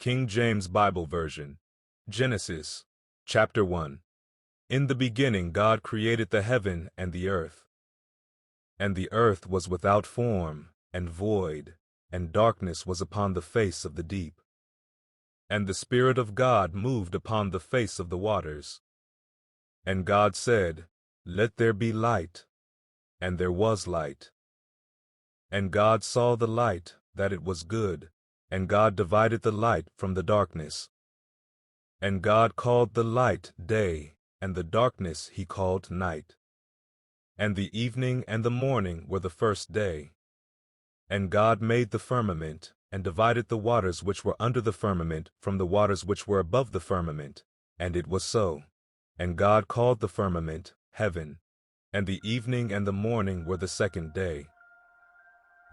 King James Bible Version. Genesis, chapter 1. In the beginning God created the heaven and the earth. And the earth was without form and void, and darkness was upon the face of the deep. And the Spirit of God moved upon the face of the waters. And God said, Let there be light. And there was light. And God saw the light, that it was good, and God divided the light from the darkness. And God called the light day, and the darkness he called night. And the evening and the morning were the first day. And God made the firmament, and divided the waters which were under the firmament from the waters which were above the firmament. And it was so. And God called the firmament heaven. And the evening and the morning were the second day.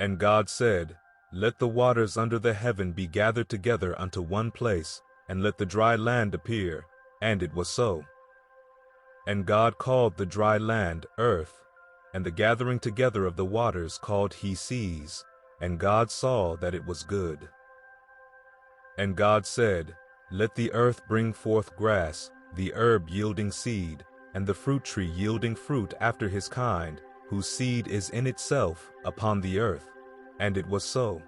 And God said, Let the waters under the heaven be gathered together unto one place, and let the dry land appear. And it was so. And God called the dry land earth, and the gathering together of the waters called he seas. And God saw that it was good. And God said, Let the earth bring forth grass, the herb yielding seed, and the fruit tree yielding fruit after his kind, whose seed is in itself upon the earth. And it was so.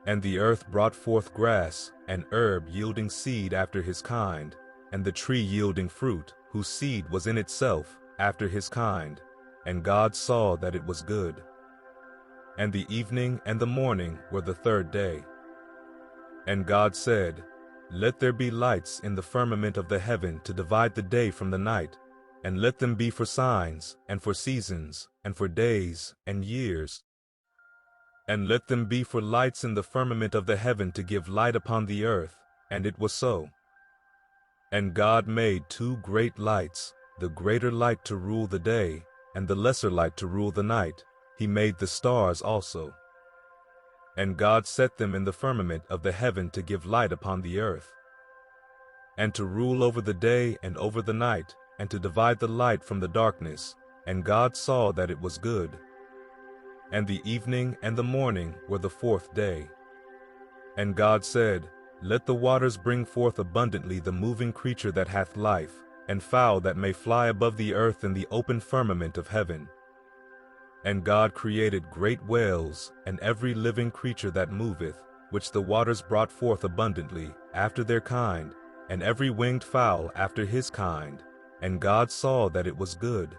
And the earth brought forth grass, and herb yielding seed after his kind, and the tree yielding fruit, whose seed was in itself after his kind. And God saw that it was good. And the evening and the morning were the third day. And God said, Let there be lights in the firmament of the heaven to divide the day from the night, and let them be for signs, and for seasons, and for days, and years. And let them be for lights in the firmament of the heaven to give light upon the earth. And it was so. And God made two great lights, the greater light to rule the day, and the lesser light to rule the night. He made the stars also. And God set them in the firmament of the heaven to give light upon the earth, and to rule over the day and over the night, and to divide the light from the darkness. And God saw that it was good. And the evening and the morning were the fourth day. And God said, Let the waters bring forth abundantly the moving creature that hath life, and fowl that may fly above the earth in the open firmament of heaven. And God created great whales, and every living creature that moveth, which the waters brought forth abundantly, after their kind, and every winged fowl after his kind. And God saw that it was good.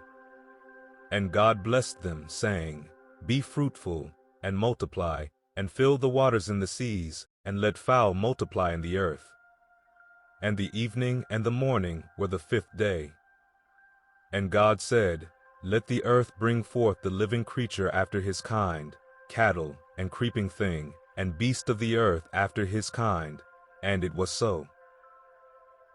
And God blessed them, saying, Be fruitful, and multiply, and fill the waters in the seas, and let fowl multiply in the earth. And the evening and the morning were the fifth day. And God said, Let the earth bring forth the living creature after his kind, cattle, and creeping thing, and beast of the earth after his kind. And it was so.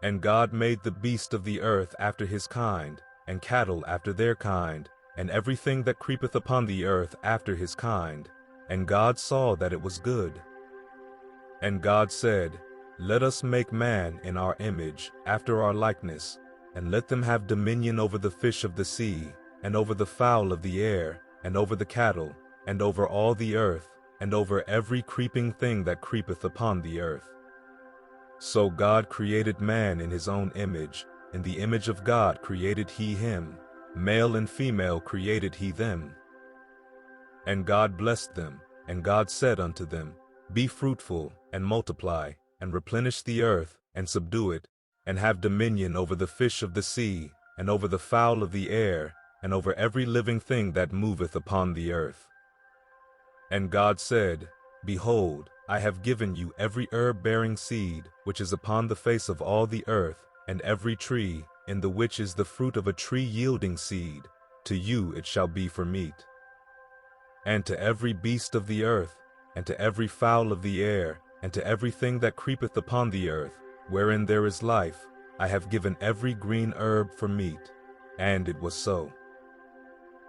And God made the beast of the earth after his kind, and cattle after their kind, and everything that creepeth upon the earth after his kind. And God saw that it was good. And God said, Let us make man in our image, after our likeness, and let them have dominion over the fish of the sea, and over the fowl of the air, and over the cattle, and over all the earth, and over every creeping thing that creepeth upon the earth. So God created man in his own image. In the image of God created he him, male and female created he them. And God blessed them, and God said unto them, Be fruitful, and multiply, and replenish the earth, and subdue it, and have dominion over the fish of the sea, and over the fowl of the air, and over every living thing that moveth upon the earth. And God said, Behold, I have given you every herb-bearing seed, which is upon the face of all the earth, and every tree, in the which is the fruit of a tree yielding seed. To you it shall be for meat. And to every beast of the earth, and to every fowl of the air, and to everything that creepeth upon the earth, wherein there is life, I have given every green herb for meat. And it was so.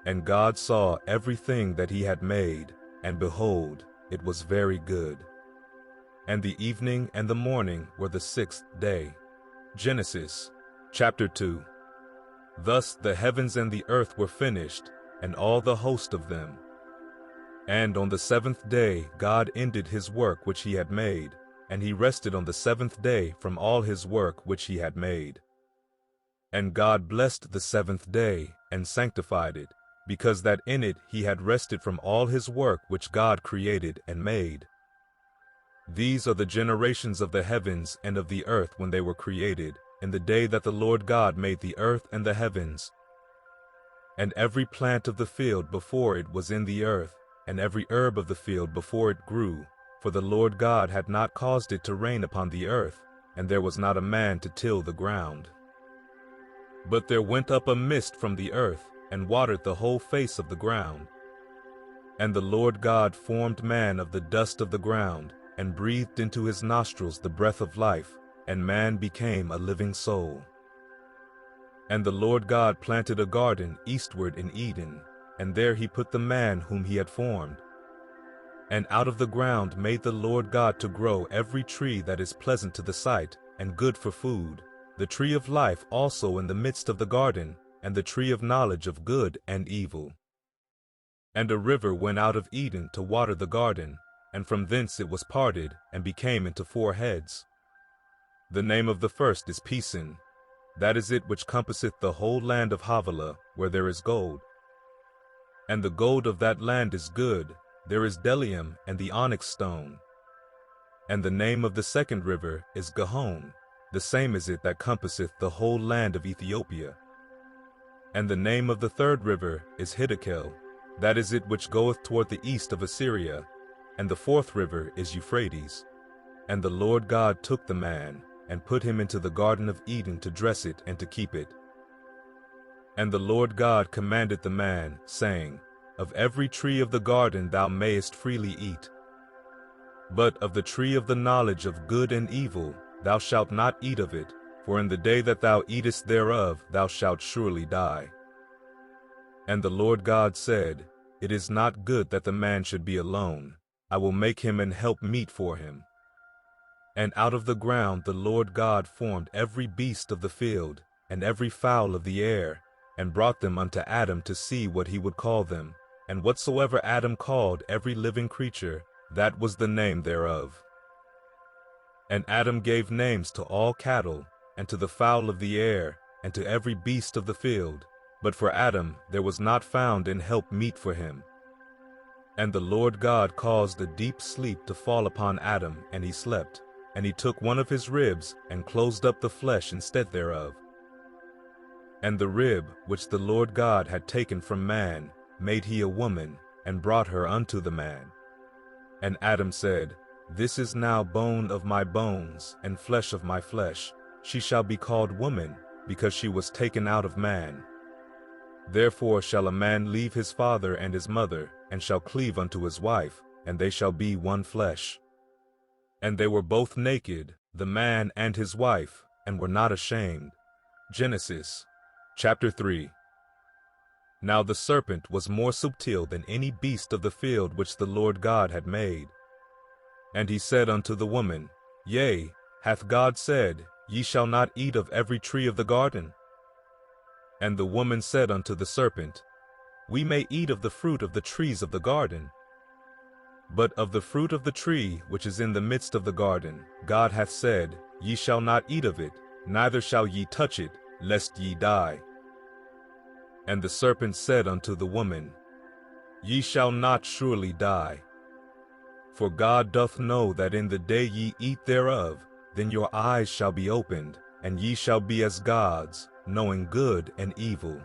And God saw everything that he had made, and behold, it was very good. And the evening and the morning were the sixth day. Genesis, chapter 2. Thus the heavens and the earth were finished, and all the host of them. And on the seventh day God ended his work which he had made, and he rested on the seventh day from all his work which he had made. And God blessed the seventh day, and sanctified it, because that in it he had rested from all his work which God created and made. These are the generations of the heavens and of the earth when they were created, in the day that the Lord God made the earth and the heavens. And every plant of the field before it was in the earth, and every herb of the field before it grew, for the Lord God had not caused it to rain upon the earth, and there was not a man to till the ground. But there went up a mist from the earth, and watered the whole face of the ground. And the Lord God formed man of the dust of the ground, and breathed into his nostrils the breath of life, and man became a living soul. And the Lord God planted a garden eastward in Eden, and there he put the man whom he had formed. And out of the ground made the Lord God to grow every tree that is pleasant to the sight, and good for food, the tree of life also in the midst of the garden, and the tree of knowledge of good and evil. And a river went out of Eden to water the garden, and from thence it was parted, and became into 4 heads. The name of the first is Pison, that is it which compasseth the whole land of Havilah, where there is gold. And the gold of that land is good, there is bdellium and the onyx stone. And the name of the second river is Gihon, the same is it that compasseth the whole land of Ethiopia. And the name of the third river is Hiddekel, that is it which goeth toward the east of Assyria. And the fourth river is Euphrates. And the Lord God took the man, and put him into the garden of Eden to dress it and to keep it. And the Lord God commanded the man, saying, Of every tree of the garden thou mayest freely eat, but of the tree of the knowledge of good and evil thou shalt not eat of it, for in the day that thou eatest thereof thou shalt surely die. And the Lord God said, It is not good that the man should be alone. I will make him an help meet for him. And out of the ground the Lord God formed every beast of the field, and every fowl of the air, and brought them unto Adam to see what he would call them. And whatsoever Adam called every living creature, that was the name thereof. And Adam gave names to all cattle, and to the fowl of the air, and to every beast of the field. But for Adam there was not found an help meet for him. And the Lord God caused a deep sleep to fall upon Adam, and he slept. And he took one of his ribs, and closed up the flesh instead thereof. And the rib which the Lord God had taken from man made he a woman, and brought her unto the man. And Adam said, This is now bone of my bones, and flesh of my flesh. She shall be called woman, because she was taken out of man. Therefore shall a man leave his father and his mother, and shall cleave unto his wife, and they shall be one flesh. And they were both naked, the man and his wife, and were not ashamed. Genesis chapter 3. Now the serpent was more subtil than any beast of the field which the Lord God had made. And he said unto the woman, Yea, hath God said, Ye shall not eat of every tree of the garden? And the woman said unto the serpent, We may eat of the fruit of the trees of the garden. But of the fruit of the tree which is in the midst of the garden, God hath said, Ye shall not eat of it, neither shall ye touch it, lest ye die. And the serpent said unto the woman, Ye shall not surely die. For God doth know that in the day ye eat thereof, then your eyes shall be opened, and ye shall be as gods, knowing good and evil.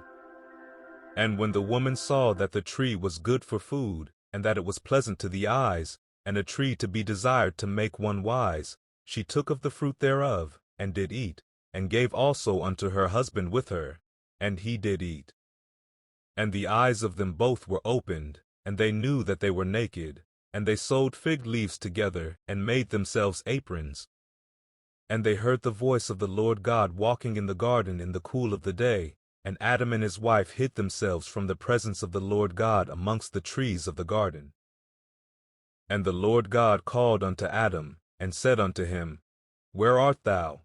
And when the woman saw that the tree was good for food, and that it was pleasant to the eyes, and a tree to be desired to make one wise, she took of the fruit thereof, and did eat, and gave also unto her husband with her, and he did eat. And the eyes of them both were opened, and they knew that they were naked, and they sewed fig leaves together, and made themselves aprons. And they heard the voice of the Lord God walking in the garden in the cool of the day, and Adam and his wife hid themselves from the presence of the Lord God amongst the trees of the garden. And the Lord God called unto Adam, and said unto him, Where art thou?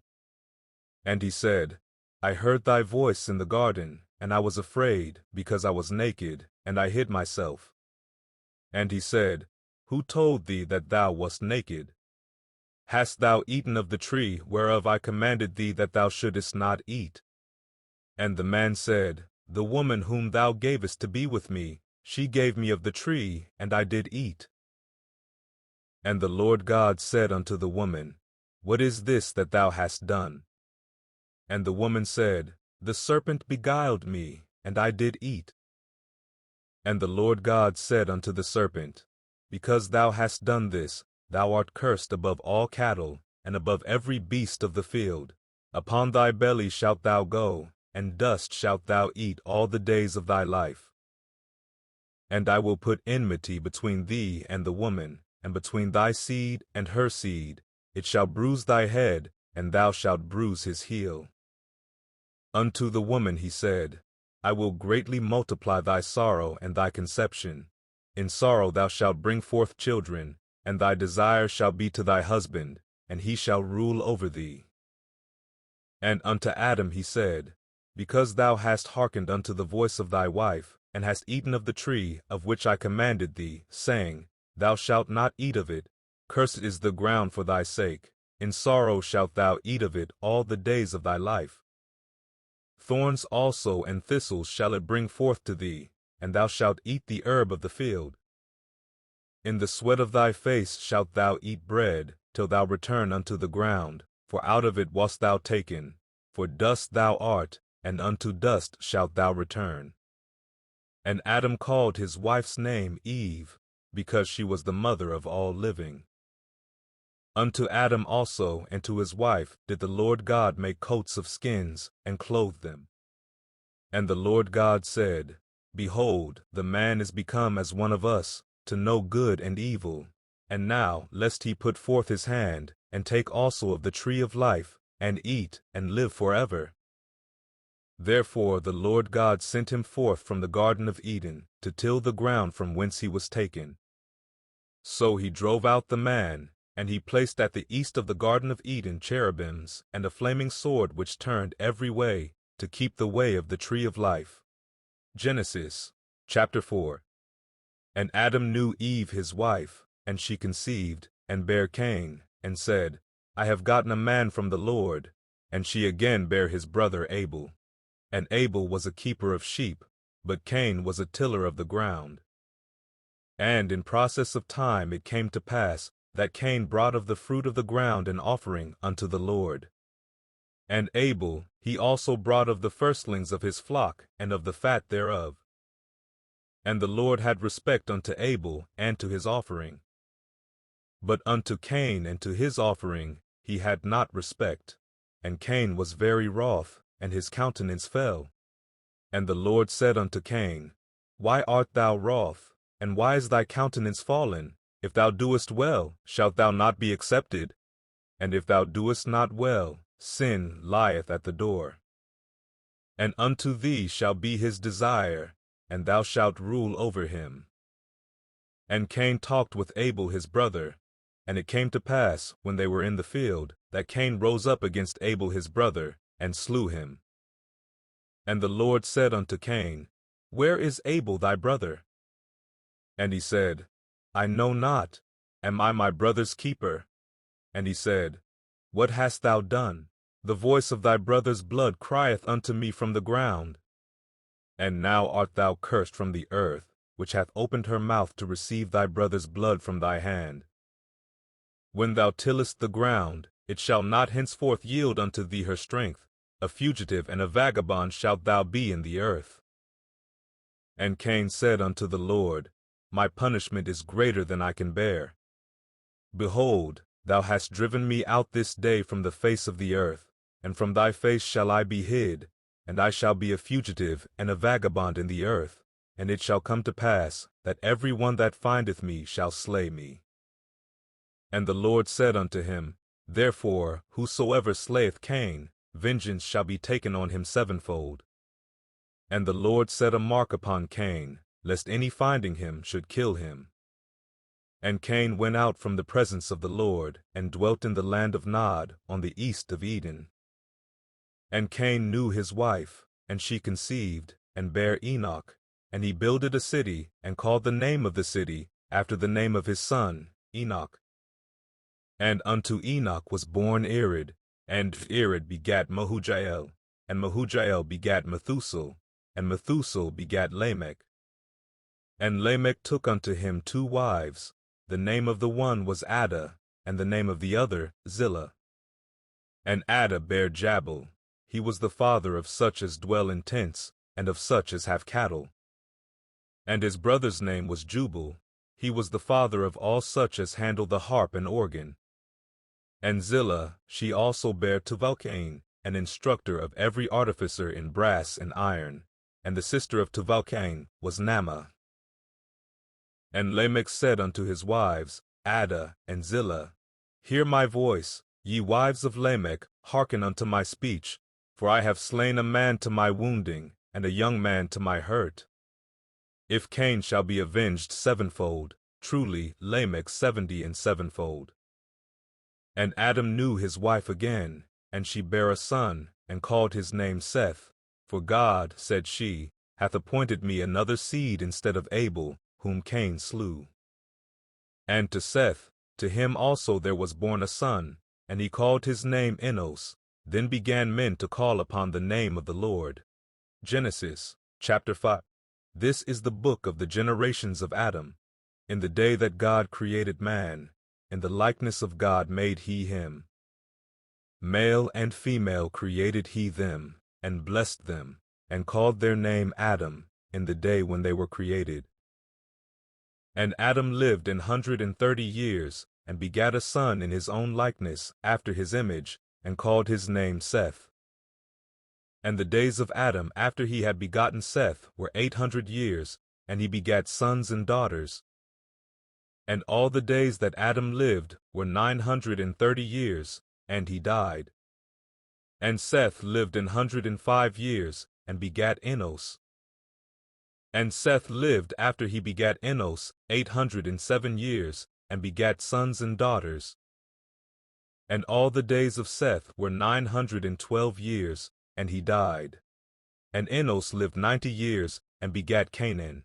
And he said, I heard thy voice in the garden, and I was afraid, because I was naked, and I hid myself. And he said, Who told thee that thou wast naked? Hast thou eaten of the tree whereof I commanded thee that thou shouldest not eat? And the man said, The woman whom thou gavest to be with me, she gave me of the tree, and I did eat. And the Lord God said unto the woman, What is this that thou hast done? And the woman said, The serpent beguiled me, and I did eat. And the Lord God said unto the serpent, Because thou hast done this, thou art cursed above all cattle, and above every beast of the field. Upon thy belly shalt thou go, and dust shalt thou eat all the days of thy life. And I will put enmity between thee and the woman, and between thy seed and her seed. It shall bruise thy head, and thou shalt bruise his heel. Unto the woman he said, I will greatly multiply thy sorrow and thy conception. In sorrow thou shalt bring forth children, and thy desire shall be to thy husband, and he shall rule over thee. And unto Adam he said, Because thou hast hearkened unto the voice of thy wife, and hast eaten of the tree of which I commanded thee, saying, Thou shalt not eat of it, cursed is the ground for thy sake. In sorrow shalt thou eat of it all the days of thy life. Thorns also and thistles shall it bring forth to thee, and thou shalt eat the herb of the field. In the sweat of thy face shalt thou eat bread, till thou return unto the ground, for out of it wast thou taken. For dust thou art, and unto dust shalt thou return. And Adam called his wife's name Eve, because she was the mother of all living. Unto Adam also and to his wife did the Lord God make coats of skins, and clothe them. And the Lord God said, Behold, the man is become as one of us, to know good and evil. And now, lest he put forth his hand, and take also of the tree of life, and eat, and live forever. Therefore the Lord God sent him forth from the Garden of Eden, to till the ground from whence he was taken. So he drove out the man, and he placed at the east of the Garden of Eden cherubims, and a flaming sword which turned every way, to keep the way of the tree of life. Genesis, chapter 4. And Adam knew Eve his wife, and she conceived, and bare Cain, and said, I have gotten a man from the Lord. And she again bare his brother Abel. And Abel was a keeper of sheep, but Cain was a tiller of the ground. And in process of time it came to pass, that Cain brought of the fruit of the ground an offering unto the Lord. And Abel he also brought of the firstlings of his flock, and of the fat thereof. And the Lord had respect unto Abel and to his offering. But unto Cain and to his offering he had not respect. And Cain was very wroth, and his countenance fell. And the Lord said unto Cain, Why art thou wroth, and why is thy countenance fallen? If thou doest well, shalt thou not be accepted? And if thou doest not well, sin lieth at the door. And unto thee shall be his desire, and thou shalt rule over him. And Cain talked with Abel his brother. And it came to pass, when they were in the field, that Cain rose up against Abel his brother, and slew him. And the Lord said unto Cain, Where is Abel thy brother? And he said, I know not. Am I my brother's keeper? And he said, What hast thou done? The voice of thy brother's blood crieth unto me from the ground. And now art thou cursed from the earth, which hath opened her mouth to receive thy brother's blood from thy hand. When thou tillest the ground, it shall not henceforth yield unto thee her strength. A fugitive and a vagabond shalt thou be in the earth. And Cain said unto the Lord, My punishment is greater than I can bear. Behold, thou hast driven me out this day from the face of the earth, and from thy face shall I be hid, and I shall be a fugitive and a vagabond in the earth. And it shall come to pass, that every one that findeth me shall slay me. And the Lord said unto him, Therefore whosoever slayeth Cain, vengeance shall be taken on him sevenfold. And the Lord set a mark upon Cain, lest any finding him should kill him. And Cain went out from the presence of the Lord, and dwelt in the land of Nod, on the east of Eden. And Cain knew his wife, and she conceived, and bare Enoch. And he builded a city, and called the name of the city after the name of his son, Enoch. And unto Enoch was born Irid, and Irid begat Mehujael, and Mehujael begat Methuselah, and Methuselah begat Lamech. And Lamech took unto him 2 wives. The name of the one was Ada, and the name of the other Zillah. And Ada bare Jabal. He was the father of such as dwell in tents, and of such as have cattle. And his brother's name was Jubal. He was the father of all such as handle the harp and organ. And Zillah, she also bare Tubalcain, an instructor of every artificer in brass and iron. And the sister of Tubalcain was Naamah. And Lamech said unto his wives, Ada and Zillah, Hear my voice, ye wives of Lamech, hearken unto my speech, for I have slain a man to my wounding, and a young man to my hurt. If Cain shall be avenged 7-fold, truly Lamech 70 and 7-fold. And Adam knew his wife again, and she bare a son, and called his name Seth. For God, said she, hath appointed me another seed instead of Abel, whom Cain slew. And to Seth, to him also there was born a son, and he called his name Enos. Then began men to call upon the name of the Lord. Genesis, chapter 5. This is the book of the generations of Adam. In the day that God created man, in the likeness of God made he him. Male and female created he them, and blessed them, and called their name Adam, in the day when they were created. And Adam lived 130 years, and begat a son in his own likeness, after his image, and called his name Seth. And the days of Adam after he had begotten Seth were 800 years, and he begat sons and daughters. And all the days that Adam lived were 930 years, and he died. And Seth lived 105 years, and begat Enos. And Seth lived after he begat Enos 807 years, and begat sons and daughters. And all the days of Seth were 912 years, and he died. And Enos lived 90 years, and begat Canaan.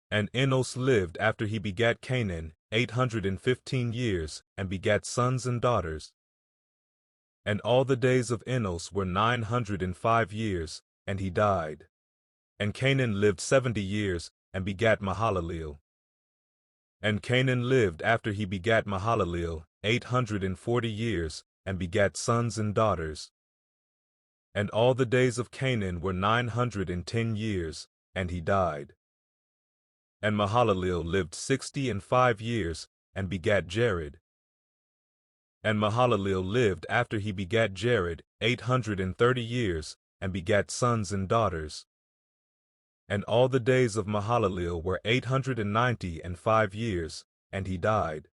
And Enos lived after he begat Canaan 815 years, and begat sons and daughters. And all the days of Enos were 905 years, and he died. And Canaan lived 70 years, and begat Mahalaleel. And Canaan lived after he begat Mahalaleel 840 years, and begat sons and daughters. And all the days of Canaan were 910 years, and he died. And Mahalaleel lived 65 years, and begat Jared. And Mahalaleel lived after he begat Jared 830 years, and begat sons and daughters. And all the days of Mahalaleel were 895 years, and he died.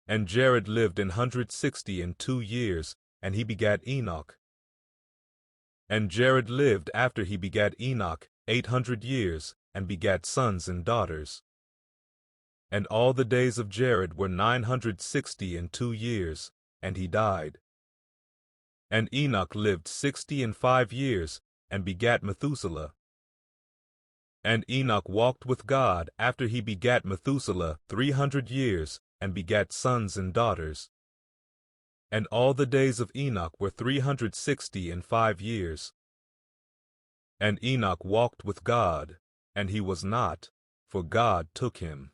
And Jared lived 162 years, and he begat Enoch. And Jared lived after he begat Enoch 800 years, and begat sons and daughters. And all the days of Jared were 962 years, and he died. And Enoch lived 65 years, and begat Methuselah. And Enoch walked with God after he begat Methuselah 300 years, and begat sons and daughters. And all the days of Enoch were 365 years. And Enoch walked with God, and he was not, for God took him.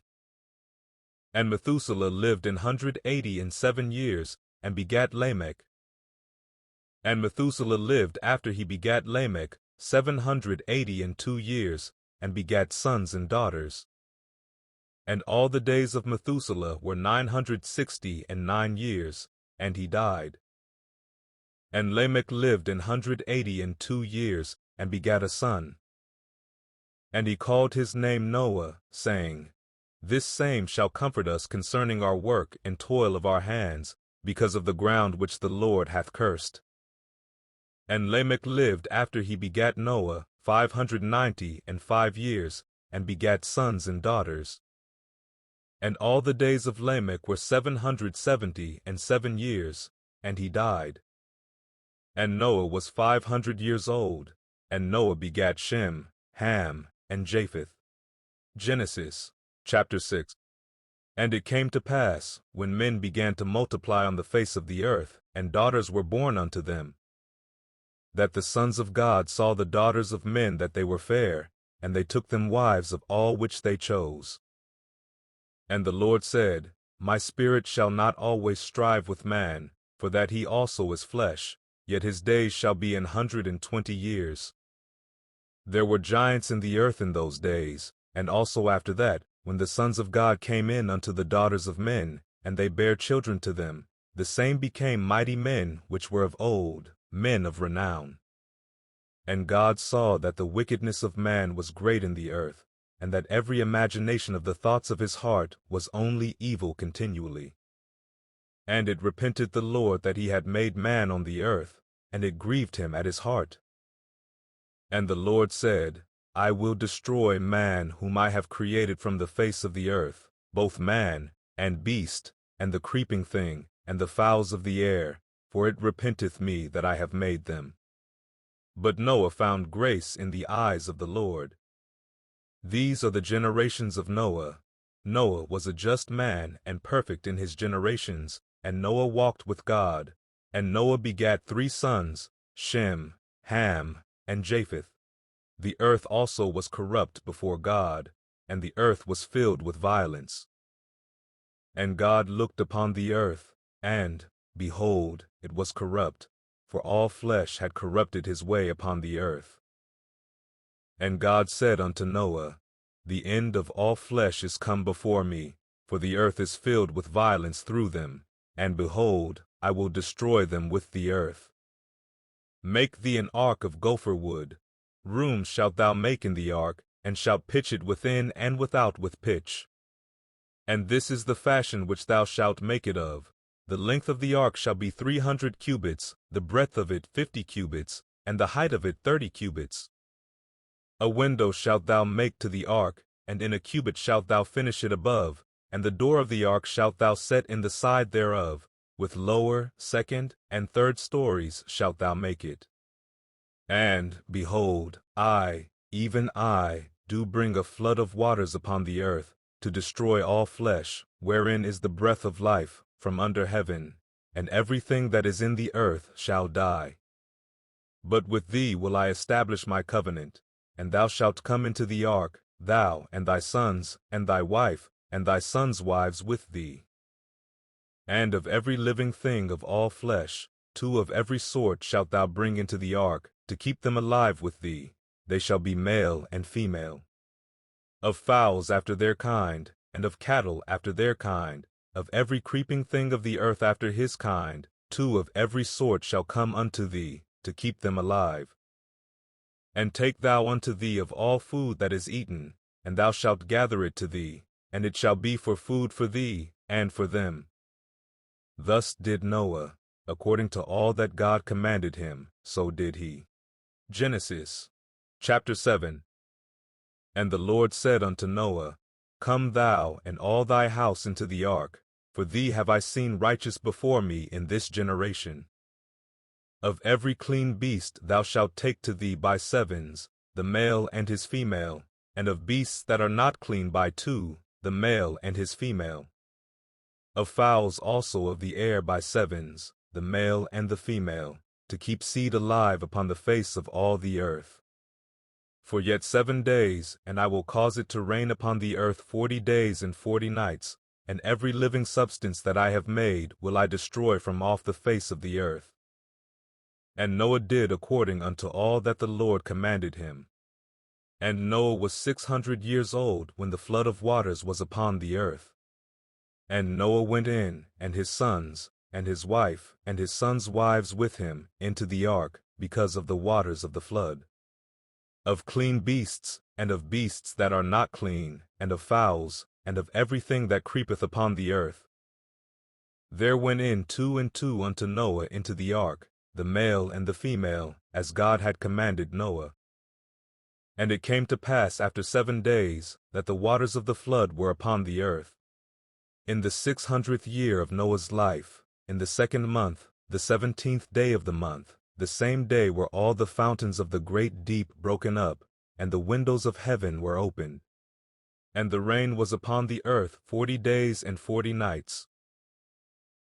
And Methuselah lived 187 years, and begat Lamech. And Methuselah lived after he begat Lamech 782 years, and begat sons and daughters. And all the days of Methuselah were 969 years, and he died. And Lamech lived 182 years, and begat a son. And he called his name Noah, saying, This same shall comfort us concerning our work and toil of our hands, because of the ground which the Lord hath cursed. And Lamech lived after he begat Noah 595 years, and begat sons and daughters. And all the days of Lamech were 777 years, and he died. And Noah was 500 years old, and Noah begat Shem, Ham, and Japheth. Genesis, chapter 6. And it came to pass, when men began to multiply on the face of the earth, and daughters were born unto them, that the sons of God saw the daughters of men that they were fair, and they took them wives of all which they chose. And the Lord said, My spirit shall not always strive with man, for that he also is flesh, yet his days shall be 120 years. There were giants in the earth in those days, and also after that, when the sons of God came in unto the daughters of men, and they bare children to them, the same became mighty men which were of old, men of renown. And God saw that the wickedness of man was great in the earth, and that every imagination of the thoughts of his heart was only evil continually. And it repented the Lord that he had made man on the earth, and it grieved him at his heart. And the Lord said, I will destroy man whom I have created from the face of the earth, both man, and beast, and the creeping thing, and the fowls of the air, for it repenteth me that I have made them. But Noah found grace in the eyes of the Lord. These are the generations of Noah. Noah was a just man and perfect in his generations, and Noah walked with God. And Noah begat 3 sons, Shem, Ham, and Japheth. The earth also was corrupt before God, and the earth was filled with violence. And God looked upon the earth, and, behold, it was corrupt, for all flesh had corrupted his way upon the earth. And God said unto Noah, The end of all flesh is come before me, for the earth is filled with violence through them, and behold, I will destroy them with the earth. Make thee an ark of gopher wood. Rooms shalt thou make in the ark, and shalt pitch it within and without with pitch. And this is the fashion which thou shalt make it of. The length of the ark shall be 300 cubits, the breadth of it 50 cubits, and the height of it 30 cubits. A window shalt thou make to the ark, and in a cubit shalt thou finish it above, and the door of the ark shalt thou set in the side thereof, with lower, second, and third stories shalt thou make it. And, behold, I, even I, do bring a flood of waters upon the earth, to destroy all flesh, wherein is the breath of life, from under heaven, and everything that is in the earth shall die. But with thee will I establish my covenant, and thou shalt come into the ark, thou, and thy sons, and thy wife, and thy sons' wives with thee. And of every living thing of all flesh, 2 of every sort shalt thou bring into the ark, to keep them alive with thee. They shall be male and female. Of fowls after their kind, and of cattle after their kind, of every creeping thing of the earth after his kind, 2 of every sort shall come unto thee, to keep them alive. And take thou unto thee of all food that is eaten, and thou shalt gather it to thee, and it shall be for food for thee, and for them. Thus did Noah, according to all that God commanded him, so did he. Genesis, chapter 7. And the Lord said unto Noah, Come thou and all thy house into the ark, for thee have I seen righteous before me in this generation. Of every clean beast thou shalt take to thee by 7s, the male and his female, and of beasts that are not clean by 2, the male and his female. Of fowls also of the air by 7s, the male and the female, to keep seed alive upon the face of all the earth. For yet 7 days, and I will cause it to rain upon the earth 40 days and 40 nights, and every living substance that I have made will I destroy from off the face of the earth. And Noah did according unto all that the Lord commanded him. And Noah was 600 years old when the flood of waters was upon the earth. And Noah went in, and his sons, and his wife, and his sons' wives with him, into the ark, because of the waters of the flood. Of clean beasts, and of beasts that are not clean, and of fowls, and of everything that creepeth upon the earth. There went in 2 and 2 unto Noah into the ark, the male and the female, as God had commanded Noah. And it came to pass after 7 days, that the waters of the flood were upon the earth. In the 600th year of Noah's life, in the 2nd month, the 17th day of the month, the same day were all the fountains of the great deep broken up, and the windows of heaven were opened. And the rain was upon the earth 40 days and 40 nights.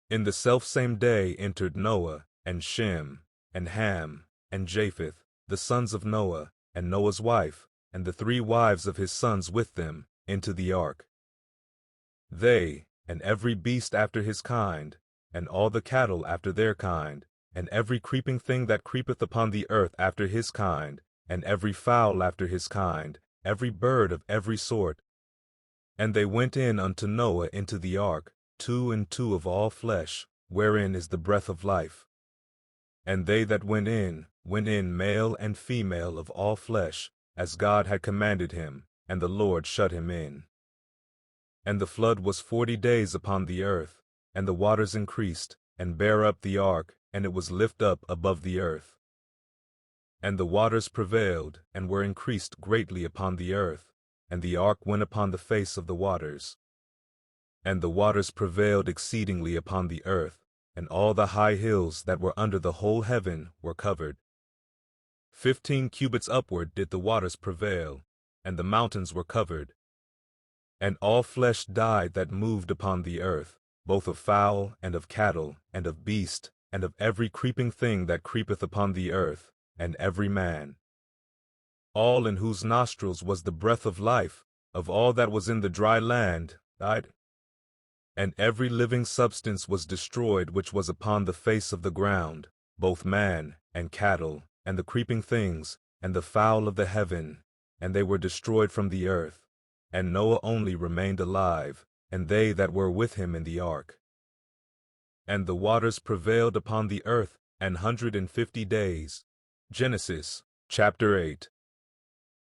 In the selfsame day entered Noah, and Shem, and Ham, and Japheth, the sons of Noah, and Noah's wife, and the 3 wives of his sons with them, into the ark. They, and every beast after his kind, and all the cattle after their kind, and every creeping thing that creepeth upon the earth after his kind, and every fowl after his kind, every bird of every sort. And they went in unto Noah into the ark, 2 and 2 of all flesh, wherein is the breath of life. And they that went in, male and female of all flesh, as God had commanded him, and the Lord shut him in. And the flood was 40 days upon the earth, and the waters increased, and bare up the ark, and it was lift up above the earth. And the waters prevailed, and were increased greatly upon the earth, and the ark went upon the face of the waters. And the waters prevailed exceedingly upon the earth, and all the high hills that were under the whole heaven were covered. 15 cubits upward did the waters prevail, and the mountains were covered. And all flesh died that moved upon the earth, both of fowl, and of cattle, and of beast, and of every creeping thing that creepeth upon the earth, and every man. All in whose nostrils was the breath of life, of all that was in the dry land, died. And every living substance was destroyed which was upon the face of the ground, both man, and cattle, and the creeping things, and the fowl of the heaven, and they were destroyed from the earth. And Noah only remained alive, and they that were with him in the ark. And the waters prevailed upon the earth 150 days. Genesis, chapter 8.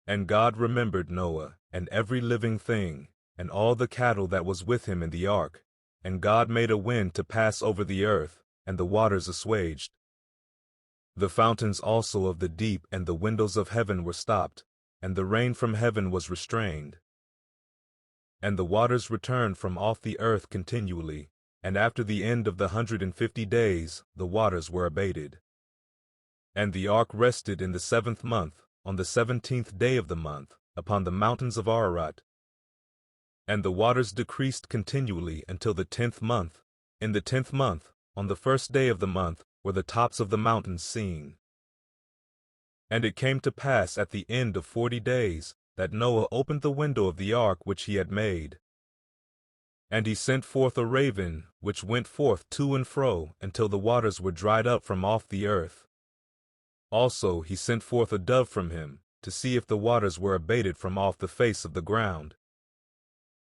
And God remembered Noah, and every living thing, and all the cattle that was with him in the ark. And God made a wind to pass over the earth, and the waters assuaged. The fountains also of the deep and the windows of heaven were stopped, and the rain from heaven was restrained. And the waters returned from off the earth continually, and after the end of the 150 days the waters were abated. And the ark rested in the 7th month, on the 17th day of the month, upon the mountains of Ararat. And the waters decreased continually until the 10th month. In the 10th month, on the 1st day of the month, were the tops of the mountains seen. And it came to pass at the end of 40 days, that Noah opened the window of the ark which he had made. And he sent forth a raven, which went forth to and fro, until the waters were dried up from off the earth. Also he sent forth a dove from him, to see if the waters were abated from off the face of the ground.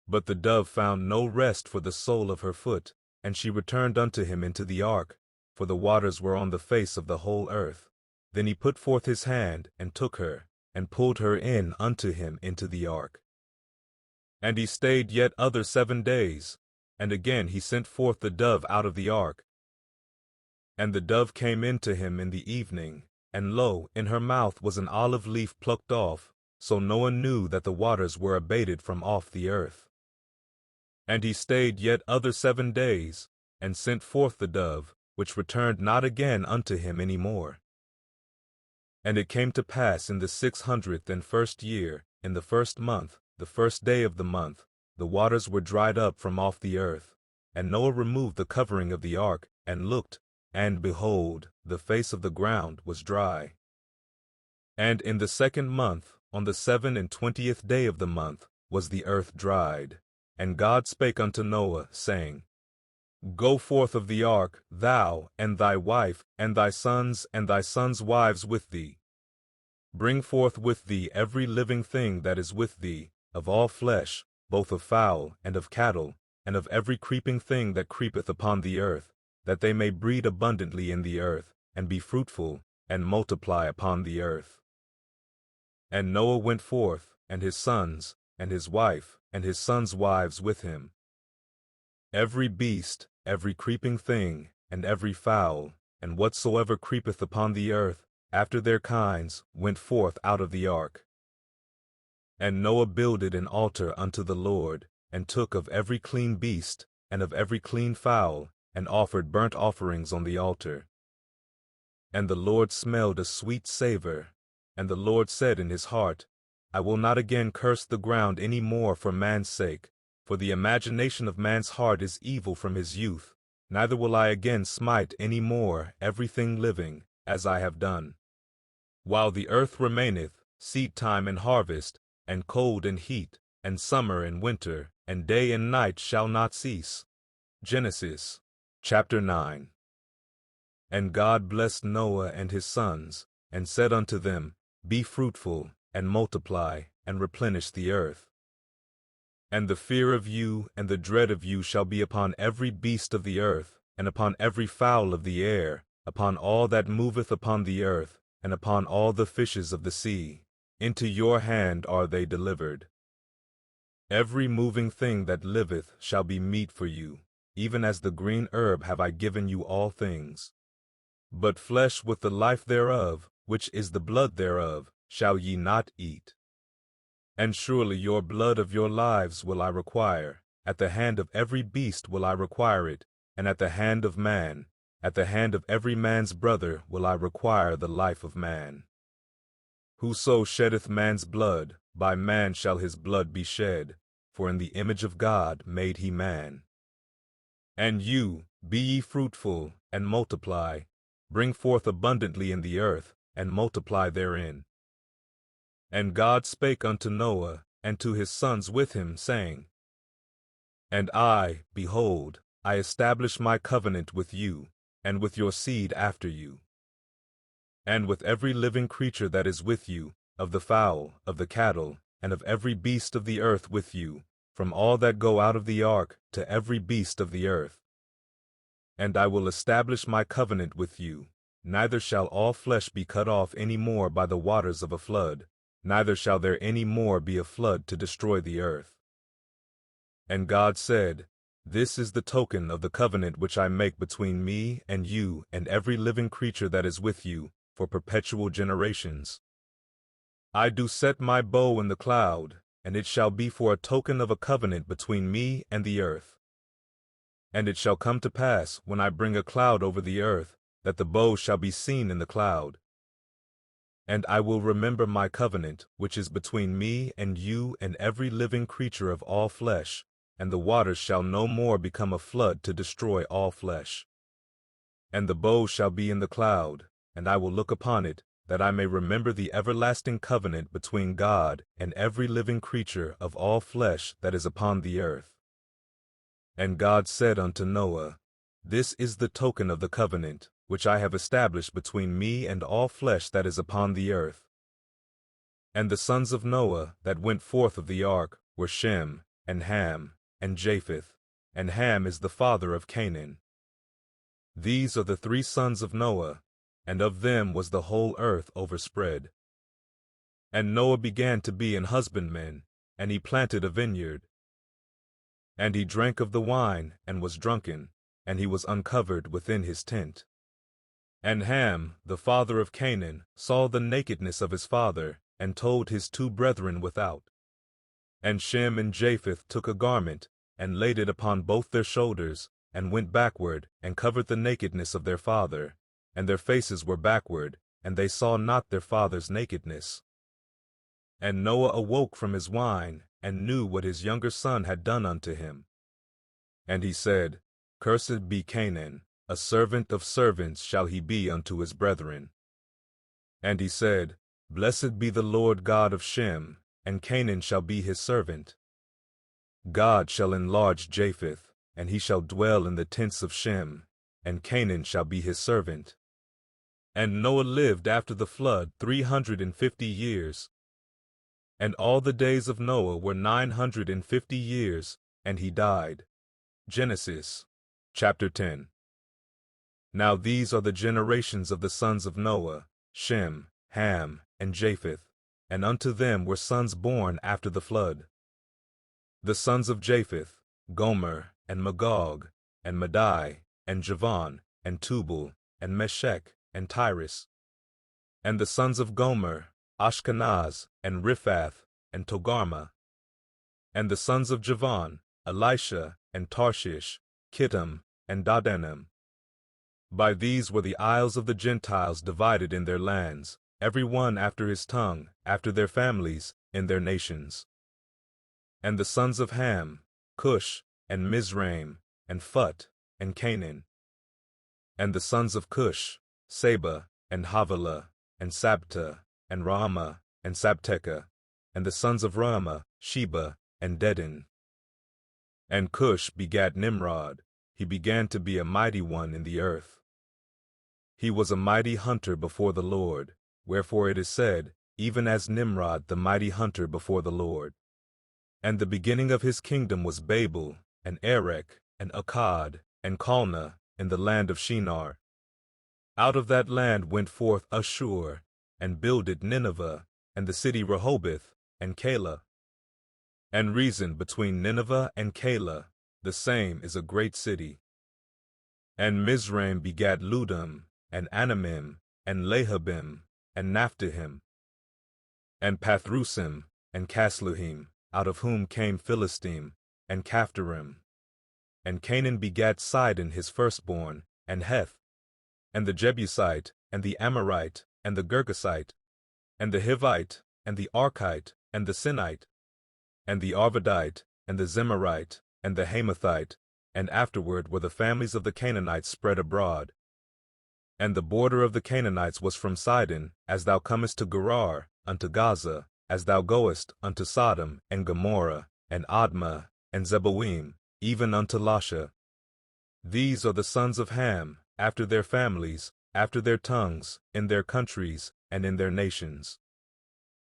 But the dove found no rest for the sole of her foot, and she returned unto him into the ark, for the waters were on the face of the whole earth. Then he put forth his hand, and took her, and pulled her in unto him into the ark. And he stayed yet other 7 days, and again he sent forth the dove out of the ark. And the dove came in to him in the evening, and lo, in her mouth was an olive leaf plucked off, so Noah knew that the waters were abated from off the earth. And he stayed yet other 7 days, and sent forth the dove, which returned not again unto him any more. And it came to pass in the 601st year, in the 1st month, the 1st day of the month, the waters were dried up from off the earth. And Noah removed the covering of the ark, and looked, and behold, the face of the ground was dry. And in the 2nd month, on the 27th day of the month, was the earth dried. And God spake unto Noah, saying, Go forth of the ark, thou, and thy wife, and thy sons wives with thee. Bring forth with thee every living thing that is with thee, of all flesh, both of fowl, and of cattle, and of every creeping thing that creepeth upon the earth, that they may breed abundantly in the earth, and be fruitful, and multiply upon the earth. And Noah went forth, and his sons, and his wife, and his sons' wives with him. Every beast, every creeping thing, and every fowl, and whatsoever creepeth upon the earth, after their kinds, went forth out of the ark. And Noah builded an altar unto the Lord, and took of every clean beast, and of every clean fowl, and offered burnt offerings on the altar. And the Lord smelled a sweet savor, and the Lord said in his heart, I will not again curse the ground any more for man's sake, for the imagination of man's heart is evil from his youth, neither will I again smite any more everything living, as I have done. While the earth remaineth, seed time and harvest, and cold and heat, and summer and winter, and day and night shall not cease. Genesis chapter 9. And God blessed Noah and his sons, and said unto them, Be fruitful, and multiply, and replenish the earth. And the fear of you and the dread of you shall be upon every beast of the earth, and upon every fowl of the air, upon all that moveth upon the earth, and upon all the fishes of the sea. Into your hand are they delivered. Every moving thing that liveth shall be meat for you, even as the green herb have I given you all things. But flesh with the life thereof, which is the blood thereof, shall ye not eat. And surely your blood of your lives will I require, at the hand of every beast will I require it, and at the hand of man, at the hand of every man's brother will I require the life of man. Whoso sheddeth man's blood, by man shall his blood be shed, for in the image of God made he man. And you, be ye fruitful, and multiply, bring forth abundantly in the earth, and multiply therein. And God spake unto Noah, and to his sons with him, saying, And I, behold, I establish my covenant with you, and with your seed after you, and with every living creature that is with you, of the fowl, of the cattle, and of every beast of the earth with you, from all that go out of the ark to every beast of the earth. And I will establish my covenant with you, neither shall all flesh be cut off any more by the waters of a flood, neither shall there any more be a flood to destroy the earth. And God said, This is the token of the covenant which I make between me and you and every living creature that is with you, for perpetual generations. I do set my bow in the cloud, and it shall be for a token of a covenant between me and the earth. And it shall come to pass, when I bring a cloud over the earth, that the bow shall be seen in the cloud. And I will remember my covenant, which is between me and you and every living creature of all flesh, and the waters shall no more become a flood to destroy all flesh. And the bow shall be in the cloud, and I will look upon it, that I may remember the everlasting covenant between God and every living creature of all flesh that is upon the earth. And God said unto Noah, This is the token of the covenant, which I have established between me and all flesh that is upon the earth. And the sons of Noah that went forth of the ark were Shem, and Ham, and Japheth, and Ham is the father of Canaan. These are the 3 sons of Noah, and of them was the whole earth overspread. And Noah began to be an husbandman, and he planted a vineyard. And he drank of the wine, and was drunken, and he was uncovered within his tent. And Ham, the father of Canaan, saw the nakedness of his father, and told his 2 brethren without. And Shem and Japheth took a garment, and laid it upon both their shoulders, and went backward, and covered the nakedness of their father, and their faces were backward, and they saw not their father's nakedness. And Noah awoke from his wine, and knew what his younger son had done unto him. And he said, Cursed be Canaan, a servant of servants shall he be unto his brethren. And he said, Blessed be the Lord God of Shem, and Canaan shall be his servant. God shall enlarge Japheth, and he shall dwell in the tents of Shem, and Canaan shall be his servant. And Noah lived after the flood 350 years. And all the days of Noah were 950 years, and he died. Genesis chapter 10. Now these are the generations of the sons of Noah, Shem, Ham, and Japheth, and unto them were sons born after the flood. The sons of Japheth, Gomer, and Magog, and Madai, and Javan, and Tubal, and Meshech, and Tyrus. And the sons of Gomer, Ashkenaz, and Riphath, and Togarmah. And the sons of Javan, Elisha, and Tarshish, Kittim, and Dardanim. By these were the isles of the Gentiles divided in their lands, every one after his tongue, after their families, in their nations. And the sons of Ham, Cush, and Mizraim, and Phut, and Canaan. And the sons of Cush, Seba, and Havilah, and Sabta, and Raamah, and Sabteca. And the sons of Raamah, Sheba, and Dedan. And Cush begat Nimrod. He began to be a mighty one in the earth. He was a mighty hunter before the Lord, wherefore it is said, even as Nimrod the mighty hunter before the Lord. And the beginning of his kingdom was Babel, and Erech, and Akkad, and Calneh, in the land of Shinar. Out of that land went forth Ashur, and builded Nineveh, and the city Rehoboth, and Calah. And reason between Nineveh and Calah, the same is a great city. And Mizraim begat Ludum, and Anamim, and Lehabim, and Naphtahim, and Pathrusim, and Casluhim, out of whom came Philistine, and Caphtorim. And Canaan begat Sidon his firstborn, and Heth, and the Jebusite, and the Amorite, and the Girgasite, and the Hivite, and the Archite, and the Sinite, and the Arvadite, and the Zemarite, and the Hamathite, and afterward were the families of the Canaanites spread abroad. And the border of the Canaanites was from Sidon, as thou comest to Gerar, unto Gaza, as thou goest unto Sodom, and Gomorrah, and Admah, and Zeboim, even unto Lasha. These are the sons of Ham, after their families, after their tongues, in their countries, and in their nations.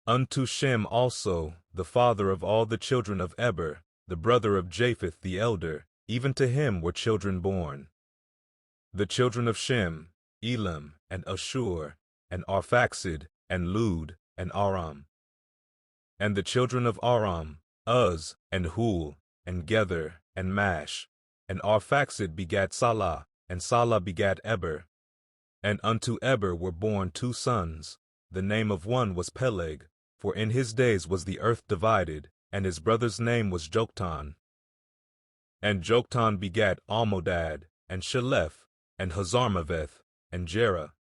Unto Shem also, the father of all the children of Eber, the brother of Japheth the elder, even to him were children born. The children of Shem, Elam, and Ashur, and Arphaxad, and Lud, and Aram. And the children of Aram, Uz, and Hul, and Gether, and Mash. And Arphaxad begat Salah, and Salah begat Eber. And unto Eber were born 2 sons. The name of one was Peleg, for in his days was the earth divided, and his brother's name was Joktan. And Joktan begat Almodad, and Sheleph, and Hazarmaveth, and Jerah,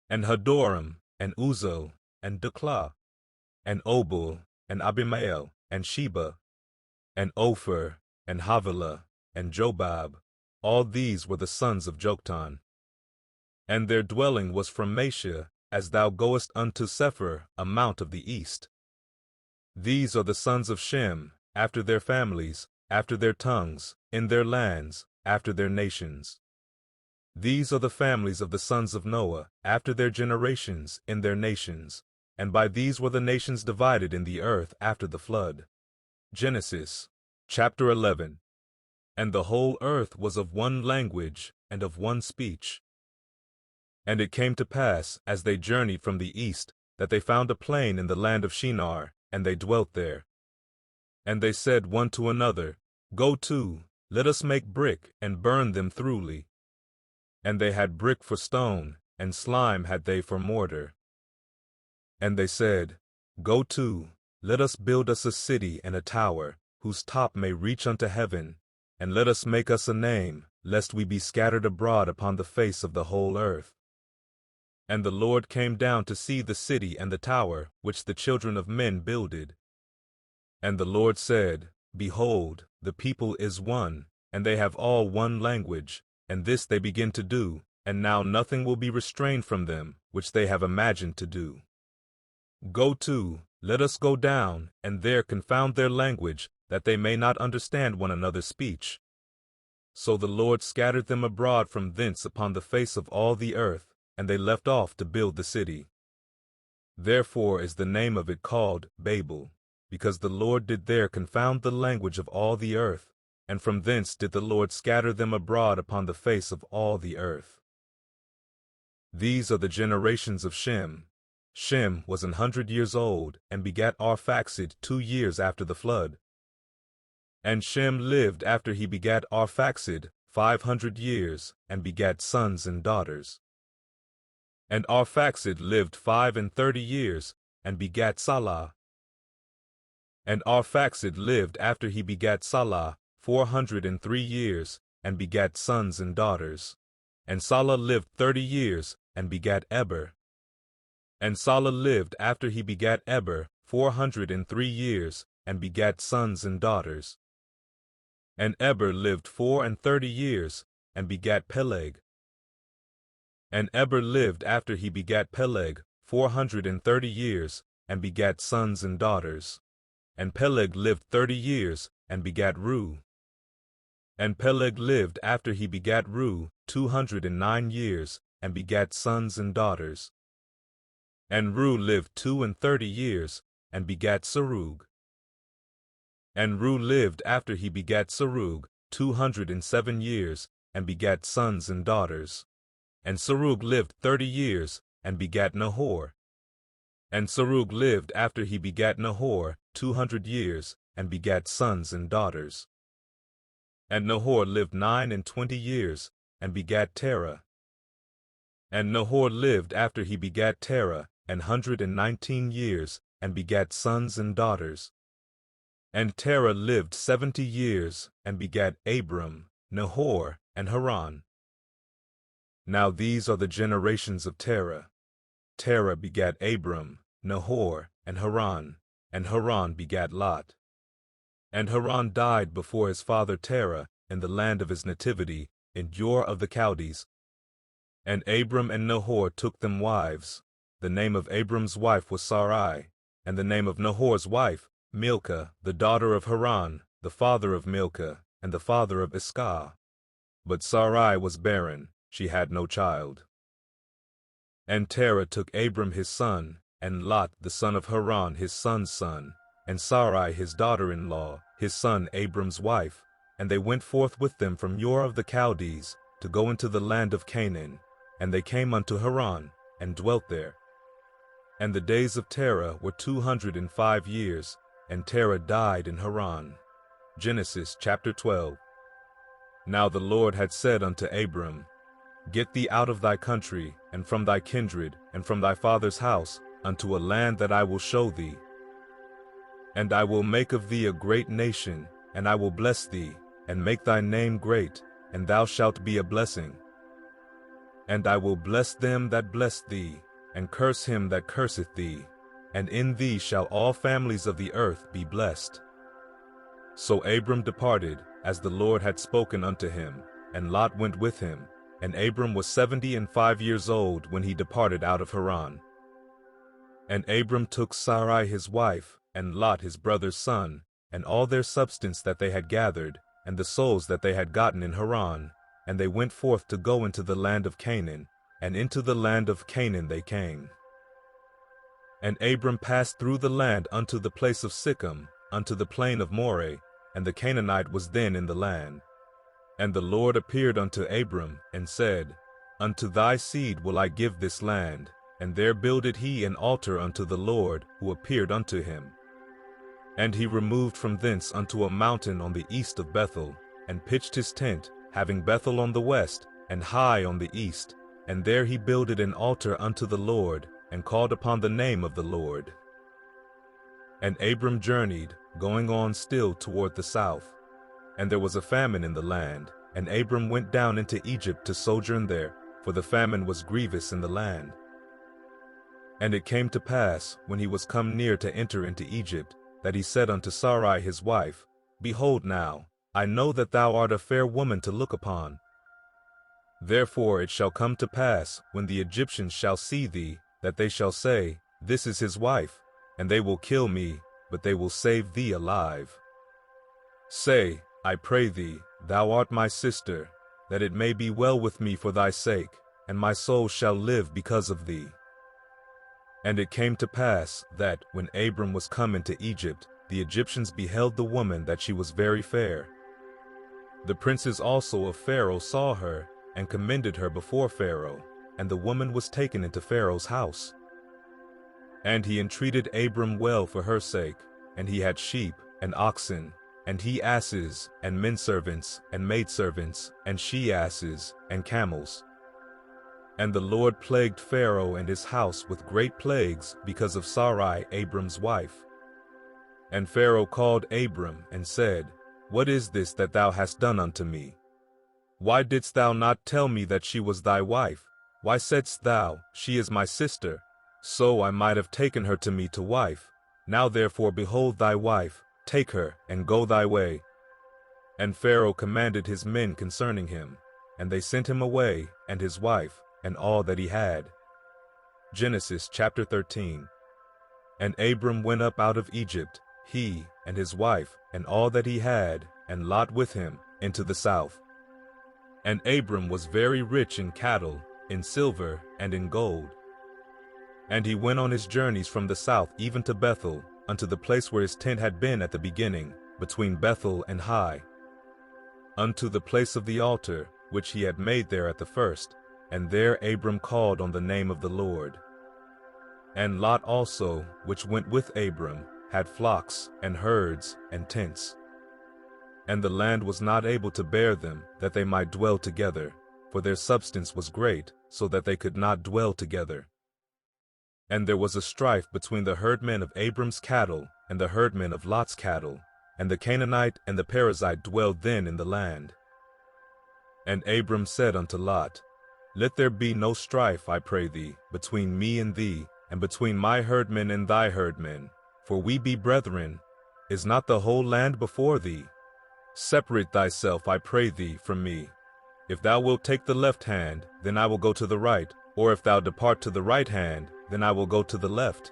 and Hadoram, and Uzel, and Deklah, and Obul, and Abimael, and Sheba, and Ophir, and Havilah, and Jobab. All these were the sons of Joktan. And their dwelling was from Mesha, as thou goest unto Sephir, a mount of the east. These are the sons of Shem, after their families, after their tongues, in their lands, after their nations. These are the families of the sons of Noah, after their generations, in their nations, and by these were the nations divided in the earth after the flood. Genesis, chapter 11. And the whole earth was of one language, and of one speech. And it came to pass, as they journeyed from the east, that they found a plain in the land of Shinar, and they dwelt there. And they said one to another, Go to, let us make brick, and burn them thoroughly. And they had brick for stone, and slime had they for mortar. And they said, Go to, let us build us a city and a tower, whose top may reach unto heaven, and let us make us a name, lest we be scattered abroad upon the face of the whole earth. And the Lord came down to see the city and the tower, which the children of men builded. And the Lord said, Behold, the people is one, and they have all one language, and this they begin to do, and now nothing will be restrained from them, which they have imagined to do. Go to, let us go down, and there confound their language, that they may not understand one another's speech. So the Lord scattered them abroad from thence upon the face of all the earth, and they left off to build the city. Therefore is the name of it called Babel, because the Lord did there confound the language of all the earth, and from thence did the Lord scatter them abroad upon the face of all the earth. These are the generations of Shem. Shem was 100 years old, and begat Arphaxad 2 years after the flood. And Shem lived after he begat Arphaxad 500 years, and begat sons and daughters. And Arphaxad lived 35 years, and begat Salah. And Arphaxad lived after he begat Salah 403 years, and begat sons and daughters. And Salah lived 30 years, and begat Eber. And Salah lived after he begat Eber 403 years, and begat sons and daughters. And Eber lived 34 years, and begat Peleg. And Eber lived after he begat Peleg 430 years, and begat sons and daughters. And Peleg lived 30 years, and begat Reu. And Peleg lived after he begat Reu 209 years, and begat sons and daughters. And Reu lived 32 years, and begat Serug. And Reu lived after he begat Serug 207 years, and begat sons and daughters. And Serug lived 30 years, and begat Nahor. And Serug lived after he begat Nahor 200 years, and begat sons and daughters. And Nahor lived 29 years, and begat Terah. And Nahor lived after he begat Terah 119 years, and begat sons and daughters. And Terah lived 70 years, and begat Abram, Nahor, and Haran. Now these are the generations of Terah. Terah begat Abram, Nahor, and Haran begat Lot. And Haran died before his father Terah in the land of his nativity, in Ur of the Chaldees. And Abram and Nahor took them wives. The name of Abram's wife was Sarai, and the name of Nahor's wife, Milcah, the daughter of Haran, the father of Milcah, and the father of Iscah. But Sarai was barren, she had no child. And Terah took Abram his son, and Lot the son of Haran his son's son, and Sarai his daughter-in-law, his son Abram's wife, and they went forth with them from Ur of the Chaldees, to go into the land of Canaan. And they came unto Haran, and dwelt there. And the days of Terah were 205 years, and Terah died in Haran. Genesis chapter 12. Now the Lord had said unto Abram, Get thee out of thy country, and from thy kindred, and from thy father's house, unto a land that I will show thee. And I will make of thee a great nation, and I will bless thee, and make thy name great, and thou shalt be a blessing. And I will bless them that bless thee, and curse him that curseth thee, and in thee shall all families of the earth be blessed. So Abram departed, as the Lord had spoken unto him, and Lot went with him, and Abram was 75 years old when he departed out of Haran. And Abram took Sarai his wife, and Lot his brother's son, and all their substance that they had gathered, and the souls that they had gotten in Haran, and they went forth to go into the land of Canaan, and into the land of Canaan they came. And Abram passed through the land unto the place of Sichem, unto the plain of Moreh, and the Canaanite was then in the land. And the Lord appeared unto Abram, and said, Unto thy seed will I give this land. And there builded he an altar unto the Lord, who appeared unto him. And he removed from thence unto a mountain on the east of Bethel, and pitched his tent, having Bethel on the west, and Hai on the east. And there he builded an altar unto the Lord, and called upon the name of the Lord. And Abram journeyed, going on still toward the south. And there was a famine in the land, and Abram went down into Egypt to sojourn there, for the famine was grievous in the land. And it came to pass, when he was come near to enter into Egypt, that he said unto Sarai his wife, Behold now, I know that thou art a fair woman to look upon. Therefore it shall come to pass, when the Egyptians shall see thee, that they shall say, This is his wife, and they will kill me, but they will save thee alive. Say, I pray thee, Thou art my sister, that it may be well with me for thy sake, and my soul shall live because of thee. And it came to pass, that, when Abram was come into Egypt, the Egyptians beheld the woman that she was very fair. The princes also of Pharaoh saw her, and commended her before Pharaoh, and the woman was taken into Pharaoh's house. And he entreated Abram well for her sake, and he had sheep, and oxen, and he asses, and menservants, and maidservants, and she-asses, and camels. And the Lord plagued Pharaoh and his house with great plagues because of Sarai Abram's wife. And Pharaoh called Abram, and said, What is this that thou hast done unto me? Why didst thou not tell me that she was thy wife? Why saidst thou, She is my sister? So I might have taken her to me to wife. Now therefore behold thy wife, take her, and go thy way. And Pharaoh commanded his men concerning him, and they sent him away, and his wife, and all that he had. Genesis chapter 13. And Abram went up out of Egypt, he, and his wife, and all that he had, and Lot with him, into the south. And Abram was very rich in cattle, in silver, and in gold. And he went on his journeys from the south even to Bethel, unto the place where his tent had been at the beginning, between Bethel and Hai, unto the place of the altar, which he had made there at the first, and there Abram called on the name of the Lord. And Lot also, which went with Abram, had flocks, and herds, and tents. And the land was not able to bear them, that they might dwell together, for their substance was great, so that they could not dwell together. And there was a strife between the herdmen of Abram's cattle, and the herdmen of Lot's cattle, and the Canaanite and the Perizzite dwelled then in the land. And Abram said unto Lot, Let there be no strife, I pray thee, between me and thee, and between my herdmen and thy herdmen, for we be brethren. Is not the whole land before thee? Separate thyself, I pray thee, from me. If thou wilt take the left hand, then I will go to the right, or if thou depart to the right hand, then I will go to the left.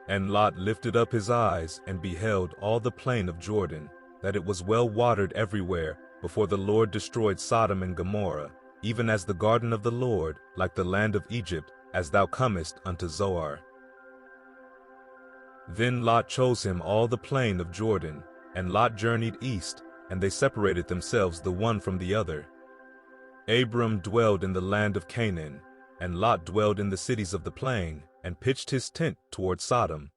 And Lot lifted up his eyes, and beheld all the plain of Jordan, that it was well watered everywhere, before the Lord destroyed Sodom and Gomorrah, even as the garden of the Lord, like the land of Egypt, as thou comest unto Zoar. Then Lot chose him all the plain of Jordan, and Lot journeyed east, and they separated themselves the one from the other. Abram dwelled in the land of Canaan, and Lot dwelled in the cities of the plain, and pitched his tent toward Sodom.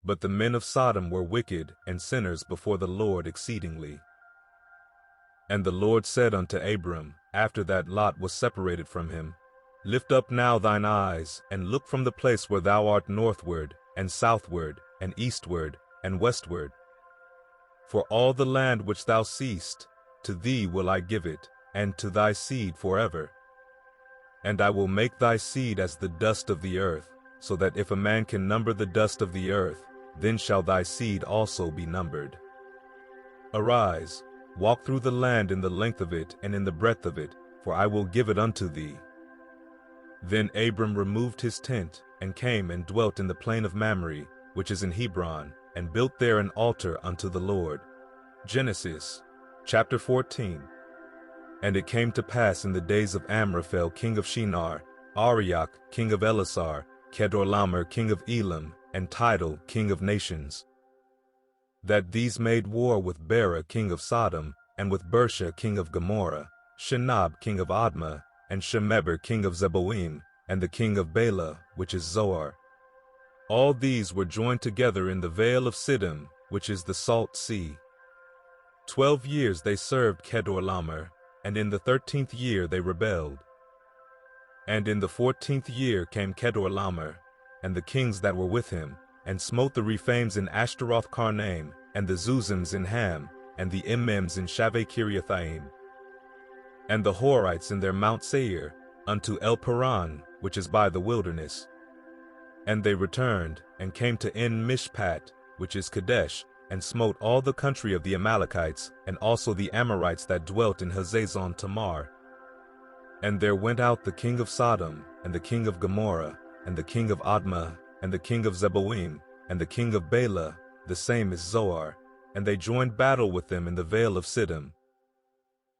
But the men of Sodom were wicked and sinners before the Lord exceedingly. And the Lord said unto Abram, after that Lot was separated from him, Lift up now thine eyes, and look from the place where thou art northward, and southward, and eastward, and westward. For all the land which thou seest, to thee will I give it, and to thy seed forever. And I will make thy seed as the dust of the earth, so that if a man can number the dust of the earth, then shall thy seed also be numbered. Arise, walk through the land in the length of it and in the breadth of it, for I will give it unto thee. Then Abram removed his tent, and came and dwelt in the plain of Mamre, which is in Hebron, and built there an altar unto the Lord. Genesis chapter 14. And it came to pass in the days of Amraphel king of Shinar, Arioch king of Elasar, Kedorlaomer king of Elam, and Tidal king of nations, that these made war with Bera king of Sodom, and with Bersha king of Gomorrah, Shinab king of Admah, and Shemeber king of Zeboim, and the king of Bela, which is Zoar. All these were joined together in the vale of Siddim, which is the salt sea. 12 years they served Kedorlaomer, and in the 13th year they rebelled. And in the 14th year came Kedorlaomer, and the kings that were with him, and smote the Rephaims in Ashtaroth Karnaim, and the Zuzims in Ham, and the Immims in Shaveh Kiriathaim, and the Horites in their Mount Seir, unto El Paran, which is by the wilderness. And they returned, and came to En Mishpat, which is Kadesh, and smote all the country of the Amalekites, and also the Amorites that dwelt in Hazazon Tamar. And there went out the king of Sodom, and the king of Gomorrah, and the king of Admah, and the king of Zeboim, and the king of Bela, the same is Zoar, and they joined battle with them in the vale of Siddim,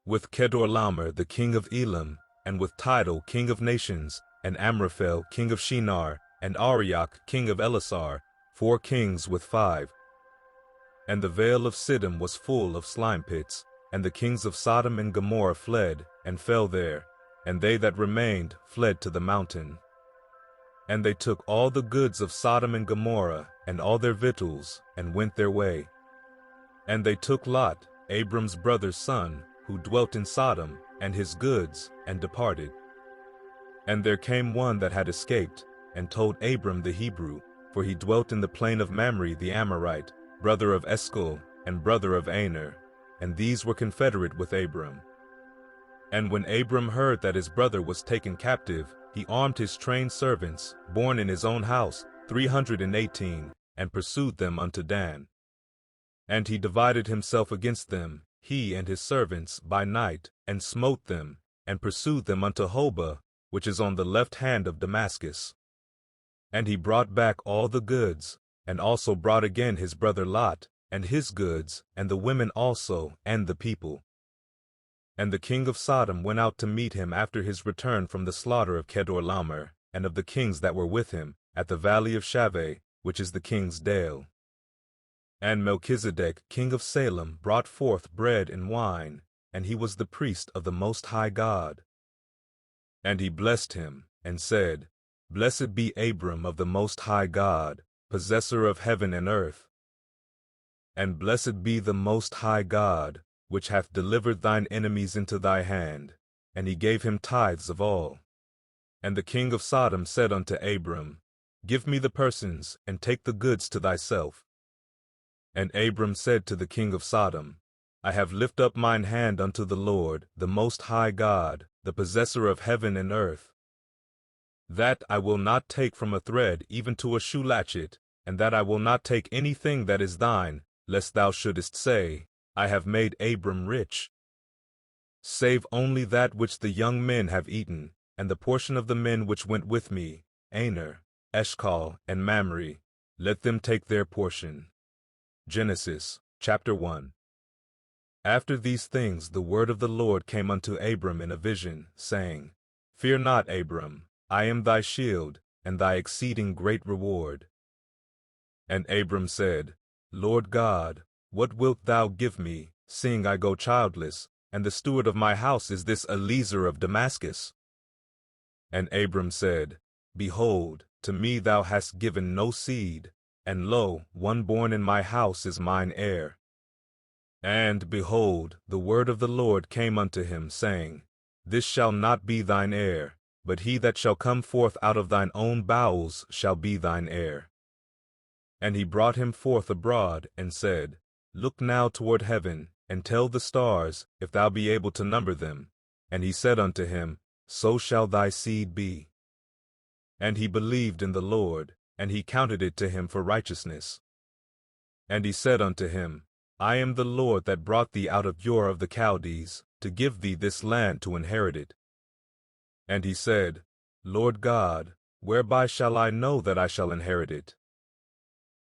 with Kedorlaomer the king of Elam, and with Tidal king of nations, and Amraphel king of Shinar, and Arioch king of Elasar, 4 kings with 5. And the vale of Siddim was full of slime pits, and the kings of Sodom and Gomorrah fled, and fell there, and they that remained fled to the mountain. And they took all the goods of Sodom and Gomorrah, and all their victuals, and went their way. And they took Lot, Abram's brother's son, who dwelt in Sodom, and his goods, and departed. And there came one that had escaped, and told Abram the Hebrew, for he dwelt in the plain of Mamre the Amorite, brother of Eshcol, and brother of Aner, and these were confederate with Abram. And when Abram heard that his brother was taken captive, he armed his trained servants, born in his own house, 318, and pursued them unto Dan. And he divided himself against them, he and his servants, by night, and smote them, and pursued them unto Hobah, which is on the left hand of Damascus. And he brought back all the goods, and also brought again his brother Lot, and his goods, and the women also, and the people. And the king of Sodom went out to meet him after his return from the slaughter of Kedorlaomer, and of the kings that were with him, at the valley of Shaveh, which is the king's dale. And Melchizedek, king of Salem, brought forth bread and wine, and he was the priest of the Most High God. And he blessed him, and said, Blessed be Abram of the Most High God, possessor of heaven and earth. And blessed be the Most High God, which hath delivered thine enemies into thy hand. And he gave him tithes of all. And the king of Sodom said unto Abram, Give me the persons, and take the goods to thyself. And Abram said to the king of Sodom, I have lifted up mine hand unto the Lord, the Most High God, the possessor of heaven and earth, that I will not take from a thread even to a shoe latchet, and that I will not take anything that is thine, lest thou shouldest say, I have made Abram rich. Save only that which the young men have eaten, and the portion of the men which went with me, Aner, Eshcol, and Mamre, let them take their portion. Genesis, chapter 1. After these things the word of the Lord came unto Abram in a vision, saying, Fear not, Abram, I am thy shield, and thy exceeding great reward. And Abram said, Lord God, what wilt thou give me, seeing I go childless, and the steward of my house is this Eliezer of Damascus? And Abram said, Behold, to me thou hast given no seed, and lo, one born in my house is mine heir. And, behold, the word of the Lord came unto him, saying, This shall not be thine heir, but he that shall come forth out of thine own bowels shall be thine heir. And he brought him forth abroad, and said, Look now toward heaven, and tell the stars, if thou be able to number them. And he said unto him, So shall thy seed be. And he believed in the Lord, and he counted it to him for righteousness. And he said unto him, I am the Lord that brought thee out of Ur of the Chaldees, to give thee this land to inherit it. And he said, Lord God, whereby shall I know that I shall inherit it?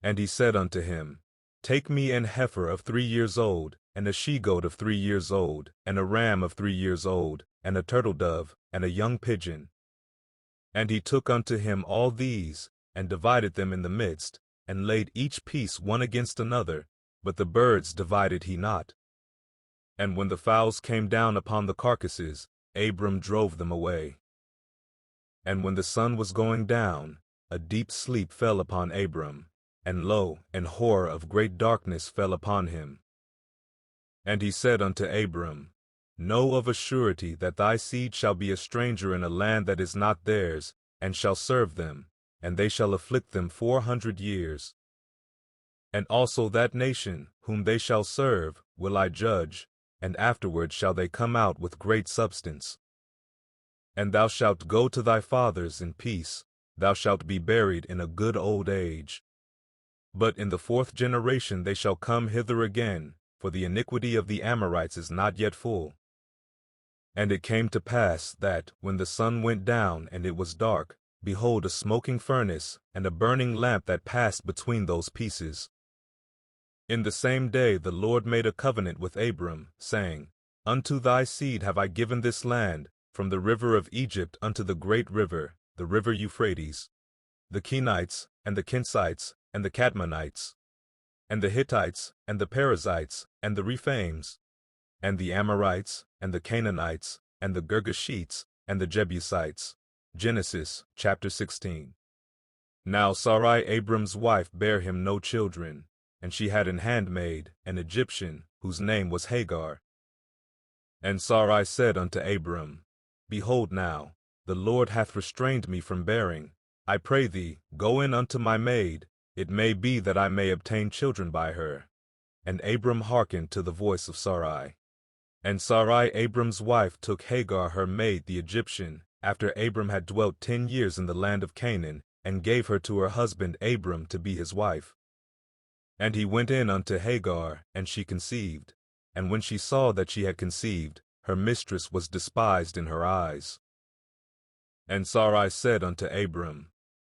And he said unto him, Take me an heifer of 3 years old, and a she-goat of 3 years old, and a ram of 3 years old, and a turtle-dove, and a young pigeon. And he took unto him all these, and divided them in the midst, and laid each piece one against another, but the birds divided he not. And when the fowls came down upon the carcasses, Abram drove them away. And when the sun was going down, a deep sleep fell upon Abram, and lo, an horror of great darkness fell upon him. And he said unto Abram, Know of a surety that thy seed shall be a stranger in a land that is not theirs, and shall serve them, and they shall afflict them 400 years. And also that nation, whom they shall serve, will I judge, and afterward shall they come out with great substance. And thou shalt go to thy fathers in peace, thou shalt be buried in a good old age. But in the 4th generation they shall come hither again, for the iniquity of the Amorites is not yet full. And it came to pass that, when the sun went down and it was dark, behold, a smoking furnace, and a burning lamp that passed between those pieces. In the same day the Lord made a covenant with Abram, saying, Unto thy seed have I given this land, from the river of Egypt unto the great river, the river Euphrates, the Kenites, and the Kensites, and the Cadmonites, and the Hittites, and the Perizzites, and the Rephaims, and the Amorites, and the Canaanites, and the Girgashites, and the Jebusites. Genesis, chapter 16. Now Sarai Abram's wife bare him no children, and she had an handmaid, an Egyptian, whose name was Hagar. And Sarai said unto Abram, Behold now, the Lord hath restrained me from bearing. I pray thee, go in unto my maid, it may be that I may obtain children by her. And Abram hearkened to the voice of Sarai. And Sarai Abram's wife took Hagar her maid the Egyptian, after Abram had dwelt 10 years in the land of Canaan, and gave her to her husband Abram to be his wife. And he went in unto Hagar, and she conceived. And when she saw that she had conceived, her mistress was despised in her eyes. And Sarai said unto Abram,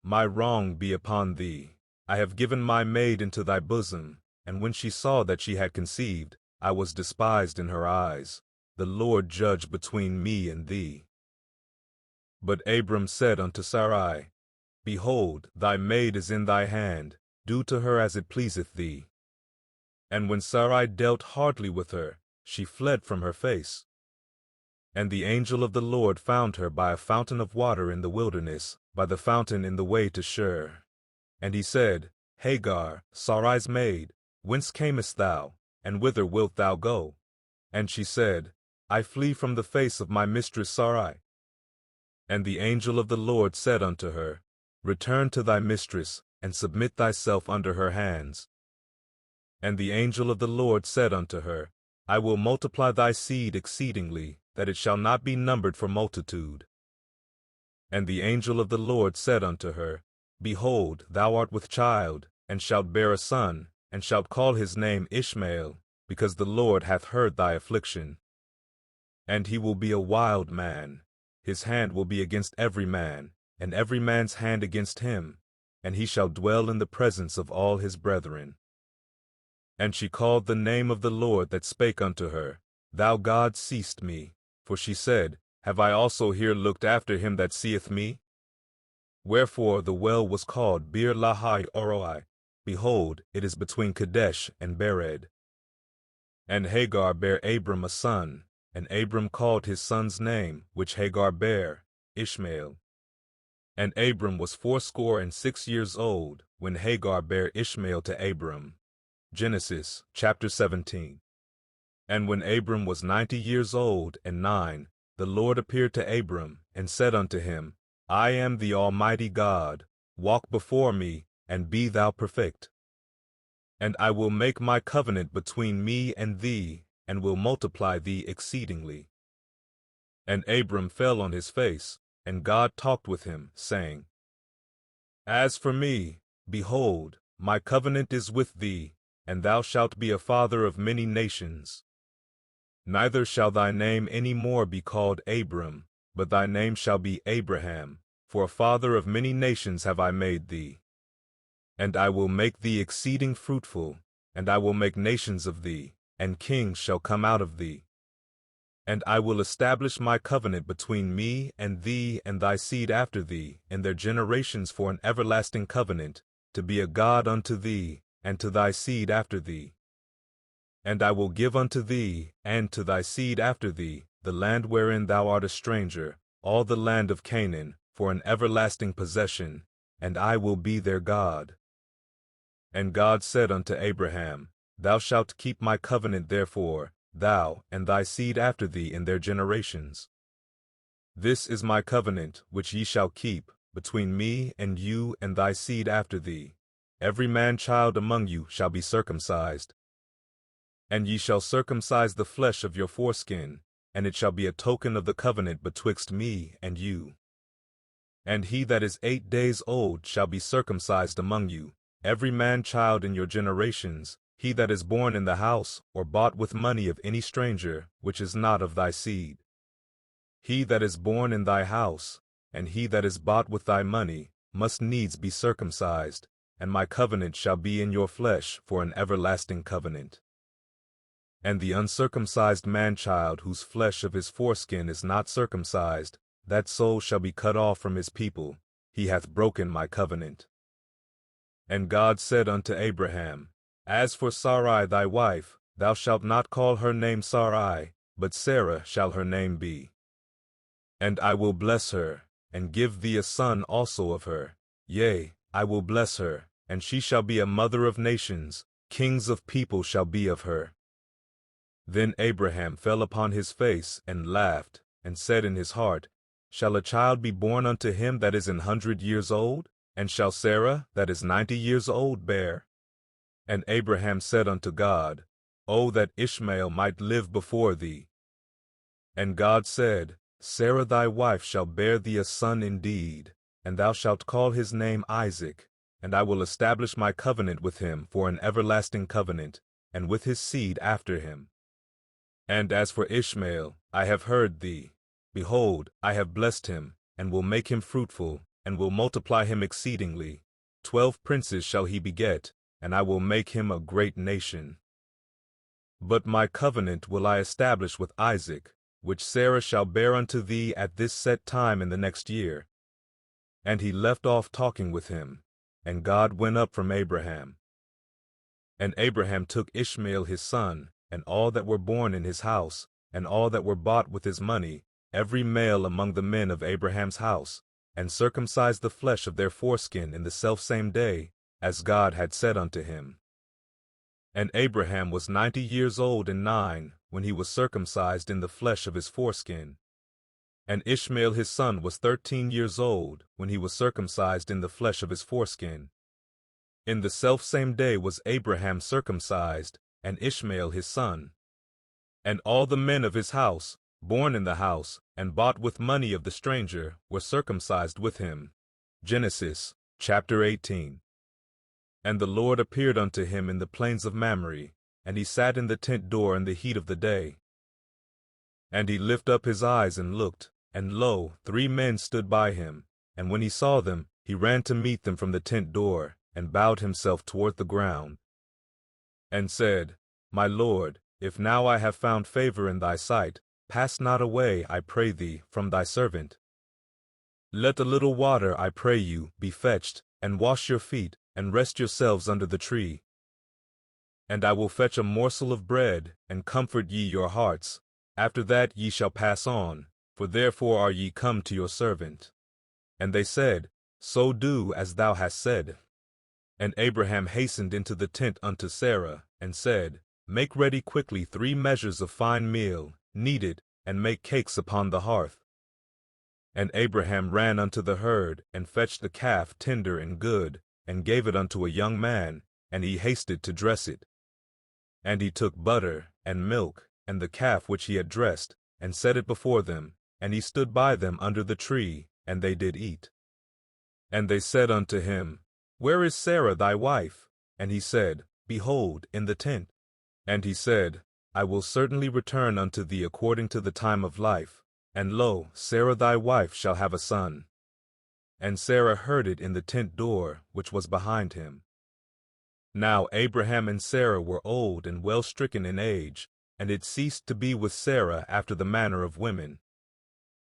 My wrong be upon thee. I have given my maid into thy bosom. And when she saw that she had conceived, I was despised in her eyes. The Lord judge between me and thee. But Abram said unto Sarai, Behold, thy maid is in thy hand. Do to her as it pleaseth thee. And when Sarai dealt hardly with her, she fled from her face. And the angel of the Lord found her by a fountain of water in the wilderness, by the fountain in the way to Shur. And he said, Hagar, Sarai's maid, whence camest thou, and whither wilt thou go? And she said, I flee from the face of my mistress Sarai. And the angel of the Lord said unto her, Return to thy mistress, and submit thyself under her hands. And the angel of the Lord said unto her, I will multiply thy seed exceedingly, that it shall not be numbered for multitude. And the angel of the Lord said unto her, Behold, thou art with child, and shalt bear a son, and shalt call his name Ishmael, because the Lord hath heard thy affliction. And he will be a wild man. His hand will be against every man, and every man's hand against him, and he shall dwell in the presence of all his brethren. And she called the name of the Lord that spake unto her, Thou God seest me. For she said, Have I also here looked after him that seeth me? Wherefore the well was called Bir Lahai Oroi. Behold, it is between Kadesh and Bered. And Hagar bare Abram a son, and Abram called his son's name, which Hagar bare, Ishmael. And Abram was 86 years old, when Hagar bare Ishmael to Abram. Genesis, chapter 17. And when Abram was 90 years old and 9, the Lord appeared to Abram, and said unto him, I am the Almighty God, walk before me, and be thou perfect. And I will make my covenant between me and thee, and will multiply thee exceedingly. And Abram fell on his face, and God talked with him, saying, As for me, behold, my covenant is with thee, and thou shalt be a father of many nations. Neither shall thy name any more be called Abram, but thy name shall be Abraham, for a father of many nations have I made thee. And I will make thee exceeding fruitful, and I will make nations of thee, and kings shall come out of thee. And I will establish my covenant between me and thee and thy seed after thee in their generations for an everlasting covenant, to be a God unto thee, and to thy seed after thee. And I will give unto thee, and to thy seed after thee, the land wherein thou art a stranger, all the land of Canaan, for an everlasting possession, and I will be their God. And God said unto Abraham, Thou shalt keep my covenant therefore, thou and thy seed after thee in their generations. This is my covenant which ye shall keep, between me and you and thy seed after thee. Every man-child among you shall be circumcised. And ye shall circumcise the flesh of your foreskin, and it shall be a token of the covenant betwixt me and you. And he that is 8 days old shall be circumcised among you, every man-child in your generations, he that is born in the house, or bought with money of any stranger, which is not of thy seed. He that is born in thy house, and he that is bought with thy money, must needs be circumcised, and my covenant shall be in your flesh for an everlasting covenant. And the uncircumcised man-child whose flesh of his foreskin is not circumcised, that soul shall be cut off from his people, he hath broken my covenant. And God said unto Abraham, As for Sarai thy wife, thou shalt not call her name Sarai, but Sarah shall her name be. And I will bless her, and give thee a son also of her. Yea, I will bless her, and she shall be a mother of nations, kings of people shall be of her. Then Abraham fell upon his face, and laughed, and said in his heart, Shall a child be born unto him that is 100 years old? And shall Sarah, that is 90 years old, bear? And Abraham said unto God, O that Ishmael might live before thee. And God said, Sarah thy wife shall bear thee a son indeed, and thou shalt call his name Isaac, and I will establish my covenant with him for an everlasting covenant, and with his seed after him. And as for Ishmael, I have heard thee. Behold, I have blessed him, and will make him fruitful, and will multiply him exceedingly. 12 princes shall he beget, and I will make him a great nation. But my covenant will I establish with Isaac, which Sarah shall bear unto thee at this set time in the next year. And he left off talking with him, and God went up from Abraham. And Abraham took Ishmael his son, and all that were born in his house, and all that were bought with his money, every male among the men of Abraham's house, and circumcised the flesh of their foreskin in the selfsame day, as God had said unto him. And Abraham was 90 years old and 9, when he was circumcised in the flesh of his foreskin. And Ishmael his son was 13 years old, when he was circumcised in the flesh of his foreskin. In the selfsame day was Abraham circumcised, and Ishmael his son. And all the men of his house, born in the house, and bought with money of the stranger, were circumcised with him. Genesis, chapter 18. And the Lord appeared unto him in the plains of Mamre, and he sat in the tent door in the heat of the day. And he lifted up his eyes and looked, and lo, 3 men stood by him, and when he saw them, he ran to meet them from the tent door, and bowed himself toward the ground, and said, My Lord, if now I have found favor in thy sight, pass not away, I pray thee, from thy servant. Let a little water, I pray you, be fetched, and wash your feet, and rest yourselves under the tree. And I will fetch a morsel of bread, and comfort ye your hearts. After that ye shall pass on, for therefore are ye come to your servant. And they said, So do as thou hast said. And Abraham hastened into the tent unto Sarah, and said, Make ready quickly 3 measures of fine meal, knead it, and make cakes upon the hearth. And Abraham ran unto the herd, and fetched the calf tender and good, and gave it unto a young man, and he hasted to dress it. And he took butter, and milk, and the calf which he had dressed, and set it before them, and he stood by them under the tree, and they did eat. And they said unto him, Where is Sarah thy wife? And he said, Behold, in the tent. And he said, I will certainly return unto thee according to the time of life, and lo, Sarah thy wife shall have a son. And Sarah heard it in the tent door, which was behind him. Now Abraham and Sarah were old and well stricken in age, and it ceased to be with Sarah after the manner of women.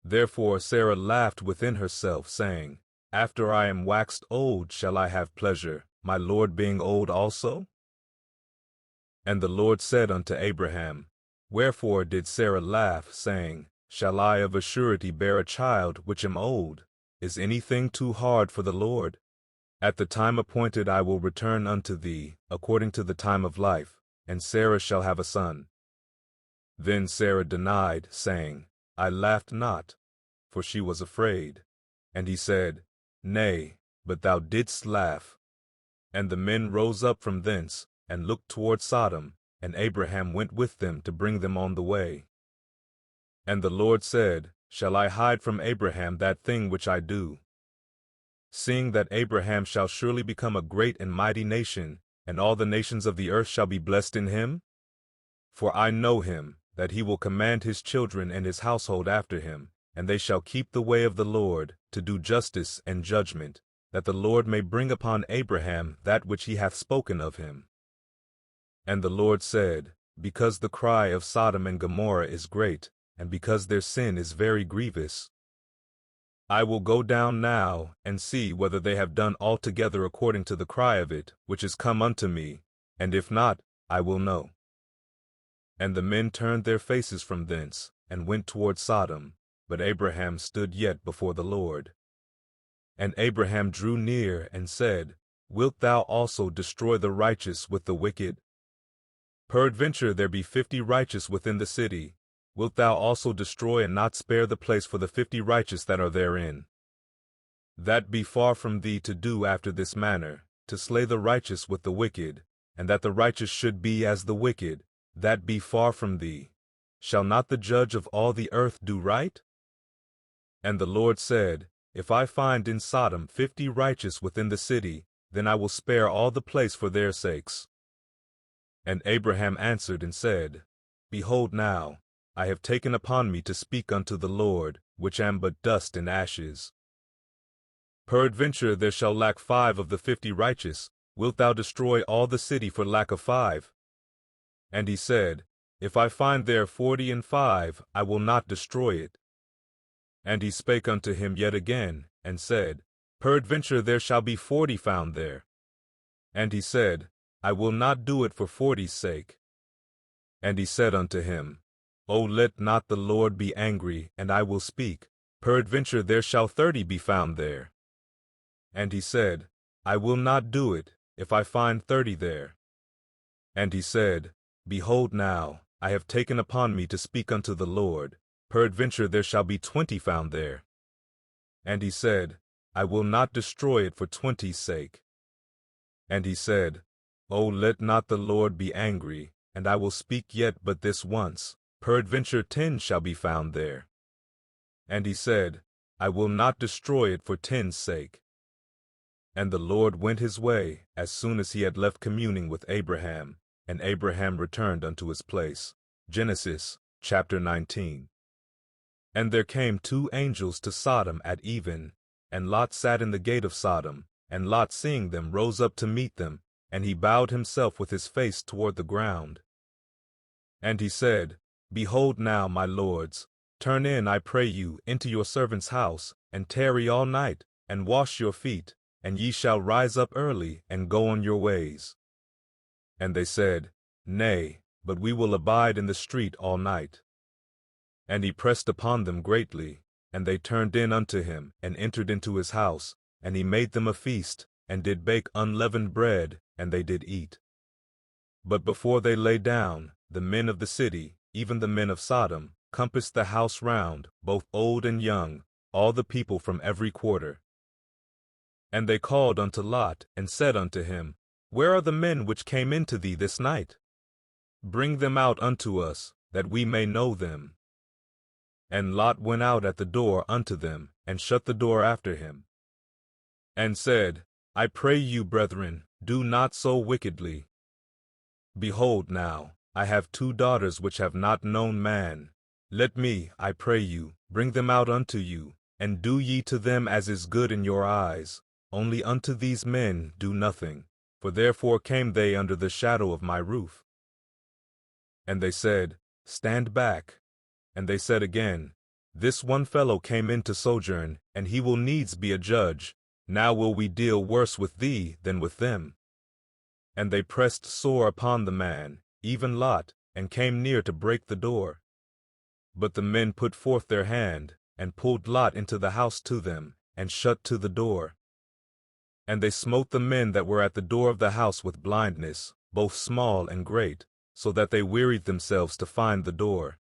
Therefore Sarah laughed within herself, saying, After I am waxed old shall I have pleasure, my Lord being old also? And the Lord said unto Abraham, Wherefore did Sarah laugh, saying, Shall I of a surety bear a child which am old? Is anything too hard for the Lord? At the time appointed I will return unto thee, according to the time of life, and Sarah shall have a son. Then Sarah denied, saying, I laughed not, for she was afraid. And he said, Nay, but thou didst laugh. And the men rose up from thence, and looked toward Sodom, and Abraham went with them to bring them on the way. And the Lord said, Shall I hide from Abraham that thing which I do? Seeing that Abraham shall surely become a great and mighty nation, and all the nations of the earth shall be blessed in him? For I know him, that he will command his children and his household after him, and they shall keep the way of the Lord, to do justice and judgment, that the Lord may bring upon Abraham that which he hath spoken of him. And the Lord said, Because the cry of Sodom and Gomorrah is great, and because their sin is very grievous, I will go down now, and see whether they have done altogether according to the cry of it, which is come unto me, and if not, I will know. And the men turned their faces from thence, and went toward Sodom, but Abraham stood yet before the Lord. And Abraham drew near, and said, Wilt thou also destroy the righteous with the wicked? Peradventure there be 50 righteous within the city. Wilt thou also destroy and not spare the place for the 50 righteous that are therein? That be far from thee to do after this manner, to slay the righteous with the wicked, and that the righteous should be as the wicked, that be far from thee. Shall not the judge of all the earth do right? And the Lord said, If I find in Sodom 50 righteous within the city, then I will spare all the place for their sakes. And Abraham answered and said, Behold now, I have taken upon me to speak unto the Lord, which am but dust and ashes. Peradventure there shall lack 5 of the 50 righteous. Wilt thou destroy all the city for lack of 5? And he said, If I find there 45, I will not destroy it. And he spake unto him yet again, and said, Peradventure there shall be 40 found there. And he said, I will not do it for 40's sake. And he said unto him, O let not the Lord be angry, and I will speak. Peradventure there shall 30 be found there. And he said, I will not do it, if I find 30 there. And he said, Behold now, I have taken upon me to speak unto the Lord. Peradventure there shall be 20 found there. And he said, I will not destroy it for 20's sake. And he said, O let not the Lord be angry, and I will speak yet but this once. Peradventure 10 shall be found there. And he said, I will not destroy it for 10's sake. And the Lord went his way, as soon as he had left communing with Abraham, and Abraham returned unto his place. Genesis, chapter 19. And there came 2 angels to Sodom at even, and Lot sat in the gate of Sodom, and Lot seeing them rose up to meet them, and he bowed himself with his face toward the ground. And he said, Behold now, my lords, turn in, I pray you, into your servant's house, and tarry all night, and wash your feet, and ye shall rise up early, and go on your ways. And they said, Nay, but we will abide in the street all night. And he pressed upon them greatly, and they turned in unto him, and entered into his house, and he made them a feast, and did bake unleavened bread, and they did eat. But before they lay down, the men of the city, even the men of Sodom, compassed the house round, both old and young, all the people from every quarter. And they called unto Lot, and said unto him, Where are the men which came into thee this night? Bring them out unto us, that we may know them. And Lot went out at the door unto them, and shut the door after him, and said, I pray you, brethren, do not so wickedly. Behold now, I have 2 daughters which have not known man. Let me, I pray you, bring them out unto you, and do ye to them as is good in your eyes. Only unto these men do nothing, for therefore came they under the shadow of my roof. And they said, Stand back. And they said again, This one fellow came in to sojourn, and he will needs be a judge. Now will we deal worse with thee than with them. And they pressed sore upon the man, even Lot, and came near to break the door. But the men put forth their hand, and pulled Lot into the house to them, and shut to the door. And they smote the men that were at the door of the house with blindness, both small and great, so that they wearied themselves to find the door.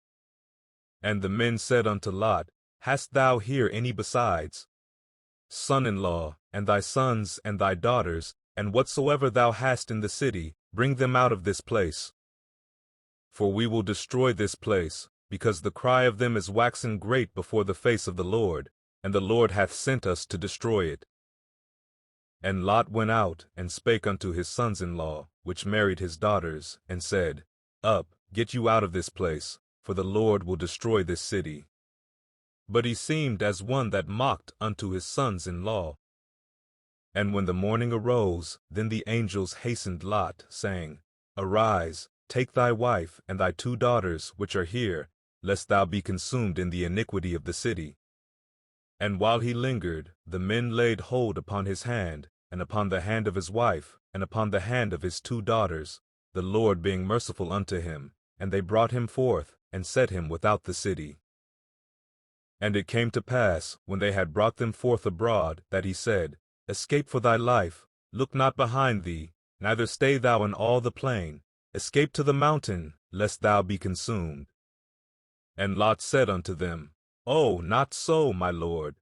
And the men said unto Lot, Hast thou here any besides? Son-in-law, and thy sons and thy daughters, and whatsoever thou hast in the city, bring them out of this place. For we will destroy this place, because the cry of them is waxen great before the face of the Lord, and the Lord hath sent us to destroy it. And Lot went out, and spake unto his sons-in-law, which married his daughters, and said, Up, get you out of this place, for the Lord will destroy this city. But he seemed as one that mocked unto his sons-in-law. And when the morning arose, then the angels hastened Lot, saying, Arise, take thy wife and thy 2 daughters which are here, lest thou be consumed in the iniquity of the city. And while he lingered, the men laid hold upon his hand, and upon the hand of his wife, and upon the hand of his 2 daughters, the Lord being merciful unto him, and they brought him forth, and set him without the city. And it came to pass, when they had brought them forth abroad, that he said, Escape for thy life, look not behind thee, neither stay thou in all the plain, escape to the mountain, lest thou be consumed. And Lot said unto them, Oh, not so, my lord.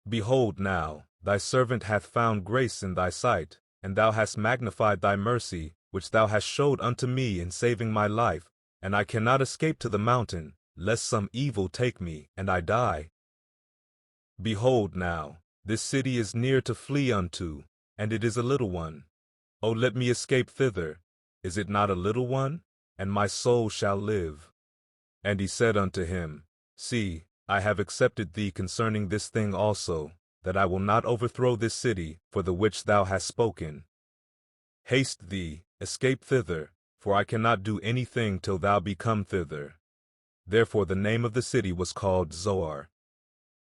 Behold now, thy servant hath found grace in thy sight, and thou hast magnified thy mercy, which thou hast showed unto me in saving my life, and I cannot escape to the mountain, lest some evil take me, and I die. Behold now, this city is near to flee unto, and it is a little one. O let me escape thither. Is it not a little one? And my soul shall live. And he said unto him, See, I have accepted thee concerning this thing also, that I will not overthrow this city for the which thou hast spoken. Haste thee, escape thither, for I cannot do anything till thou be come thither. Therefore the name of the city was called Zoar.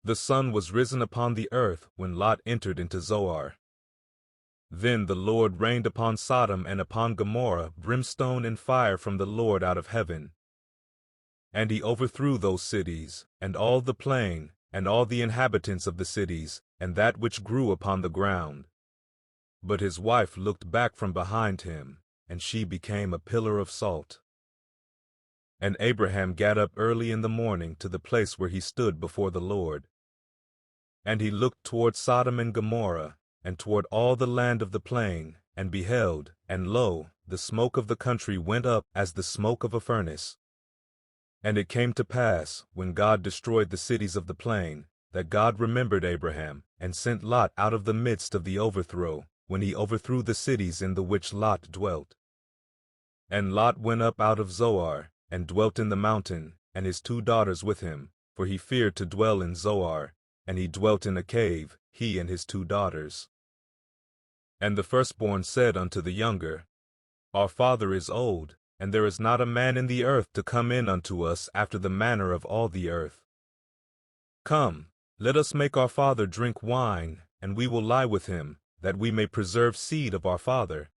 The sun was risen upon the earth when Lot entered into Zoar. Then the Lord rained upon Sodom and upon Gomorrah brimstone and fire from the Lord out of heaven. And he overthrew those cities, and all the plain, and all the inhabitants of the cities, and that which grew upon the ground. But his wife looked back from behind him, and she became a pillar of salt. And Abraham gat up early in the morning to the place where he stood before the Lord. And he looked toward Sodom and Gomorrah, and toward all the land of the plain, and beheld, and lo, the smoke of the country went up as the smoke of a furnace. And it came to pass, when God destroyed the cities of the plain, that God remembered Abraham, and sent Lot out of the midst of the overthrow, when he overthrew the cities in the which Lot dwelt. And Lot went up out of Zoar, and dwelt in the mountain, and his 2 daughters with him, for he feared to dwell in Zoar, and he dwelt in a cave, he and his 2 daughters. And the firstborn said unto the younger, Our father is old, and there is not a man in the earth to come in unto us after the manner of all the earth. Come, let us make our father drink wine, and we will lie with him, that we may preserve seed of our father.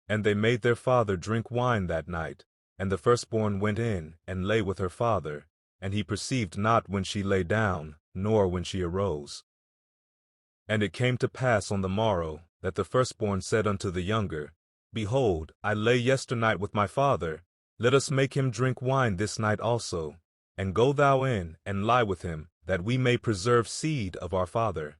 And they made their father drink wine that night, and the firstborn went in, and lay with her father, and he perceived not when she lay down, nor when she arose. And it came to pass on the morrow, that the firstborn said unto the younger, Behold, I lay yesternight with my father, let us make him drink wine this night also, and go thou in, and lie with him, that we may preserve seed of our father.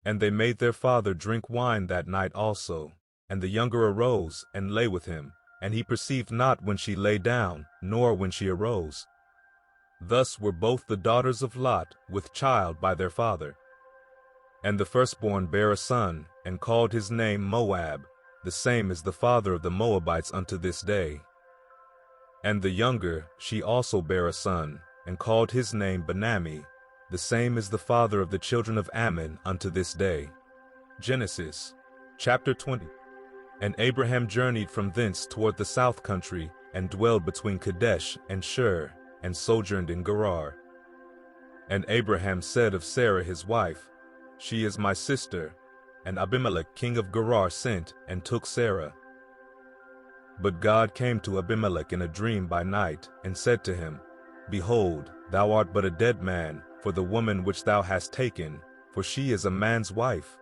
And they made their father drink wine that night also, and the younger arose, and lay with him, and he perceived not when she lay down, nor when she arose. Thus were both the daughters of Lot with child by their father. And the firstborn bare a son, and called his name Moab, the same is the father of the Moabites unto this day. And the younger, she also bare a son, and called his name Benammi, the same is the father of the children of Ammon unto this day. Genesis, chapter 20. And Abraham journeyed from thence toward the south country, and dwelled between Kadesh and Shur, and sojourned in Gerar. And Abraham said of Sarah his wife, She is my sister. And Abimelech king of Gerar sent, and took Sarah. But God came to Abimelech in a dream by night, and said to him, Behold, thou art but a dead man, for the woman which thou hast taken, for she is a man's wife.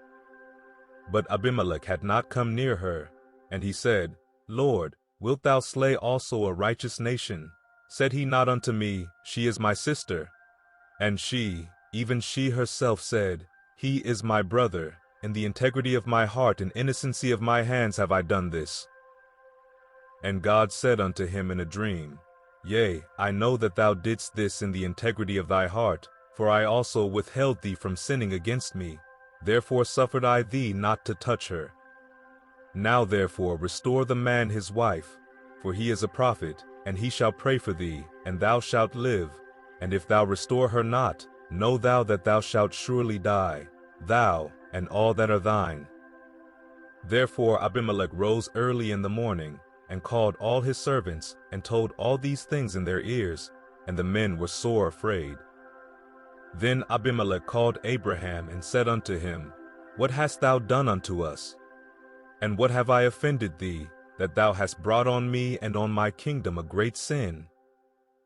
But Abimelech had not come near her. And he said, Lord, wilt thou slay also a righteous nation? Said he not unto me, She is my sister? And she, even she herself said, He is my brother. In the integrity of my heart and innocency of my hands have I done this. And God said unto him in a dream, Yea, I know that thou didst this in the integrity of thy heart, for I also withheld thee from sinning against me. Therefore suffered I thee not to touch her. Now therefore restore the man his wife, for he is a prophet, and he shall pray for thee, and thou shalt live. And if thou restore her not, know thou that thou shalt surely die, thou, and all that are thine. Therefore Abimelech rose early in the morning, and called all his servants, and told all these things in their ears, and the men were sore afraid. Then Abimelech called Abraham, and said unto him, What hast thou done unto us? And what have I offended thee, that thou hast brought on me and on my kingdom a great sin?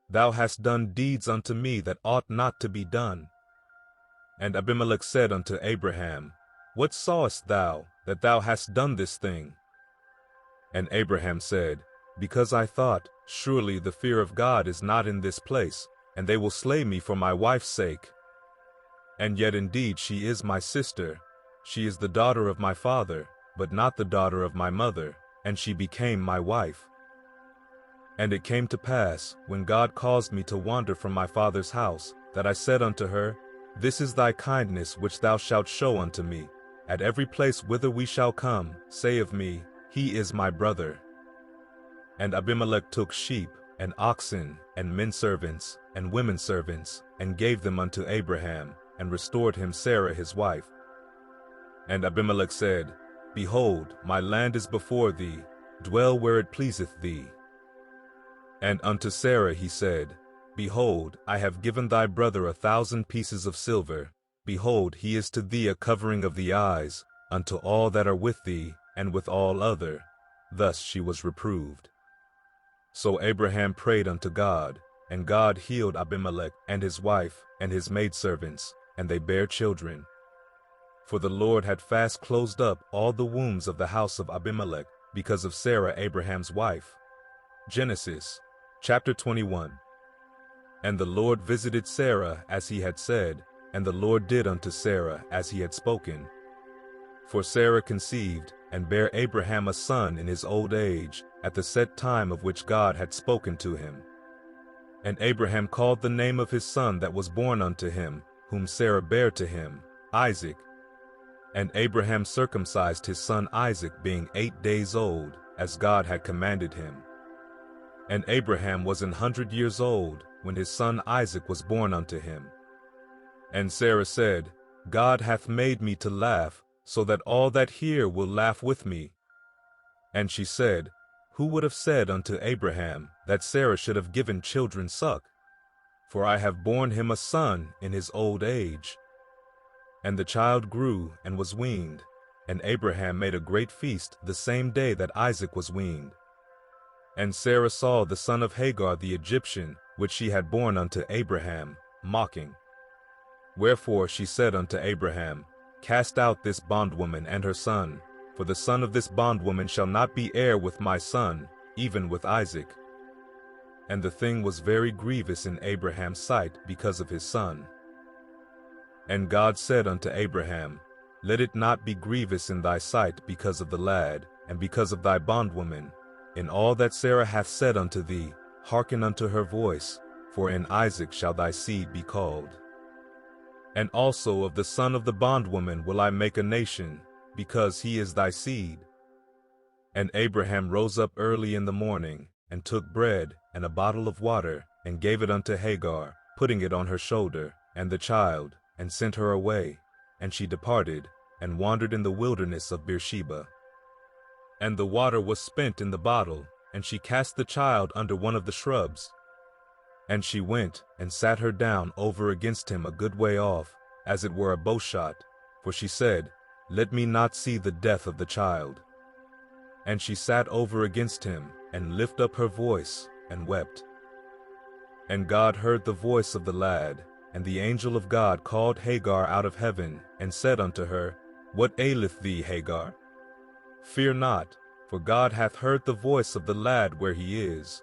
Thou hast done deeds unto me that ought not to be done. And Abimelech said unto Abraham, What sawest thou, that thou hast done this thing? And Abraham said, Because I thought, Surely the fear of God is not in this place, and they will slay me for my wife's sake. And yet indeed she is my sister. She is the daughter of my father, but not the daughter of my mother, and she became my wife. And it came to pass, when God caused me to wander from my father's house, that I said unto her, This is thy kindness which thou shalt show unto me. At every place whither we shall come, say of me, He is my brother. And Abimelech took sheep, and oxen, and men servants, and women servants, and gave them unto Abraham, and restored him Sarah his wife. And Abimelech said, Behold, my land is before thee, dwell where it pleaseth thee. And unto Sarah he said, Behold, I have given thy brother 1,000 pieces of silver. Behold, he is to thee a covering of the eyes, unto all that are with thee, and with all other. Thus she was reproved. So Abraham prayed unto God, and God healed Abimelech and his wife and his maidservants, and they bare children. For the Lord had fast closed up all the wombs of the house of Abimelech, because of Sarah Abraham's wife. Genesis chapter 21. And the Lord visited Sarah as he had said, and the Lord did unto Sarah as he had spoken. For Sarah conceived, and bare Abraham a son in his old age, at the set time of which God had spoken to him. And Abraham called the name of his son that was born unto him, whom Sarah bare to him, Isaac. And Abraham circumcised his son Isaac, being 8 days old, as God had commanded him. And Abraham was 100 years old, when his son Isaac was born unto him. And Sarah said, God hath made me to laugh, so that all that hear will laugh with me. And she said, Who would have said unto Abraham, that Sarah should have given children suck? For I have borne him a son in his old age. And the child grew, and was weaned, and Abraham made a great feast the same day that Isaac was weaned. And Sarah saw the son of Hagar the Egyptian, which she had borne unto Abraham, mocking. Wherefore she said unto Abraham, Cast out this bondwoman and her son, for the son of this bondwoman shall not be heir with my son, even with Isaac. And the thing was very grievous in Abraham's sight because of his son. And God said unto Abraham, Let it not be grievous in thy sight because of the lad, and because of thy bondwoman. In all that Sarah hath said unto thee, hearken unto her voice, for in Isaac shall thy seed be called. And also of the son of the bondwoman will I make a nation, because he is thy seed. And Abraham rose up early in the morning, and took bread and a bottle of water, and gave it unto Hagar, putting it on her shoulder, and the child, and sent her away. And she departed, and wandered in the wilderness of Beersheba. And the water was spent in the bottle, and she cast the child under one of the shrubs. And she went, and sat her down over against him a good way off, as it were a bowshot, for she said, Let me not see the death of the child. And she sat over against him, and lifted up her voice, and wept. And God heard the voice of the lad, and the angel of God called Hagar out of heaven, and said unto her, What aileth thee, Hagar? Fear not, for God hath heard the voice of the lad where he is.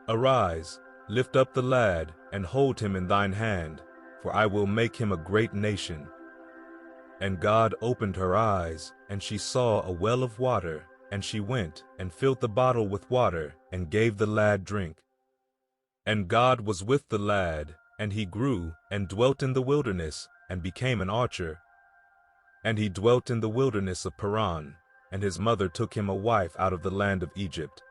Arise, lift up the lad, and hold him in thine hand, for I will make him a great nation. And God opened her eyes, and she saw a well of water, and she went, and filled the bottle with water, and gave the lad drink. And God was with the lad, and he grew, and dwelt in the wilderness, and became an archer. And he dwelt in the wilderness of Paran, and his mother took him a wife out of the land of Egypt.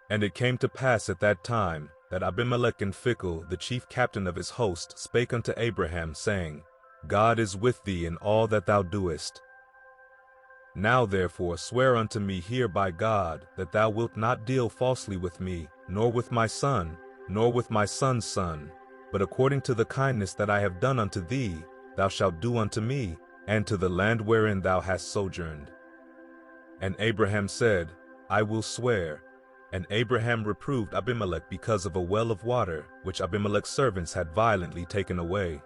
And it came to pass at that time, that Abimelech and Phicol, the chief captain of his host, spake unto Abraham, saying, God is with thee in all that thou doest. Now therefore swear unto me here by God, that thou wilt not deal falsely with me, nor with my son, nor with my son's son, but according to the kindness that I have done unto thee, thou shalt do unto me, and to the land wherein thou hast sojourned. And Abraham said, I will swear. And Abraham reproved Abimelech because of a well of water, which Abimelech's servants had violently taken away.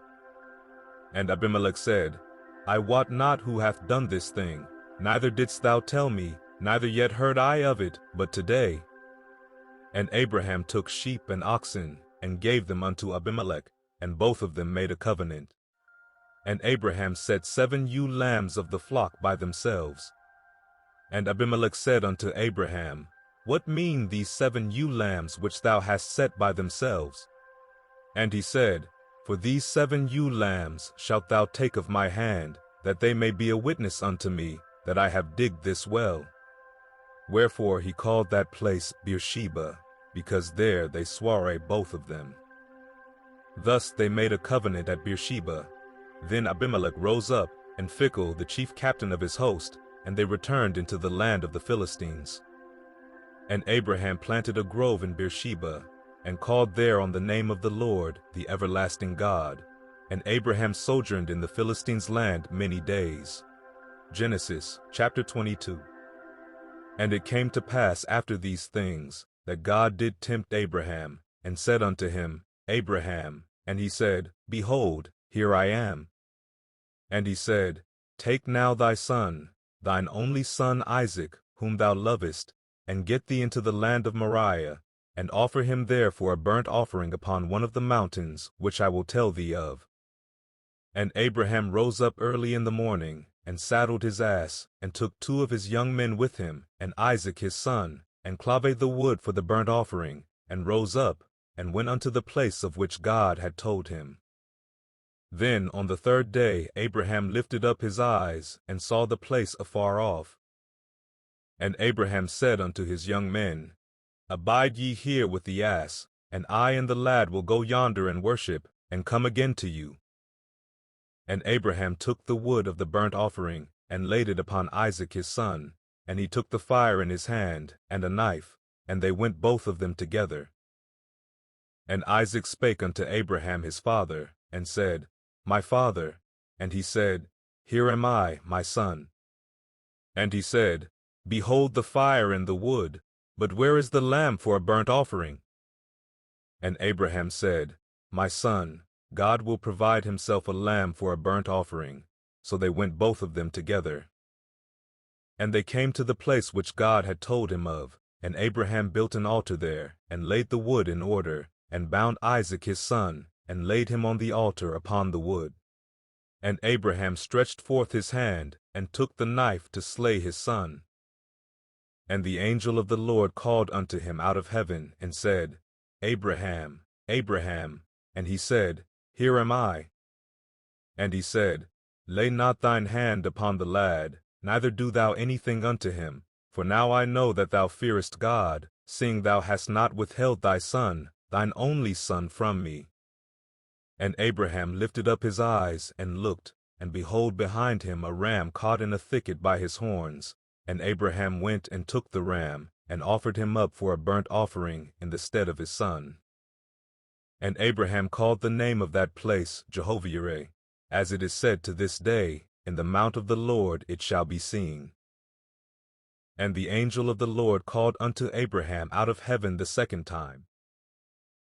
And Abimelech said, I wot not who hath done this thing, neither didst thou tell me, neither yet heard I of it, but today. And Abraham took sheep and oxen, and gave them unto Abimelech, and both of them made a covenant. And Abraham set 7 ewe lambs of the flock by themselves. And Abimelech said unto Abraham, What mean these 7 ewe lambs which thou hast set by themselves? And he said, For these 7 ewe lambs shalt thou take of my hand, that they may be a witness unto me, that I have digged this well. Wherefore he called that place Beersheba, because there they sware both of them. Thus they made a covenant at Beersheba. Then Abimelech rose up, and Phicol the chief captain of his host, and they returned into the land of the Philistines. And Abraham planted a grove in Beersheba, and called there on the name of the Lord, the everlasting God. And Abraham sojourned in the Philistines' land many days. Genesis chapter 22. And it came to pass after these things, that God did tempt Abraham, and said unto him, Abraham. And he said, Behold, here I am. And he said, Take now thy son, thine only son Isaac, whom thou lovest, and get thee into the land of Moriah, and offer him there for a burnt offering upon one of the mountains, which I will tell thee of. And Abraham rose up early in the morning, and saddled his ass, and took 2 of his young men with him, and Isaac his son, and clave the wood for the burnt offering, and rose up, and went unto the place of which God had told him. Then on the 3rd day Abraham lifted up his eyes, and saw the place afar off. And Abraham said unto his young men, Abide ye here with the ass, and I and the lad will go yonder and worship, and come again to you. And Abraham took the wood of the burnt offering, and laid it upon Isaac his son, and he took the fire in his hand, and a knife, and they went both of them together. And Isaac spake unto Abraham his father, and said, My father. And he said, Here am I, my son. And he said, Behold the fire and the wood, but where is the lamb for a burnt offering? And Abraham said, My son, God will provide himself a lamb for a burnt offering. So they went both of them together. And they came to the place which God had told him of, and Abraham built an altar there, and laid the wood in order, and bound Isaac his son, and laid him on the altar upon the wood. And Abraham stretched forth his hand, and took the knife to slay his son. And the angel of the Lord called unto him out of heaven, and said, Abraham, Abraham. And he said, Here am I. And he said, Lay not thine hand upon the lad, neither do thou anything unto him, for now I know that thou fearest God, seeing thou hast not withheld thy son, thine only son, from me. And Abraham lifted up his eyes, and looked, and behold behind him a ram caught in a thicket by his horns. And Abraham went and took the ram, and offered him up for a burnt offering in the stead of his son. And Abraham called the name of that place Jehovah-Yireh, as it is said to this day, In the mount of the Lord it shall be seen. And the angel of the Lord called unto Abraham out of heaven the 2nd time,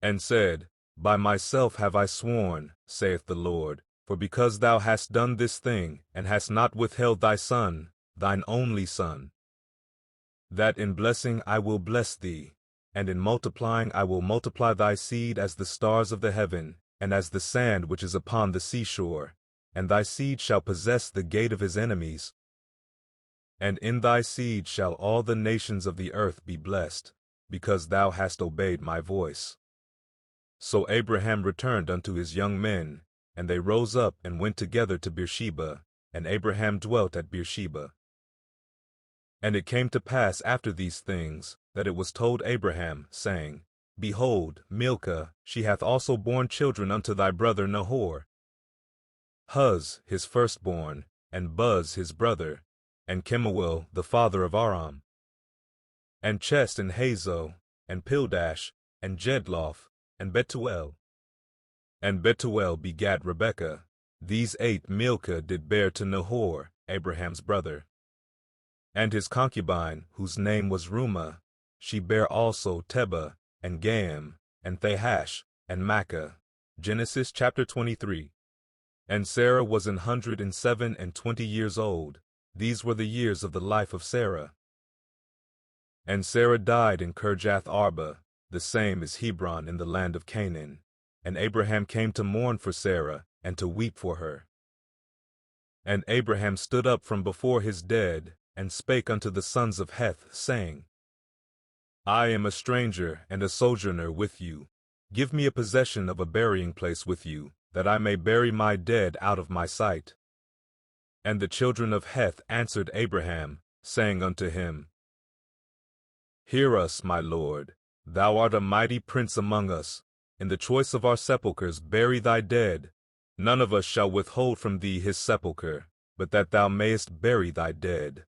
and said, By myself have I sworn, saith the Lord, for because thou hast done this thing, and hast not withheld thy son, thine only son, that in blessing I will bless thee, and in multiplying I will multiply thy seed as the stars of the heaven, and as the sand which is upon the seashore, and thy seed shall possess the gate of his enemies. And in thy seed shall all the nations of the earth be blessed, because thou hast obeyed my voice. So Abraham returned unto his young men, and they rose up and went together to Beersheba, and Abraham dwelt at Beersheba. And it came to pass after these things, that it was told Abraham, saying, Behold, Milcah, she hath also borne children unto thy brother Nahor, Huz his firstborn, and Buz his brother, and Kemuel the father of Aram, and Chest and Hazo, and Pildash, and Jedloth, and Betuel. And Betuel begat Rebekah. These 8 Milcah did bear to Nahor, Abraham's brother. And his concubine, whose name was Rumah, she bare also Tebah, and Gam, and Thahash, and Makkah. Genesis chapter 23. And Sarah was 107 and 20 years old. These were the years of the life of Sarah. And Sarah died in Kirjath Arba, the same is Hebron in the land of Canaan. And Abraham came to mourn for Sarah, and to weep for her. And Abraham stood up from before his dead, and spake unto the sons of Heth, saying, I am a stranger and a sojourner with you. Give me a possession of a burying place with you, that I may bury my dead out of my sight. And the children of Heth answered Abraham, saying unto him, Hear us, my lord, thou art a mighty prince among us. In the choice of our sepulchres bury thy dead. None of us shall withhold from thee his sepulchre, but that thou mayest bury thy dead.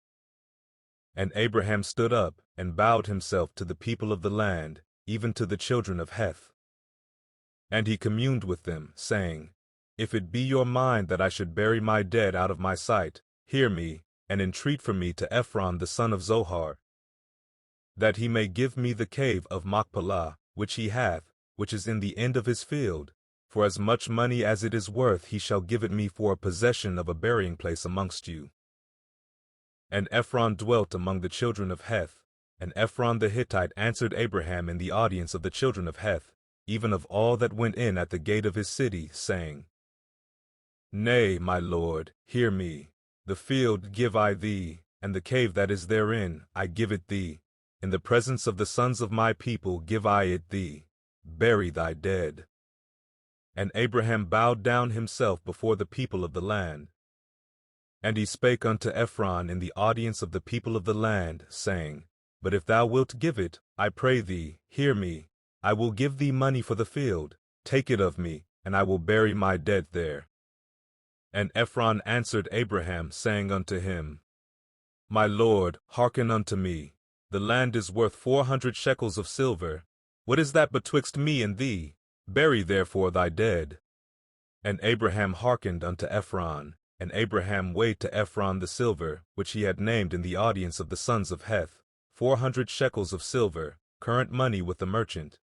And Abraham stood up, and bowed himself to the people of the land, even to the children of Heth. And he communed with them, saying, If it be your mind that I should bury my dead out of my sight, hear me, and entreat for me to Ephron the son of Zohar, that he may give me the cave of Machpelah, which he hath, which is in the end of his field. For as much money as it is worth he shall give it me for a possession of a burying place amongst you. And Ephron dwelt among the children of Heth, and Ephron the Hittite answered Abraham in the audience of the children of Heth, even of all that went in at the gate of his city, saying, Nay, my lord, hear me. The field give I thee, and the cave that is therein, I give it thee. In the presence of the sons of my people give I it thee. Bury thy dead. And Abraham bowed down himself before the people of the land. And he spake unto Ephron in the audience of the people of the land, saying, But if thou wilt give it, I pray thee, hear me. I will give thee money for the field. Take it of me, and I will bury my dead there. And Ephron answered Abraham, saying unto him, My lord, hearken unto me. The land is worth 400 shekels of silver. What is that betwixt me and thee? Bury therefore thy dead. And Abraham hearkened unto Ephron. And Abraham weighed to Ephron the silver, which he had named in the audience of the sons of Heth, 400 shekels of silver, current money with the merchant.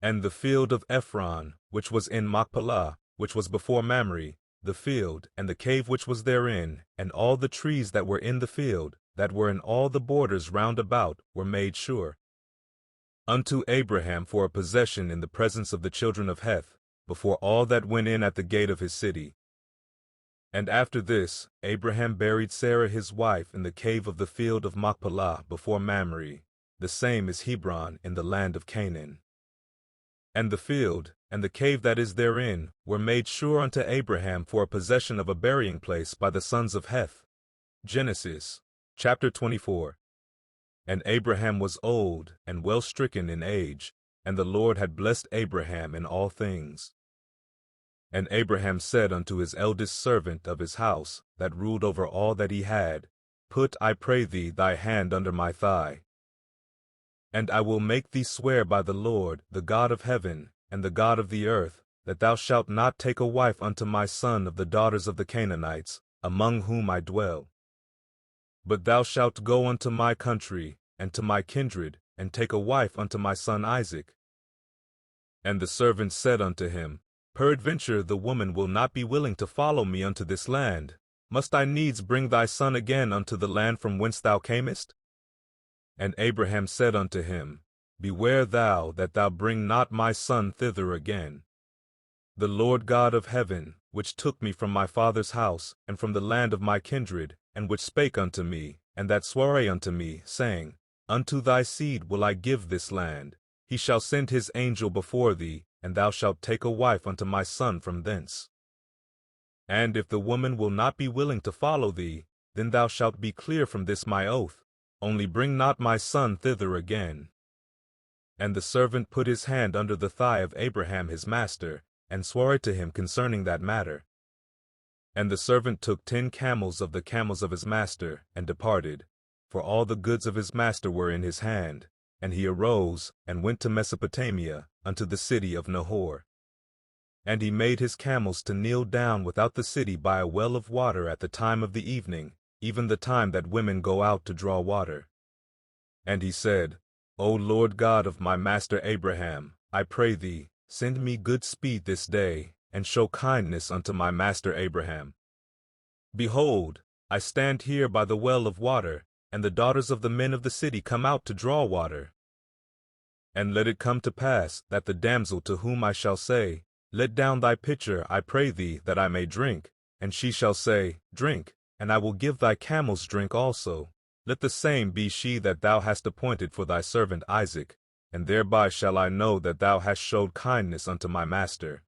And the field of Ephron, which was in Machpelah, which was before Mamre, the field, and the cave which was therein, and all the trees that were in the field, that were in all the borders round about, were made sure unto Abraham for a possession in the presence of the children of Heth, before all that went in at the gate of his city. And after this, Abraham buried Sarah his wife in the cave of the field of Machpelah before Mamre, the same is Hebron in the land of Canaan. And the field, and the cave that is therein, were made sure unto Abraham for a possession of a burying place by the sons of Heth. Genesis, chapter 24. And Abraham was old, and well stricken in age, and the Lord had blessed Abraham in all things. And Abraham said unto his eldest servant of his house, that ruled over all that he had, Put, I pray thee, thy hand under my thigh. And I will make thee swear by the Lord, the God of heaven, and the God of the earth, that thou shalt not take a wife unto my son of the daughters of the Canaanites, among whom I dwell. But thou shalt go unto my country, and to my kindred, and take a wife unto my son Isaac. And the servant said unto him, Peradventure the woman will not be willing to follow me unto this land. Must I needs bring thy son again unto the land from whence thou camest? And Abraham said unto him, Beware thou that thou bring not my son thither again. The Lord God of heaven, which took me from my father's house, and from the land of my kindred, and which spake unto me, and that sware unto me, saying, Unto thy seed will I give this land. He shall send his angel before thee, and thou shalt take a wife unto my son from thence. And if the woman will not be willing to follow thee, then thou shalt be clear from this my oath. Only bring not my son thither again. And the servant put his hand under the thigh of Abraham his master, and swore to him concerning that matter. And the servant took 10 camels of the camels of his master, and departed, for all the goods of his master were in his hand. And he arose, and went to Mesopotamia, unto the city of Nahor. And he made his camels to kneel down without the city by a well of water at the time of the evening, even the time that women go out to draw water. And he said, O Lord God of my master Abraham, I pray thee, send me good speed this day, and show kindness unto my master Abraham. Behold, I stand here by the well of water, and the daughters of the men of the city come out to draw water. And let it come to pass, that the damsel to whom I shall say, Let down thy pitcher, I pray thee, that I may drink, and she shall say, Drink, and I will give thy camels drink also. Let the same be she that thou hast appointed for thy servant Isaac, and thereby shall I know that thou hast showed kindness unto my master.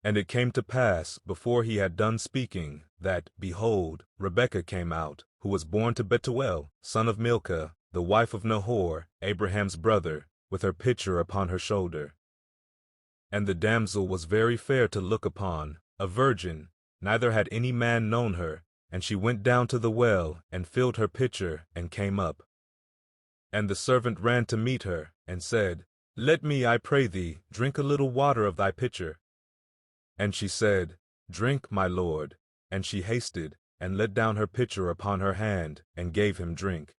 And it came to pass, before he had done speaking, that, behold, Rebekah came out, who was born to Bethuel, son of Milcah, the wife of Nahor, Abraham's brother, with her pitcher upon her shoulder. And the damsel was very fair to look upon, a virgin, neither had any man known her, and she went down to the well, and filled her pitcher, and came up. And the servant ran to meet her, and said, Let me, I pray thee, drink a little water of thy pitcher. And she said, Drink, my lord. And she hasted, and let down her pitcher upon her hand, and gave him drink.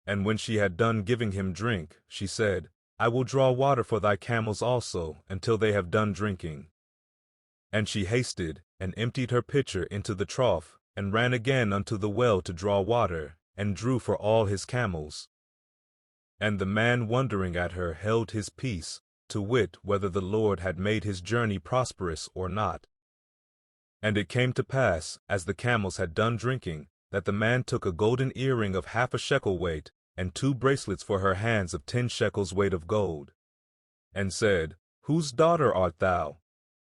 And when she had done giving him drink, she said, I will draw water for thy camels also, until they have done drinking. And she hasted, and emptied her pitcher into the trough, and ran again unto the well to draw water, and drew for all his camels. And the man wondering at her held his peace, to wit whether the Lord had made his journey prosperous or not. And it came to pass, as the camels had done drinking, that the man took a golden earring of half a shekel weight, and 2 bracelets for her hands of 10 shekels weight of gold, and said, Whose daughter art thou?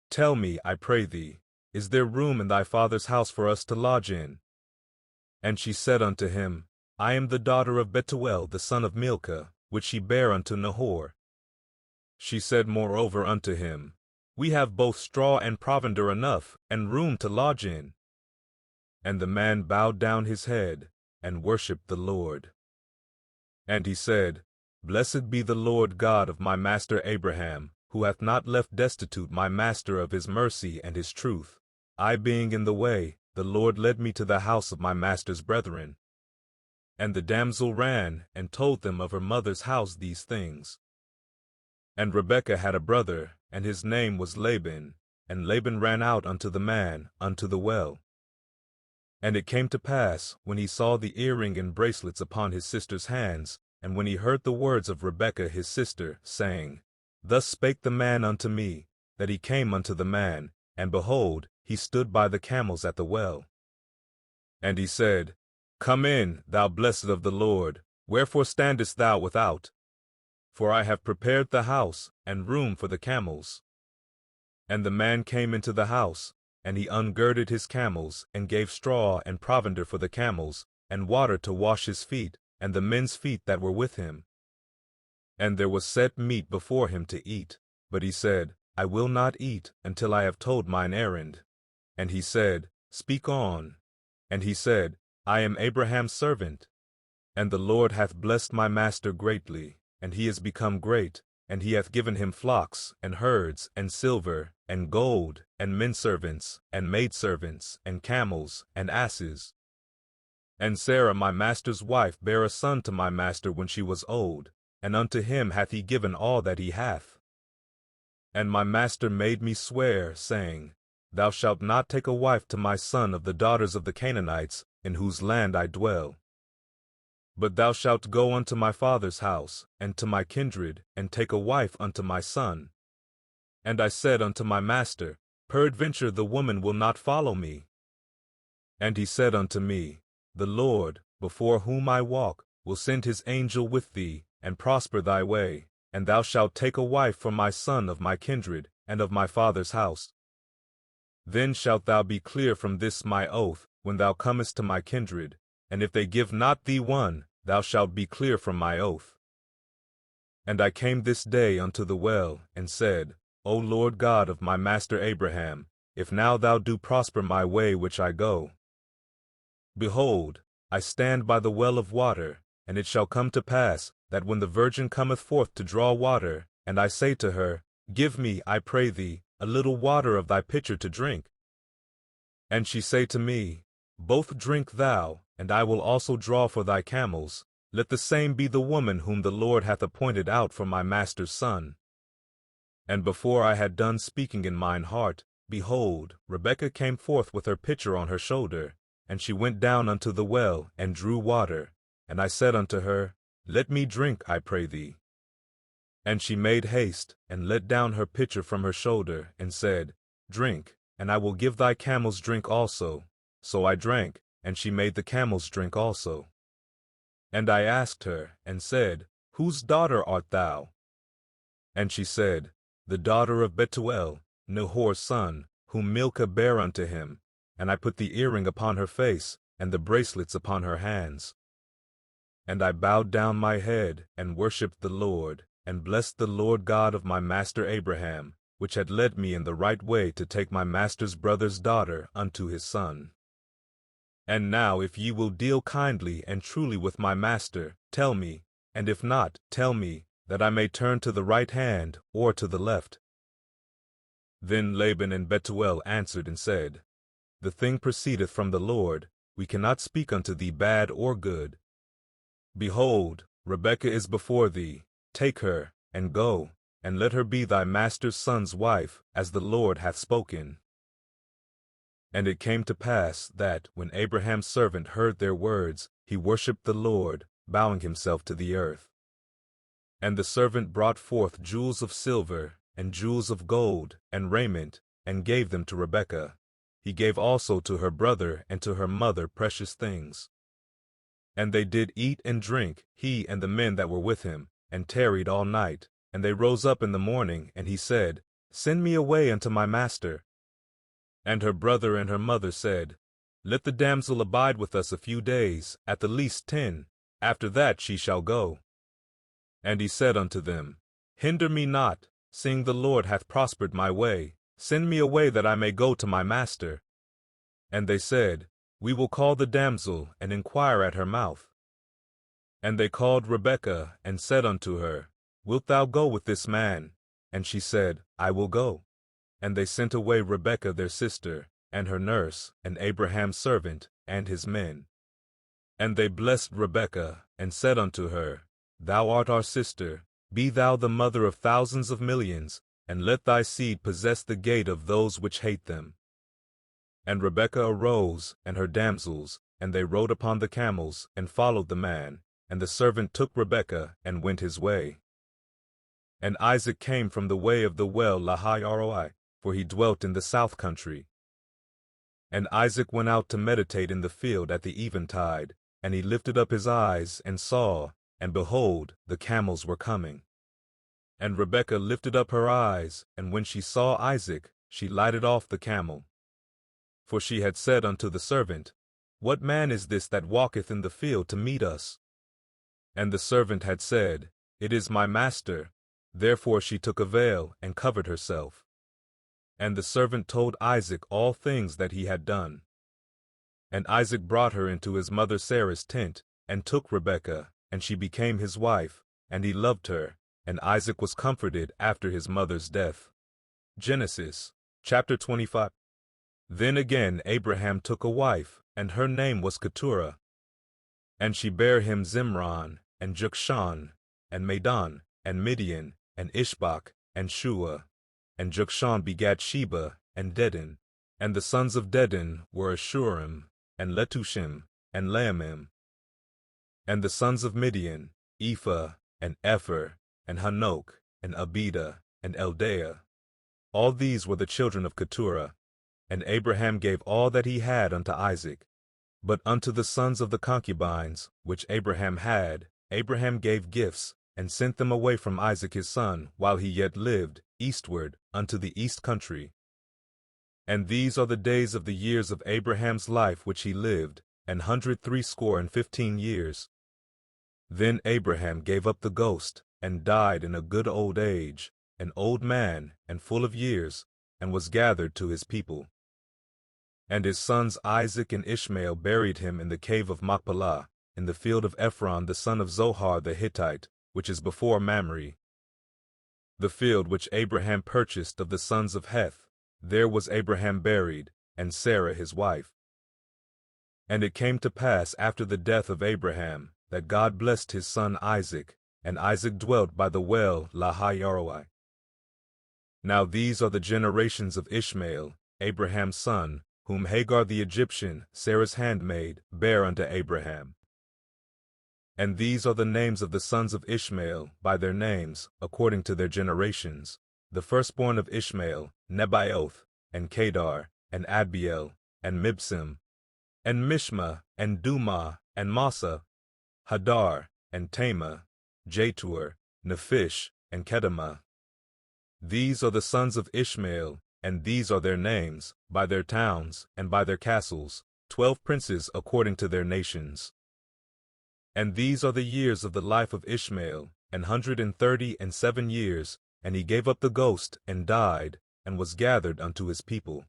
Tell me, I pray thee, is there room in thy father's house for us to lodge in? And she said unto him, I am the daughter of Bethuel the son of Milcah, which she bare unto Nahor. She said moreover unto him, We have both straw and provender enough, and room to lodge in. And the man bowed down his head, and worshipped the Lord. And he said, Blessed be the Lord God of my master Abraham, who hath not left destitute my master of his mercy and his truth. I being in the way, the Lord led me to the house of my master's brethren. And the damsel ran, and told them of her mother's house these things. And Rebekah had a brother, and his name was Laban. And Laban ran out unto the man, unto the well. And it came to pass, when he saw the earring and bracelets upon his sister's hands, and when he heard the words of Rebekah his sister, saying, Thus spake the man unto me, that he came unto the man, and behold, he stood by the camels at the well. And he said, Come in, thou blessed of the Lord, wherefore standest thou without? For I have prepared the house, and room for the camels. And the man came into the house, and he ungirded his camels, and gave straw and provender for the camels, and water to wash his feet, and the men's feet that were with him. And there was set meat before him to eat. But he said, I will not eat, until I have told mine errand. And he said, Speak on. And he said, I am Abraham's servant. And the Lord hath blessed my master greatly, and he is become great, and he hath given him flocks, and herds, and silver, and gold, and menservants, and maidservants, and camels, and asses. And Sarah my master's wife bare a son to my master when she was old, and unto him hath he given all that he hath. And my master made me swear, saying, Thou shalt not take a wife to my son of the daughters of the Canaanites, in whose land I dwell. But thou shalt go unto my father's house, and to my kindred, and take a wife unto my son. And I said unto my master, Peradventure the woman will not follow me. And he said unto me, The Lord, before whom I walk, will send his angel with thee, and prosper thy way, and thou shalt take a wife for my son of my kindred, and of my father's house. Then shalt thou be clear from this my oath, when thou comest to my kindred, and if they give not thee one, thou shalt be clear from my oath. And I came this day unto the well, and said, O Lord God of my master Abraham, if now thou do prosper my way which I go. Behold, I stand by the well of water, and it shall come to pass, that when the virgin cometh forth to draw water, and I say to her, Give me, I pray thee, a little water of thy pitcher to drink. And she say to me, Both drink thou, and I will also draw for thy camels. Let the same be the woman whom the Lord hath appointed out for my master's son. And before I had done speaking in mine heart, behold, Rebekah came forth with her pitcher on her shoulder, and she went down unto the well, and drew water. And I said unto her, Let me drink, I pray thee. And she made haste, and let down her pitcher from her shoulder, and said, Drink, and I will give thy camels drink also. So I drank, and she made the camels drink also. And I asked her, and said, Whose daughter art thou? And she said, The daughter of Bethuel, Nahor's son, whom Milcah bare unto him, and I put the earring upon her face, and the bracelets upon her hands. And I bowed down my head, and worshipped the Lord, and blessed the Lord God of my master Abraham, which had led me in the right way to take my master's brother's daughter unto his son. And now if ye will deal kindly and truly with my master, tell me, and if not, tell me, that I may turn to the right hand or to the left. Then Laban and Bethuel answered and said, The thing proceedeth from the Lord, we cannot speak unto thee bad or good. Behold, Rebekah is before thee, take her, and go, and let her be thy master's son's wife, as the Lord hath spoken. And it came to pass that, when Abraham's servant heard their words, he worshipped the Lord, bowing himself to the earth. And the servant brought forth jewels of silver, and jewels of gold, and raiment, and gave them to Rebekah. He gave also to her brother and to her mother precious things. And they did eat and drink, he and the men that were with him, and tarried all night. And they rose up in the morning, and he said, Send me away unto my master. And her brother and her mother said, Let the damsel abide with us a few days, at the least 10, after that she shall go. And he said unto them, Hinder me not, seeing the Lord hath prospered my way, send me away that I may go to my master. And they said, We will call the damsel, and inquire at her mouth. And they called Rebekah, and said unto her, Wilt thou go with this man? And she said, I will go. And they sent away Rebekah their sister, and her nurse, and Abraham's servant, and his men. And they blessed Rebekah, and said unto her, Thou art our sister, be thou the mother of thousands of millions, and let thy seed possess the gate of those which hate them. And Rebekah arose, and her damsels, and they rode upon the camels, and followed the man, and the servant took Rebekah, and went his way. And Isaac came from the way of the well Lahai-roi, for he dwelt in the south country. And Isaac went out to meditate in the field at the eventide, and he lifted up his eyes, and saw, and behold, the camels were coming. And Rebekah lifted up her eyes, and when she saw Isaac, she lighted off the camel. For she had said unto the servant, What man is this that walketh in the field to meet us? And the servant had said, It is my master. Therefore she took a veil, and covered herself. And the servant told Isaac all things that he had done. And Isaac brought her into his mother Sarah's tent, and took Rebekah, and she became his wife, and he loved her, and Isaac was comforted after his mother's death. Genesis, chapter 25. Then again Abraham took a wife, and her name was Keturah. And she bare him Zimran, and Jokshan, and Medan, and Midian, and Ishbak, and Shua. And Jokshan begat Sheba, and Dedan. And the sons of Dedan were Ashurim, and Letushim, and Laamim. And the sons of Midian, Ephah, and Epher, and Hanok, and Abida, and Eldaah. All these were the children of Keturah. And Abraham gave all that he had unto Isaac. But unto the sons of the concubines, which Abraham had, Abraham gave gifts, and sent them away from Isaac his son, while he yet lived, eastward, unto the east country. And these are the days of the years of Abraham's life which he lived, 160 years. Then Abraham gave up the ghost, and died in a good old age, an old man, and full of years, and was gathered to his people. And his sons Isaac and Ishmael buried him in the cave of Machpelah, in the field of Ephron the son of Zohar the Hittite, which is before Mamre. The field which Abraham purchased of the sons of Heth, there was Abraham buried, and Sarah his wife. And it came to pass after the death of Abraham, that God blessed his son Isaac, and Isaac dwelt by the well Lahai-roi. Now these are the generations of Ishmael, Abraham's son, whom Hagar the Egyptian, Sarah's handmaid, bare unto Abraham. And these are the names of the sons of Ishmael, by their names, according to their generations. The firstborn of Ishmael, Nebaioth, and Kedar, and Adbeel, and Mibsam, and Mishma, and Dumah, and Massa, Hadar, and Tamah, Jetur, Nephish, and Kedemah. These are the sons of Ishmael, and these are their names, by their towns, and by their castles, 12 princes according to their nations. And these are the years of the life of Ishmael, 137 years, and he gave up the ghost, and died, and was gathered unto his people.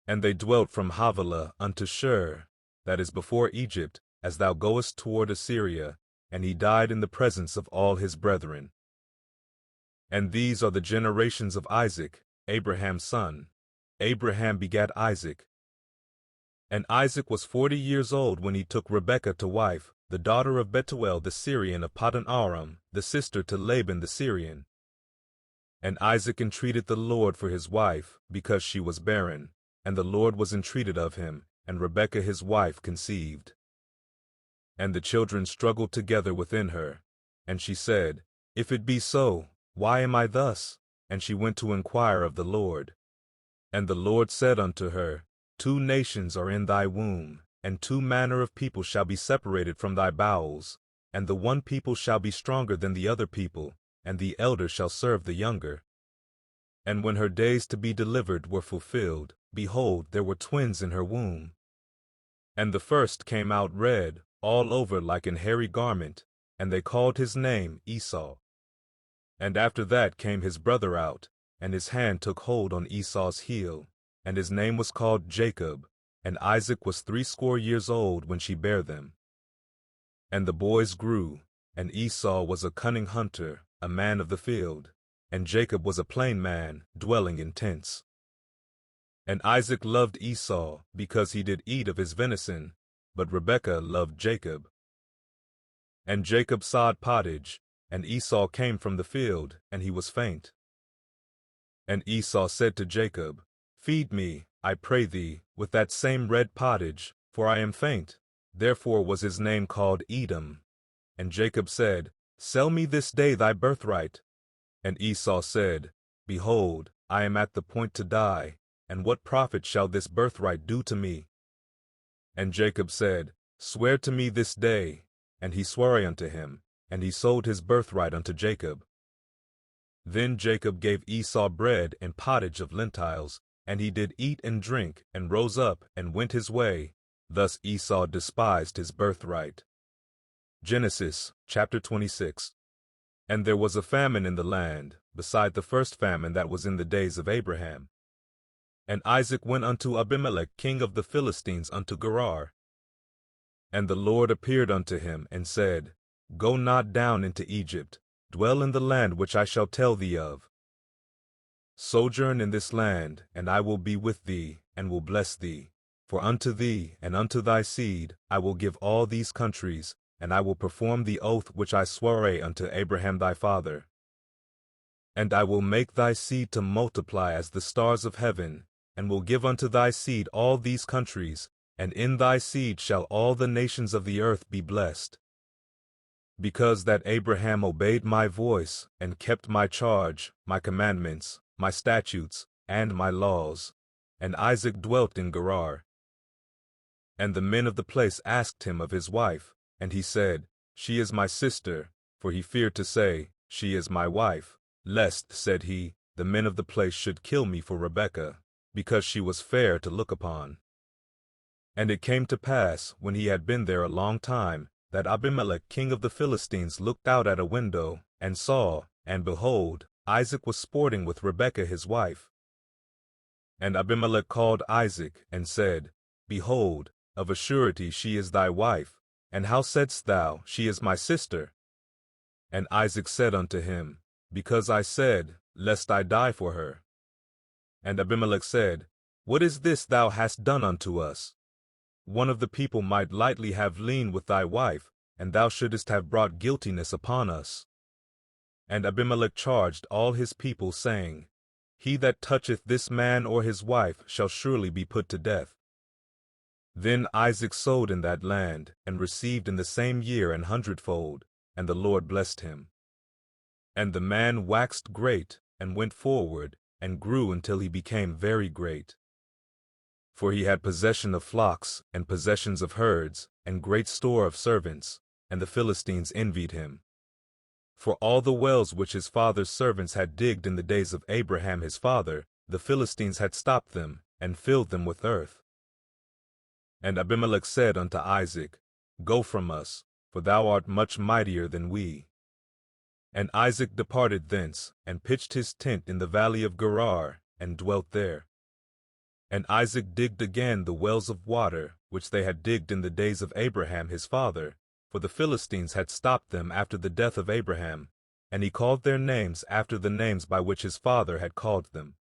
And they dwelt from Havilah unto Shur, that is before Egypt, as thou goest toward Assyria, and he died in the presence of all his brethren. And these are the generations of Isaac, Abraham's son. Abraham begat Isaac. And Isaac was 40 years old when he took Rebekah to wife, the daughter of Bethuel the Syrian of Paddan Aram, the sister to Laban the Syrian. And Isaac entreated the Lord for his wife, because she was barren, and the Lord was entreated of him, and Rebekah his wife conceived. And the children struggled together within her. And she said, If it be so, why am I thus? And she went to inquire of the Lord. And the Lord said unto her, 2 nations are in thy womb, and 2 manner of people shall be separated from thy bowels, and the one people shall be stronger than the other people, and the elder shall serve the younger. And when her days to be delivered were fulfilled, behold, there were twins in her womb. And the first came out red, all over like an hairy garment, and they called his name Esau. And after that came his brother out, and his hand took hold on Esau's heel, and his name was called Jacob, and Isaac was 80 years old when she bare them. And the boys grew, and Esau was a cunning hunter, a man of the field, and Jacob was a plain man, dwelling in tents. And Isaac loved Esau, because he did eat of his venison, but Rebekah loved Jacob. And Jacob sawed pottage, and Esau came from the field, and he was faint. And Esau said to Jacob, Feed me, I pray thee, with that same red pottage, for I am faint. Therefore was his name called Edom. And Jacob said, Sell me this day thy birthright. And Esau said, Behold, I am at the point to die, and what profit shall this birthright do to me? And Jacob said, Swear to me this day. And he swore unto him, and he sold his birthright unto Jacob. Then Jacob gave Esau bread and pottage of lentils, and he did eat and drink, and rose up, and went his way. Thus Esau despised his birthright. Genesis, chapter 26. And there was a famine in the land, beside the first famine that was in the days of Abraham. And Isaac went unto Abimelech king of the Philistines unto Gerar. And the Lord appeared unto him, and said, Go not down into Egypt, dwell in the land which I shall tell thee of. Sojourn in this land, and I will be with thee, and will bless thee. For unto thee and unto thy seed I will give all these countries, and I will perform the oath which I swore unto Abraham thy father. And I will make thy seed to multiply as the stars of heaven, and will give unto thy seed all these countries, and in thy seed shall all the nations of the earth be blessed. Because that Abraham obeyed my voice, and kept my charge, my commandments, my statutes, and my laws. And Isaac dwelt in Gerar. And the men of the place asked him of his wife, and he said, She is my sister, for he feared to say, She is my wife, lest, said he, the men of the place should kill me for Rebekah, because she was fair to look upon. And it came to pass, when he had been there a long time, that Abimelech king of the Philistines looked out at a window, and saw, and behold, Isaac was sporting with Rebekah his wife. And Abimelech called Isaac, and said, Behold, of a surety she is thy wife, and how saidst thou, She is my sister? And Isaac said unto him, Because I said, Lest I die for her. And Abimelech said, What is this thou hast done unto us? One of the people might lightly have leaned with thy wife, and thou shouldest have brought guiltiness upon us. And Abimelech charged all his people, saying, He that toucheth this man or his wife shall surely be put to death. Then Isaac sowed in that land, and received in the same year 100-fold, and the Lord blessed him. And the man waxed great, and went forward, and grew until he became very great. For he had possession of flocks, and possessions of herds, and great store of servants, and the Philistines envied him. For all the wells which his father's servants had digged in the days of Abraham his father, the Philistines had stopped them, and filled them with earth. And Abimelech said unto Isaac, Go from us, for thou art much mightier than we. And Isaac departed thence, and pitched his tent in the valley of Gerar, and dwelt there. And Isaac digged again the wells of water, which they had digged in the days of Abraham his father, for the Philistines had stopped them after the death of Abraham, and he called their names after the names by which his father had called them.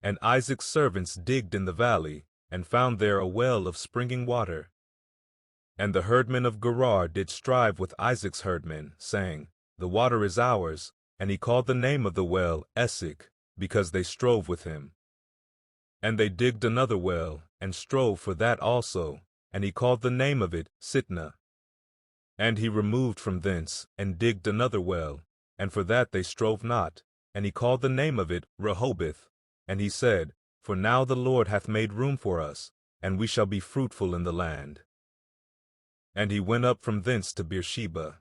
And Isaac's servants digged in the valley, and found there a well of springing water. And the herdmen of Gerar did strive with Isaac's herdmen, saying, The water is ours. And he called the name of the well Esek, because they strove with him. And they digged another well, and strove for that also, and he called the name of it Sitnah. And he removed from thence, and digged another well, and for that they strove not, and he called the name of it Rehoboth. And he said, For now the Lord hath made room for us, and we shall be fruitful in the land. And he went up from thence to Beersheba.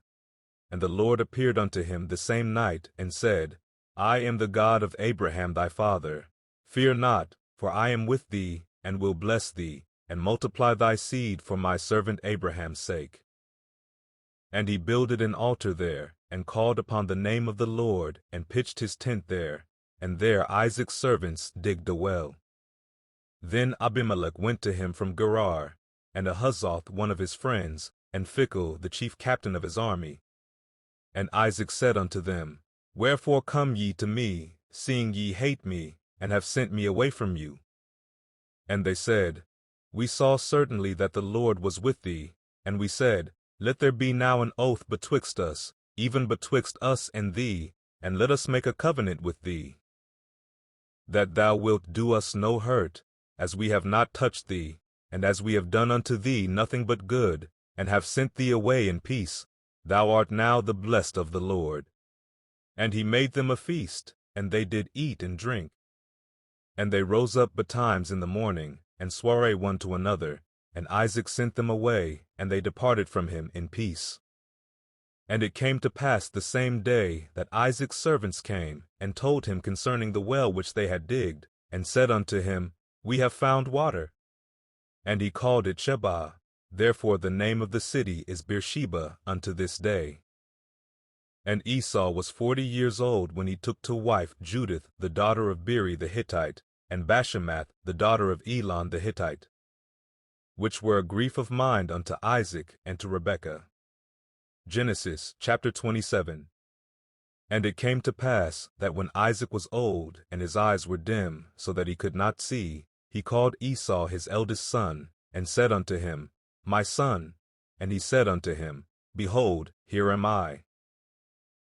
And the Lord appeared unto him the same night, and said, I am the God of Abraham thy father. Fear not, for I am with thee, and will bless thee, and multiply thy seed for my servant Abraham's sake. And he builded an altar there, and called upon the name of the Lord, and pitched his tent there, and there Isaac's servants digged a well. Then Abimelech went to him from Gerar, and Ahuzzath one of his friends, and Phicol the chief captain of his army. And Isaac said unto them, Wherefore come ye to me, seeing ye hate me, and have sent me away from you? And they said, We saw certainly that the Lord was with thee, and we said, Let there be now an oath betwixt us, even betwixt us and thee, and let us make a covenant with thee, that thou wilt do us no hurt, as we have not touched thee, and as we have done unto thee nothing but good, and have sent thee away in peace. Thou art now the blessed of the Lord. And he made them a feast, and they did eat and drink. And they rose up betimes in the morning, and sware one to another, and Isaac sent them away, and they departed from him in peace. And it came to pass the same day that Isaac's servants came, and told him concerning the well which they had digged, and said unto him, We have found water. And he called it Shebah. Therefore the name of the city is Beersheba unto this day. And Esau was 40 years old when he took to wife Judith the daughter of Beeri the Hittite, and Bashemath the daughter of Elon the Hittite, which were a grief of mind unto Isaac and to Rebekah. Genesis chapter 27. And it came to pass that when Isaac was old, and his eyes were dim, so that he could not see, he called Esau his eldest son, and said unto him, My son. And he said unto him, Behold, here am I.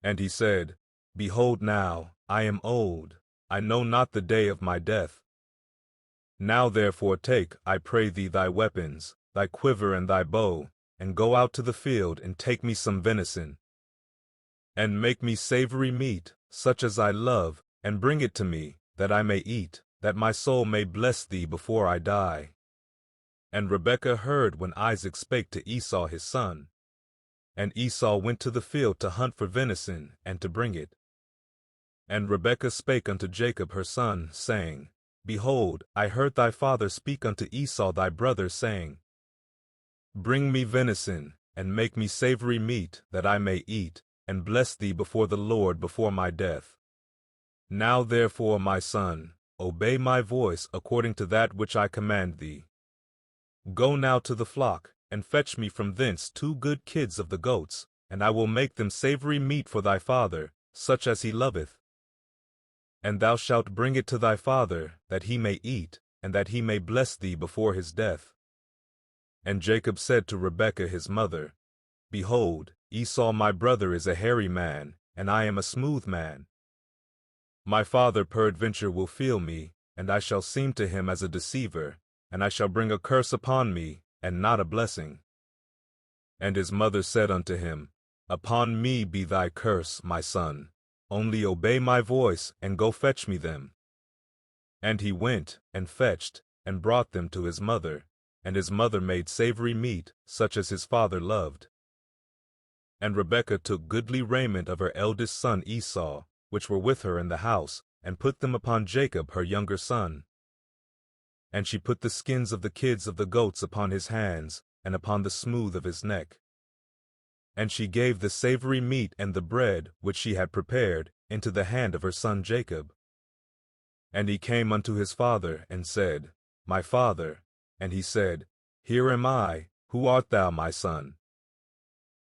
And he said, Behold now, I am old, I know not the day of my death. Now therefore take, I pray thee, thy weapons, thy quiver and thy bow, and go out to the field, and take me some venison, and make me savory meat, such as I love, and bring it to me, that I may eat, that my soul may bless thee before I die. And Rebekah heard when Isaac spake to Esau his son. And Esau went to the field to hunt for venison, and to bring it. And Rebekah spake unto Jacob her son, saying, Behold, I heard thy father speak unto Esau thy brother, saying, Bring me venison, and make me savory meat, that I may eat, and bless thee before the Lord before my death. Now therefore, my son, obey my voice according to that which I command thee. Go now to the flock, and fetch me from thence 2 good kids of the goats, and I will make them savory meat for thy father, such as he loveth. And thou shalt bring it to thy father, that he may eat, and that he may bless thee before his death. And Jacob said to Rebekah his mother, Behold, Esau my brother is a hairy man, and I am a smooth man. My father peradventure will feel me, and I shall seem to him as a deceiver, and I shall bring a curse upon me, and not a blessing. And his mother said unto him, Upon me be thy curse, my son. Only obey my voice, and go fetch me them. And he went, and fetched, and brought them to his mother, and his mother made savory meat, such as his father loved. And Rebekah took goodly raiment of her eldest son Esau, which were with her in the house, and put them upon Jacob her younger son. And she put the skins of the kids of the goats upon his hands, and upon the smooth of his neck. And she gave the savory meat and the bread which she had prepared into the hand of her son Jacob. And he came unto his father, and said, My father. And he said, Here am I, who art thou, my son?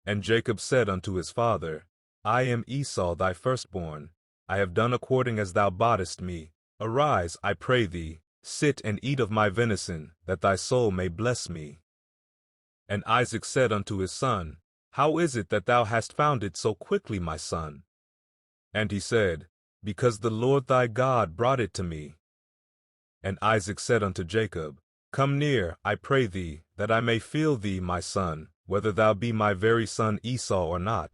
And Jacob said unto his father, I am Esau thy firstborn. I have done according as thou boughtest me. Arise, I pray thee, sit and eat of my venison, that thy soul may bless me. And Isaac said unto his son, How is it that thou hast found it so quickly, my son? And he said, Because the Lord thy God brought it to me. And Isaac said unto Jacob, Come near, I pray thee, that I may feel thee, my son, whether thou be my very son Esau or not.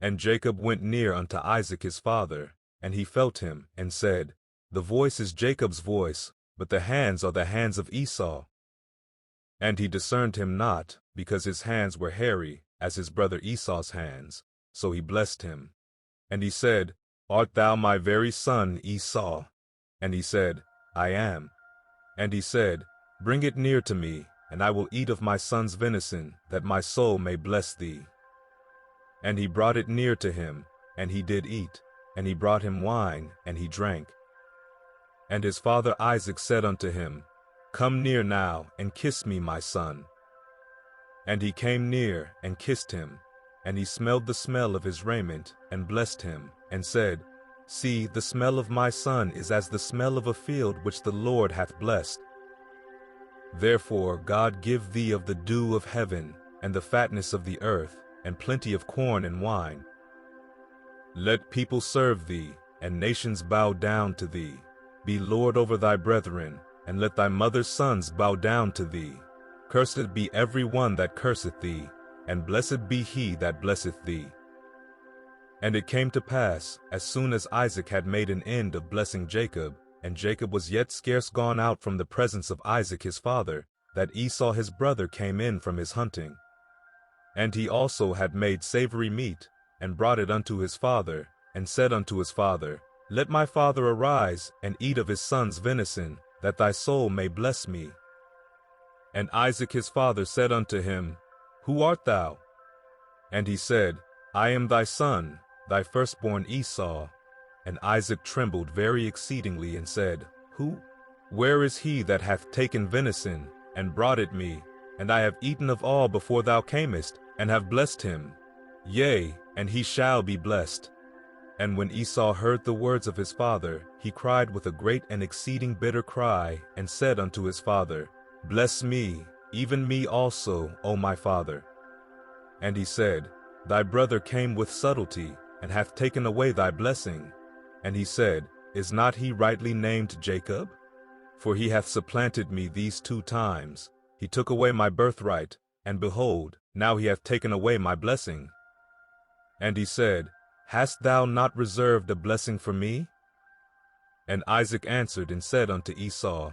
And Jacob went near unto Isaac his father, and he felt him, and said, The voice is Jacob's voice, but the hands are the hands of Esau. And he discerned him not, because his hands were hairy, as his brother Esau's hands. So he blessed him. And he said, Art thou my very son Esau? And he said, I am. And he said, Bring it near to me, and I will eat of my son's venison, that my soul may bless thee. And he brought it near to him, and he did eat, and he brought him wine, and he drank. And his father Isaac said unto him, Come near now, and kiss me, my son. And he came near, and kissed him. And he smelled the smell of his raiment, and blessed him, and said, See, the smell of my son is as the smell of a field which the Lord hath blessed. Therefore God give thee of the dew of heaven, and the fatness of the earth, and plenty of corn and wine. Let people serve thee, and nations bow down to thee. Be Lord over thy brethren, and let thy mother's sons bow down to thee. Cursed be every one that curseth thee, and blessed be he that blesseth thee. And it came to pass, as soon as Isaac had made an end of blessing Jacob, and Jacob was yet scarce gone out from the presence of Isaac his father, that Esau his brother came in from his hunting. And he also had made savory meat, and brought it unto his father, and said unto his father, Let my father arise, and eat of his son's venison, that thy soul may bless me. And Isaac his father said unto him, Who art thou? And he said, I am thy son, thy firstborn Esau. And Isaac trembled very exceedingly, and said, Who? Where is he that hath taken venison, and brought it me? And I have eaten of all before thou camest, and have blessed him. Yea, and he shall be blessed. And when Esau heard the words of his father, he cried with a great and exceeding bitter cry, and said unto his father, Bless me, even me also, O my father. And he said, Thy brother came with subtlety, and hath taken away thy blessing. And he said, Is not he rightly named Jacob? For he hath supplanted me these 2 times. He took away my birthright, and behold, now he hath taken away my blessing. And he said, Hast thou not reserved a blessing for me? And Isaac answered and said unto Esau,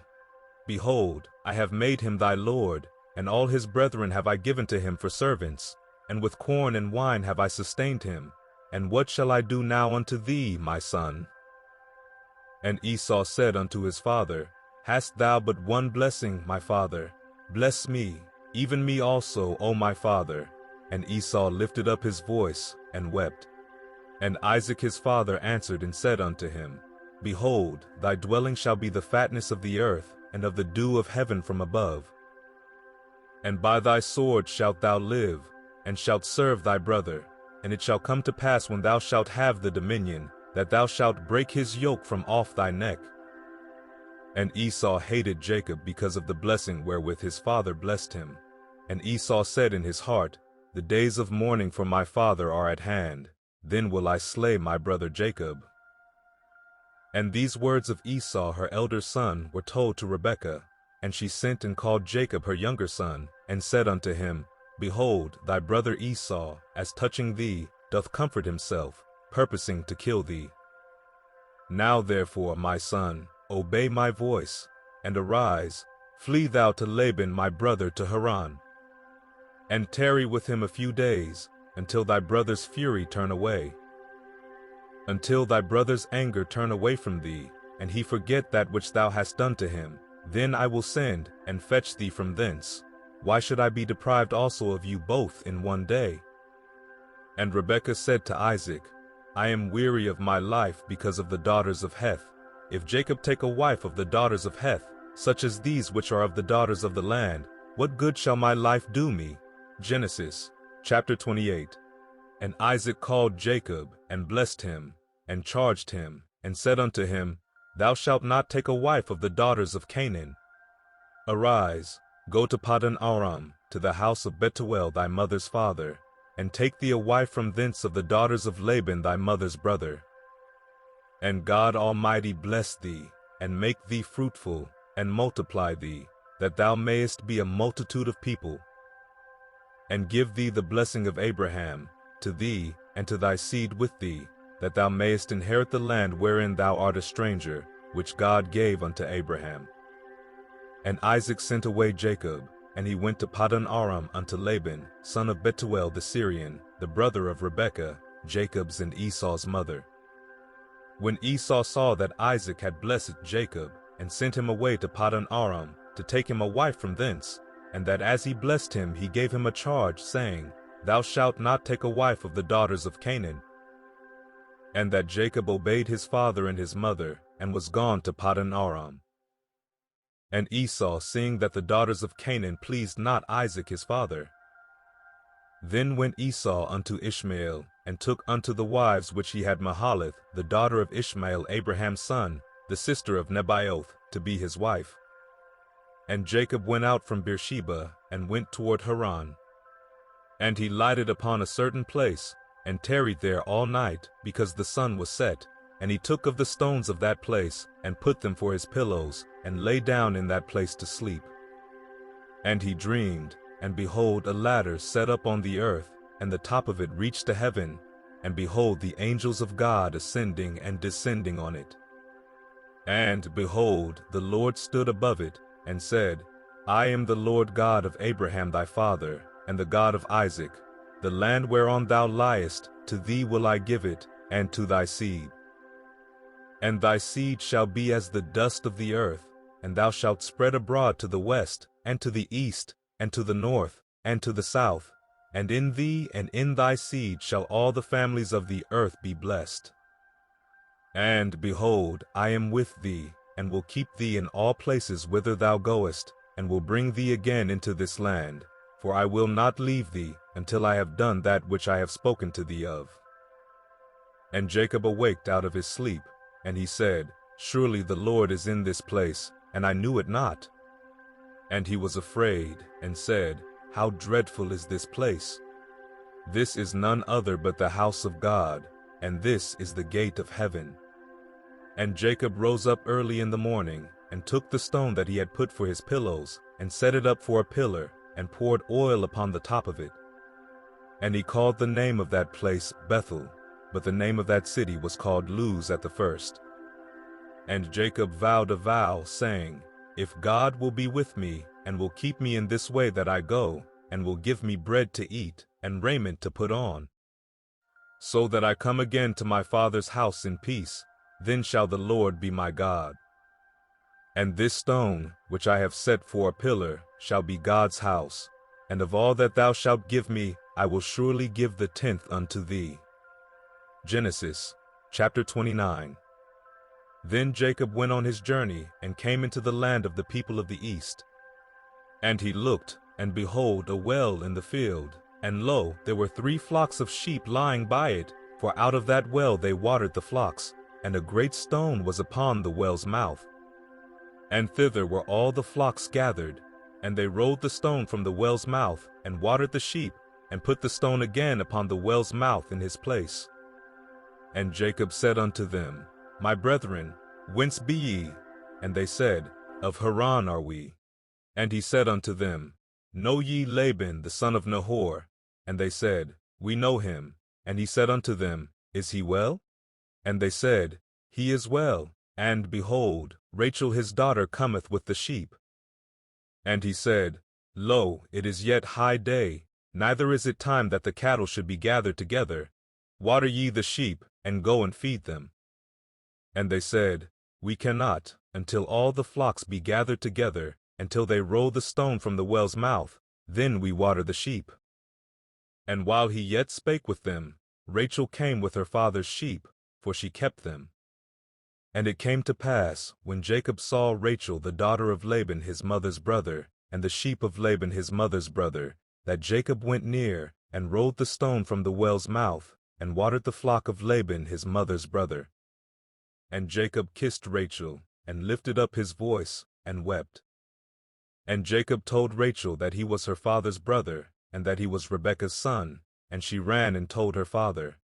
Behold, I have made him thy lord, and all his brethren have I given to him for servants, and with corn and wine have I sustained him. And what shall I do now unto thee, my son? And Esau said unto his father, Hast thou but one blessing, my father? Bless me, even me also, O my father. And Esau lifted up his voice, and wept. And Isaac his father answered and said unto him, Behold, thy dwelling shall be the fatness of the earth, and of the dew of heaven from above. And by thy sword shalt thou live, and shalt serve thy brother. And it shall come to pass when thou shalt have the dominion, that thou shalt break his yoke from off thy neck. And Esau hated Jacob because of the blessing wherewith his father blessed him. And Esau said in his heart, The days of mourning for my father are at hand. Then will I slay my brother Jacob. And these words of Esau her elder son were told to Rebekah. And she sent and called Jacob her younger son, and said unto him, Behold, thy brother Esau, as touching thee, doth comfort himself, purposing to kill thee. Now therefore, my son, obey my voice, and arise, flee thou to Laban my brother to Haran. And tarry with him a few days, until thy brother's fury turn away. until thy brother's anger turn away from thee, and he forget that which thou hast done to him. Then I will send, and fetch thee from thence. Why should I be deprived also of you both in one day? And Rebekah said to Isaac, I am weary of my life because of the daughters of Heth. If Jacob take a wife of the daughters of Heth, such as these which are of the daughters of the land, what good shall my life do me? Genesis chapter 28. And Isaac called Jacob, and blessed him, and charged him, and said unto him, Thou shalt not take a wife of the daughters of Canaan. Arise, go to Paddan Aram, to the house of Bethuel thy mother's father, and take thee a wife from thence of the daughters of Laban thy mother's brother. And God Almighty bless thee, and make thee fruitful, and multiply thee, that thou mayest be a multitude of people, and give thee the blessing of Abraham, to thee, and to thy seed with thee, that thou mayest inherit the land wherein thou art a stranger, which God gave unto Abraham. And Isaac sent away Jacob, and he went to Paddan Aram unto Laban, son of Bethuel the Syrian, the brother of Rebekah, Jacob's and Esau's mother. When Esau saw that Isaac had blessed Jacob, and sent him away to Paddan Aram, to take him a wife from thence, and that as he blessed him he gave him a charge, saying, Thou shalt not take a wife of the daughters of Canaan. And that Jacob obeyed his father and his mother, and was gone to Paddan Aram. And Esau, seeing that the daughters of Canaan pleased not Isaac his father, then went Esau unto Ishmael, and took unto the wives which he had Mahalath, the daughter of Ishmael Abraham's son, the sister of Nebaioth, to be his wife. And Jacob went out from Beersheba, and went toward Haran. And he lighted upon a certain place, and tarried there all night, because the sun was set. And he took of the stones of that place, and put them for his pillows, and lay down in that place to sleep. And he dreamed, and behold, a ladder set up on the earth, and the top of it reached to heaven, and behold, the angels of God ascending and descending on it. And behold, the Lord stood above it, and said, I am the Lord God of Abraham thy father, and the God of Isaac. The land whereon thou liest, to thee will I give it, and to thy seed. And thy seed shall be as the dust of the earth, and thou shalt spread abroad to the west, and to the east, and to the north, and to the south. And in thee and in thy seed shall all the families of the earth be blessed. And behold, I am with thee, and will keep thee in all places whither thou goest, and will bring thee again into this land. For I will not leave thee, until I have done that which I have spoken to thee of. And Jacob awaked out of his sleep, and he said, Surely the Lord is in this place, and I knew it not. And he was afraid, and said, How dreadful is this place! This is none other but the house of God, and this is the gate of heaven. And Jacob rose up early in the morning, and took the stone that he had put for his pillows, and set it up for a pillar, and poured oil upon the top of it. And he called the name of that place Bethel, but the name of that city was called Luz at the first. And Jacob vowed a vow, saying, If God will be with me, and will keep me in this way that I go, and will give me bread to eat, and raiment to put on, so that I come again to my father's house in peace, then shall the Lord be my God. And this stone, which I have set for a pillar, shall be God's house, and of all that thou shalt give me, I will surely give the 10th unto thee. Genesis chapter 29. Then Jacob went on his journey, and came into the land of the people of the east. And he looked, and behold, a well in the field, and lo, there were 3 flocks of sheep lying by it, for out of that well they watered the flocks, and a great stone was upon the well's mouth. And thither were all the flocks gathered, and they rolled the stone from the well's mouth, and watered the sheep, and put the stone again upon the well's mouth in his place. And Jacob said unto them, My brethren, whence be ye? And they said, Of Haran are we. And he said unto them, Know ye Laban the son of Nahor? And they said, We know him. And he said unto them, Is he well? And they said, He is well, and behold, Rachel his daughter cometh with the sheep. And he said, Lo, it is yet high day, neither is it time that the cattle should be gathered together. Water ye the sheep, and go and feed them. And they said, We cannot, until all the flocks be gathered together, until they roll the stone from the well's mouth, then we water the sheep. And while he yet spake with them, Rachel came with her father's sheep, for she kept them. And it came to pass, when Jacob saw Rachel the daughter of Laban his mother's brother, and the sheep of Laban his mother's brother, that Jacob went near, and rolled the stone from the well's mouth, and watered the flock of Laban his mother's brother. And Jacob kissed Rachel, and lifted up his voice, and wept. And Jacob told Rachel that he was her father's brother, and that he was Rebekah's son, and she ran and told her father.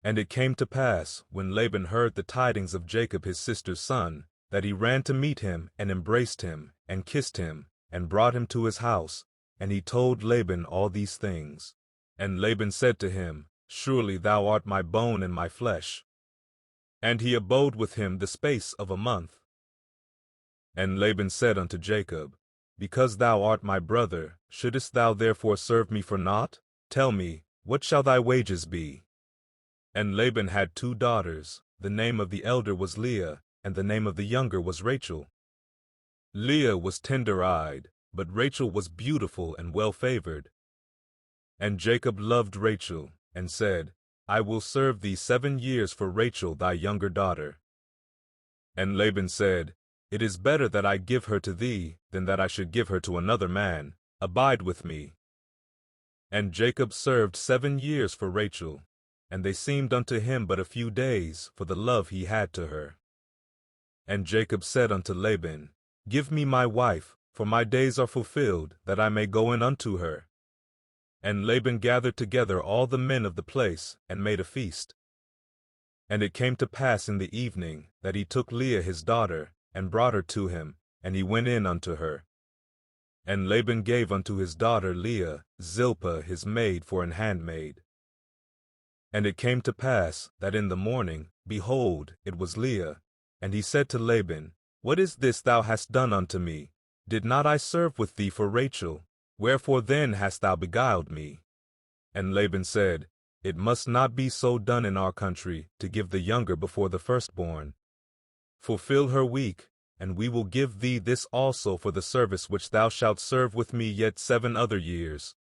And it came to pass, when Laban heard the tidings of Jacob his sister's son, that he ran to meet him, and embraced him, and kissed him, and brought him to his house, and he told Laban all these things. And Laban said to him, Surely thou art my bone and my flesh. And he abode with him the space of a month. And Laban said unto Jacob, Because thou art my brother, shouldest thou therefore serve me for naught? Tell me, what shall thy wages be? And Laban had 2 daughters, the name of the elder was Leah, and the name of the younger was Rachel. Leah was tender-eyed, but Rachel was beautiful and well-favored. And Jacob loved Rachel, and said, I will serve thee 7 years for Rachel thy younger daughter. And Laban said, It is better that I give her to thee, than that I should give her to another man. Abide with me. And Jacob served 7 years for Rachel, and they seemed unto him but a few days, for the love he had to her. And Jacob said unto Laban, Give me my wife, for my days are fulfilled, that I may go in unto her. And Laban gathered together all the men of the place, and made a feast. And it came to pass in the evening, that he took Leah his daughter, and brought her to him, and he went in unto her. And Laban gave unto his daughter Leah Zilpah his maid for an handmaid. And it came to pass, that in the morning, behold, it was Leah. And he said to Laban, What is this thou hast done unto me? Did not I serve with thee for Rachel? Wherefore then hast thou beguiled me? And Laban said, It must not be so done in our country, to give the younger before the firstborn. Fulfill her week, and we will give thee this also for the service which thou shalt serve with me yet 7 other years.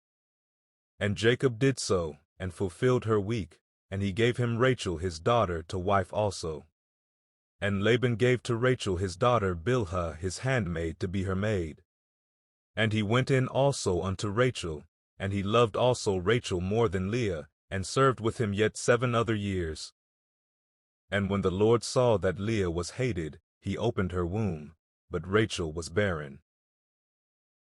And Jacob did so, and fulfilled her week, and he gave him Rachel his daughter to wife also. And Laban gave to Rachel his daughter Bilhah his handmaid to be her maid. And he went in also unto Rachel, and he loved also Rachel more than Leah, and served with him yet 7 other years. And when the Lord saw that Leah was hated, he opened her womb, but Rachel was barren.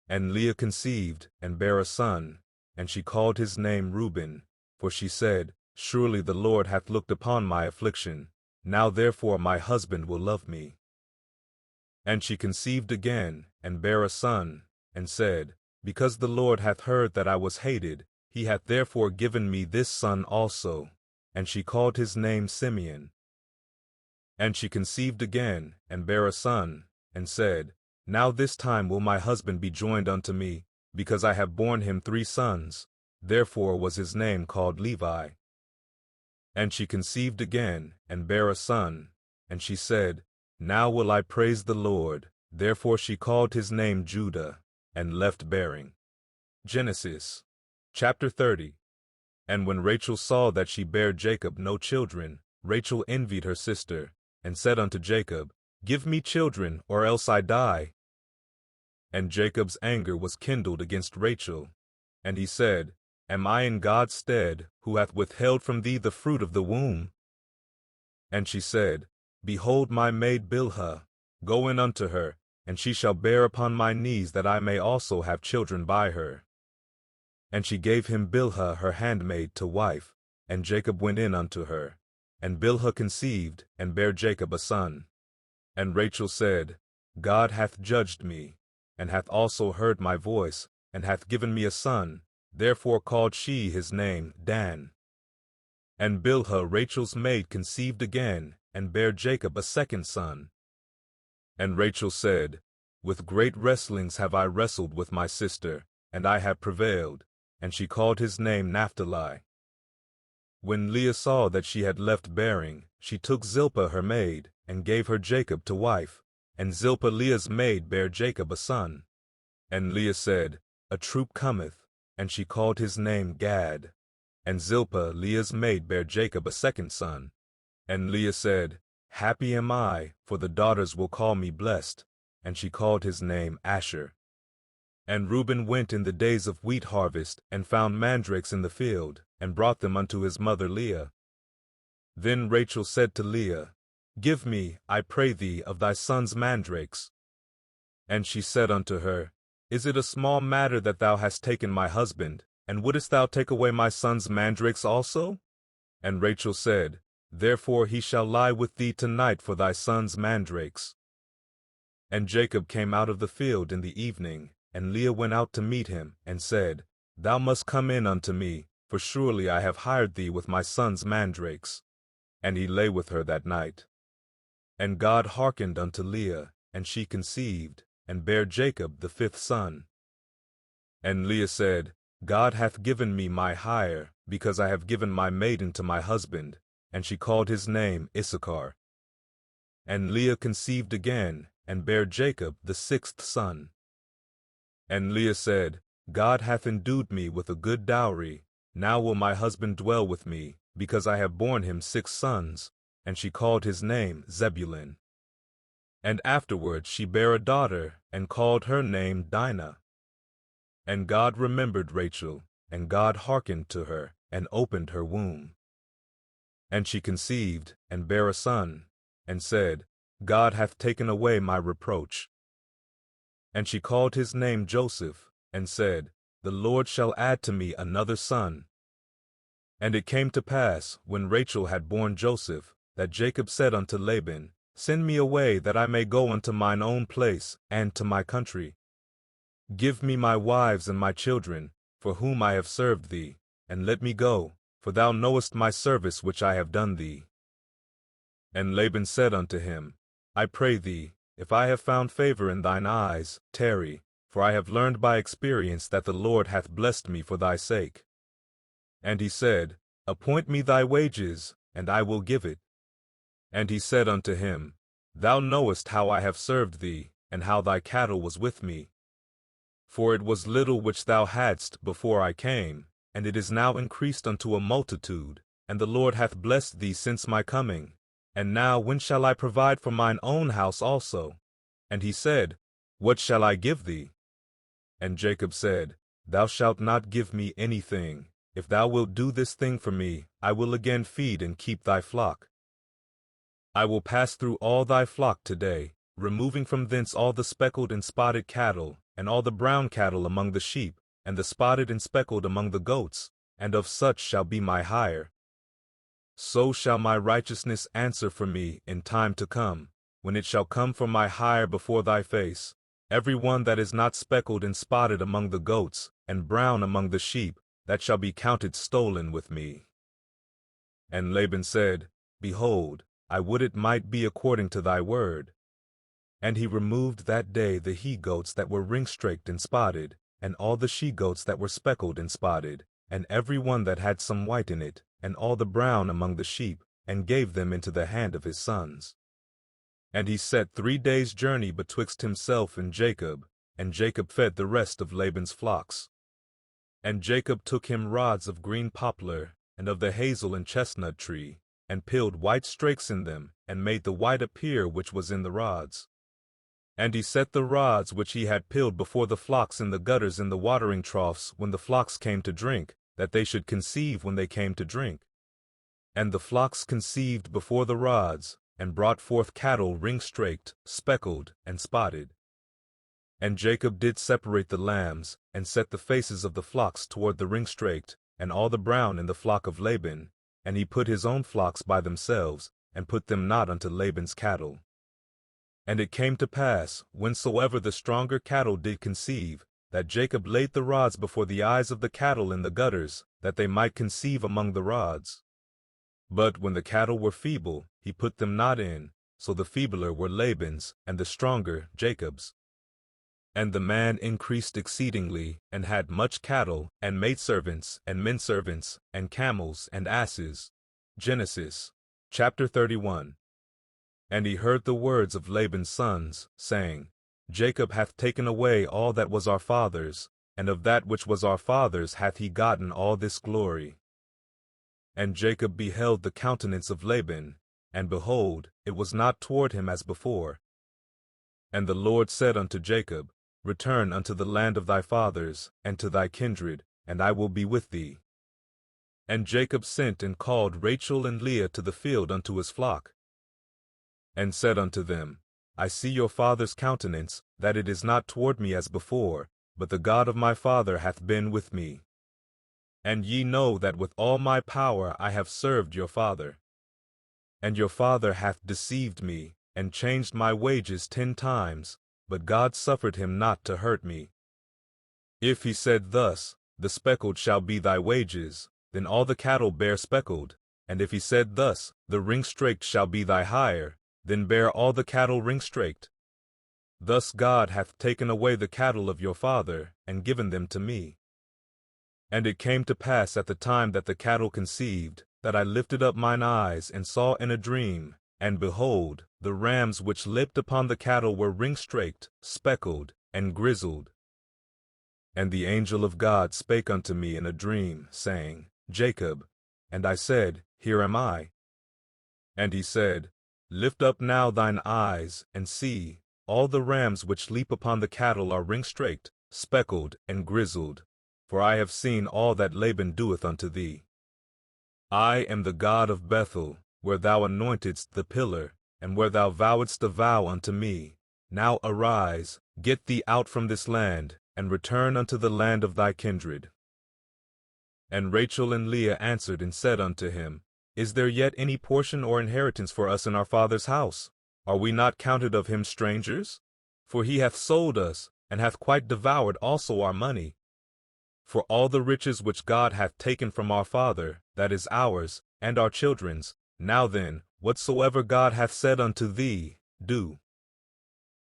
And Leah conceived, and bare a son, and she called his name Reuben, for she said, Surely the Lord hath looked upon my affliction, now therefore my husband will love me. And she conceived again, and bare a son, and said, Because the Lord hath heard that I was hated, he hath therefore given me this son also. And she called his name Simeon. And she conceived again, and bare a son, and said, Now this time will my husband be joined unto me, because I have borne him 3 sons. Therefore was his name called Levi. And she conceived again, and bare a son, and she said, Now will I praise the Lord. Therefore she called his name Judah, and left bearing. Genesis chapter 30. And when Rachel saw that she bare Jacob no children, Rachel envied her sister, and said unto Jacob, Give me children, or else I die. And Jacob's anger was kindled against Rachel. And he said, Am I in God's stead, who hath withheld from thee the fruit of the womb? And she said, Behold my maid Bilhah, go in unto her, and she shall bear upon my knees, that I may also have children by her. And she gave him Bilhah her handmaid to wife, and Jacob went in unto her. And Bilhah conceived, and bare Jacob a son. And Rachel said, God hath judged me, and hath also heard my voice, and hath given me a son. Therefore called she his name Dan. And Bilhah Rachel's maid conceived again, and bare Jacob a second son. And Rachel said, With great wrestlings have I wrestled with my sister, and I have prevailed. And she called his name Naphtali. When Leah saw that she had left bearing, she took Zilpah her maid, and gave her Jacob to wife. And Zilpah Leah's maid bare Jacob a son. And Leah said, A troop cometh, and she called his name Gad. And Zilpah Leah's maid bare Jacob a second son. And Leah said, Happy am I, for the daughters will call me blessed. And she called his name Asher. And Reuben went in the days of wheat harvest, and found mandrakes in the field, and brought them unto his mother Leah. Then Rachel said to Leah, Give me, I pray thee, of thy son's mandrakes. And she said unto her, Is it a small matter that thou hast taken my husband, and wouldest thou take away my son's mandrakes also? And Rachel said, Therefore he shall lie with thee tonight for thy son's mandrakes. And Jacob came out of the field in the evening, and Leah went out to meet him, and said, Thou must come in unto me, for surely I have hired thee with my son's mandrakes. And he lay with her that night. And God hearkened unto Leah, and she conceived, and bare Jacob the fifth son. And Leah said, God hath given me my hire, because I have given my maiden to my husband. And she called his name Issachar. And Leah conceived again, and bare Jacob the sixth son. And Leah said, God hath endued me with a good dowry. Now will my husband dwell with me, because I have borne him 6 sons. And she called his name Zebulun. And afterward she bare a daughter, and called her name Dinah. And God remembered Rachel, and God hearkened to her, and opened her womb. And she conceived, and bare a son, and said, God hath taken away my reproach. And she called his name Joseph, and said, The Lord shall add to me another son. And it came to pass, when Rachel had borne Joseph, that Jacob said unto Laban, Send me away, that I may go unto mine own place, and to my country. Give me my wives and my children, for whom I have served thee, and let me go, for thou knowest my service which I have done thee. And Laban said unto him, I pray thee, if I have found favor in thine eyes, tarry, for I have learned by experience that the Lord hath blessed me for thy sake. And he said, Appoint me thy wages, and I will give it. And he said unto him, Thou knowest how I have served thee, and how thy cattle was with me. For it was little which thou hadst before I came, and it is now increased unto a multitude, and the Lord hath blessed thee since my coming. And now when shall I provide for mine own house also? And he said, What shall I give thee? And Jacob said, Thou shalt not give me anything. If thou wilt do this thing for me, I will again feed and keep thy flock. I will pass through all thy flock today, removing from thence all the speckled and spotted cattle, and all the brown cattle among the sheep, and the spotted and speckled among the goats, and of such shall be my hire. So shall my righteousness answer for me in time to come, when it shall come for my hire before thy face, every one that is not speckled and spotted among the goats, and brown among the sheep, that shall be counted stolen with me. And Laban said, Behold, I would it might be according to thy word. And he removed that day the he-goats that were ring-straked and spotted, and all the she-goats that were speckled and spotted, and every one that had some white in it, and all the brown among the sheep, and gave them into the hand of his sons. And he set 3 days' journey betwixt himself and Jacob fed the rest of Laban's flocks. And Jacob took him rods of green poplar, and of the hazel and chestnut tree, and peeled white strakes in them, and made the white appear which was in the rods. And he set the rods which he had peeled before the flocks in the gutters in the watering troughs when the flocks came to drink, that they should conceive when they came to drink. And the flocks conceived before the rods, and brought forth cattle ring-straked, speckled, and spotted. And Jacob did separate the lambs, and set the faces of the flocks toward the ring-straked, and all the brown in the flock of Laban, and he put his own flocks by themselves, and put them not unto Laban's cattle. And it came to pass, whensoever the stronger cattle did conceive, that Jacob laid the rods before the eyes of the cattle in the gutters, that they might conceive among the rods. But when the cattle were feeble, he put them not in, so the feebler were Laban's, and the stronger Jacob's. And the man increased exceedingly, and had much cattle, and maidservants, and menservants, and camels, and asses. Genesis chapter 31. And he heard the words of Laban's sons, saying, Jacob hath taken away all that was our father's, and of that which was our father's hath he gotten all this glory. And Jacob beheld the countenance of Laban, and behold, it was not toward him as before. And the Lord said unto Jacob, Return unto the land of thy fathers, and to thy kindred, and I will be with thee. And Jacob sent and called Rachel and Leah to the field unto his flock, and said unto them, I see your father's countenance, that it is not toward me as before, but the God of my father hath been with me. And ye know that with all my power I have served your father. And your father hath deceived me, and changed my wages 10 times, but God suffered him not to hurt me. If he said thus, The speckled shall be thy wages, then all the cattle bear speckled. And if he said thus, The ring-straked shall be thy hire, then bear all the cattle ring-straked. Thus God hath taken away the cattle of your father, and given them to me. And it came to pass at the time that the cattle conceived, that I lifted up mine eyes, and saw in a dream, and behold, the rams which leaped upon the cattle were ring-straked, speckled, and grizzled. And the angel of God spake unto me in a dream, saying, Jacob. And I said, Here am I. And he said, Lift up now thine eyes, and see, all the rams which leap upon the cattle are ring-straked, speckled, and grizzled. For I have seen all that Laban doeth unto thee. I am the God of Bethel, where thou anointedst the pillar, and where thou vowedst a vow unto me. Now arise, get thee out from this land, and return unto the land of thy kindred. And Rachel and Leah answered and said unto him, Is there yet any portion or inheritance for us in our father's house? Are we not counted of him strangers? For he hath sold us, and hath quite devoured also our money. For all the riches which God hath taken from our father, that is ours, and our children's. Now then, whatsoever God hath said unto thee, do.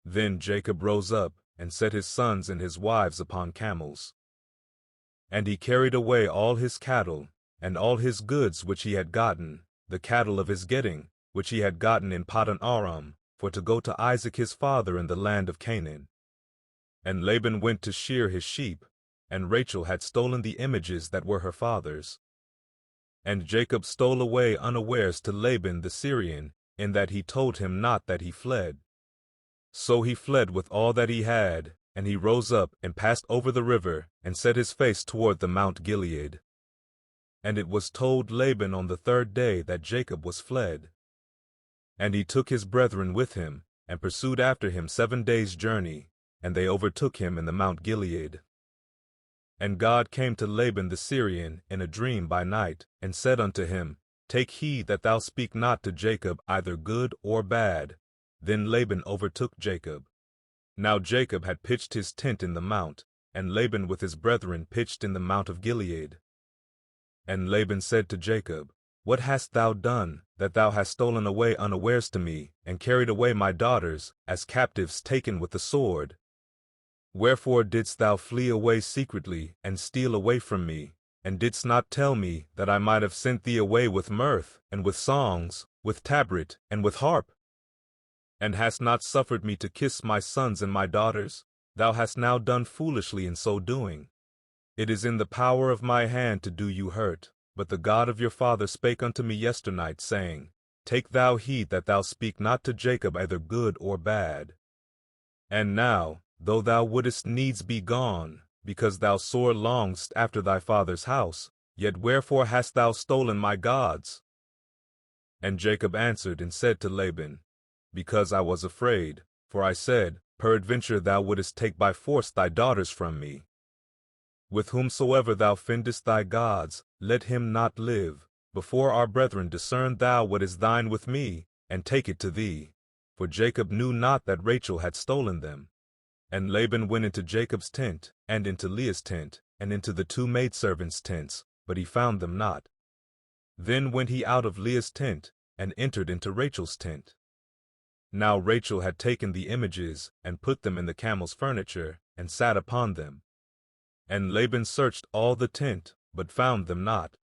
Then Jacob rose up, and set his sons and his wives upon camels. And he carried away all his cattle, and all his goods which he had gotten, the cattle of his getting, which he had gotten in Paddan Aram, for to go to Isaac his father in the land of Canaan. And Laban went to shear his sheep, and Rachel had stolen the images that were her father's. And Jacob stole away unawares to Laban the Syrian, in that he told him not that he fled. So he fled with all that he had, and he rose up and passed over the river, and set his face toward the Mount Gilead. And it was told Laban on the 3rd day that Jacob was fled. And he took his brethren with him, and pursued after him 7 days' journey, and they overtook him in the Mount Gilead. And God came to Laban the Syrian in a dream by night, and said unto him, Take heed that thou speak not to Jacob either good or bad. Then Laban overtook Jacob. Now Jacob had pitched his tent in the mount, and Laban with his brethren pitched in the Mount of Gilead. And Laban said to Jacob, What hast thou done, that thou hast stolen away unawares to me, and carried away my daughters, as captives taken with the sword? Wherefore didst thou flee away secretly, and steal away from me, and didst not tell me, that I might have sent thee away with mirth, and with songs, with tabret, and with harp? And hast not suffered me to kiss my sons and my daughters? Thou hast now done foolishly in so doing. It is in the power of my hand to do you hurt, but the God of your father spake unto me yesternight, saying, Take thou heed that thou speak not to Jacob either good or bad. And now, though thou wouldest needs be gone, because thou sore longest after thy father's house, yet wherefore hast thou stolen my gods? And Jacob answered and said to Laban, Because I was afraid, for I said, Peradventure thou wouldest take by force thy daughters from me. With whomsoever thou findest thy gods, let him not live. Before our brethren discern thou what is thine with me, and take it to thee. For Jacob knew not that Rachel had stolen them. And Laban went into Jacob's tent, and into Leah's tent, and into the 2 maidservants' tents, but he found them not. Then went he out of Leah's tent, and entered into Rachel's tent. Now Rachel had taken the images, and put them in the camel's furniture, and sat upon them. And Laban searched all the tent, but found them not.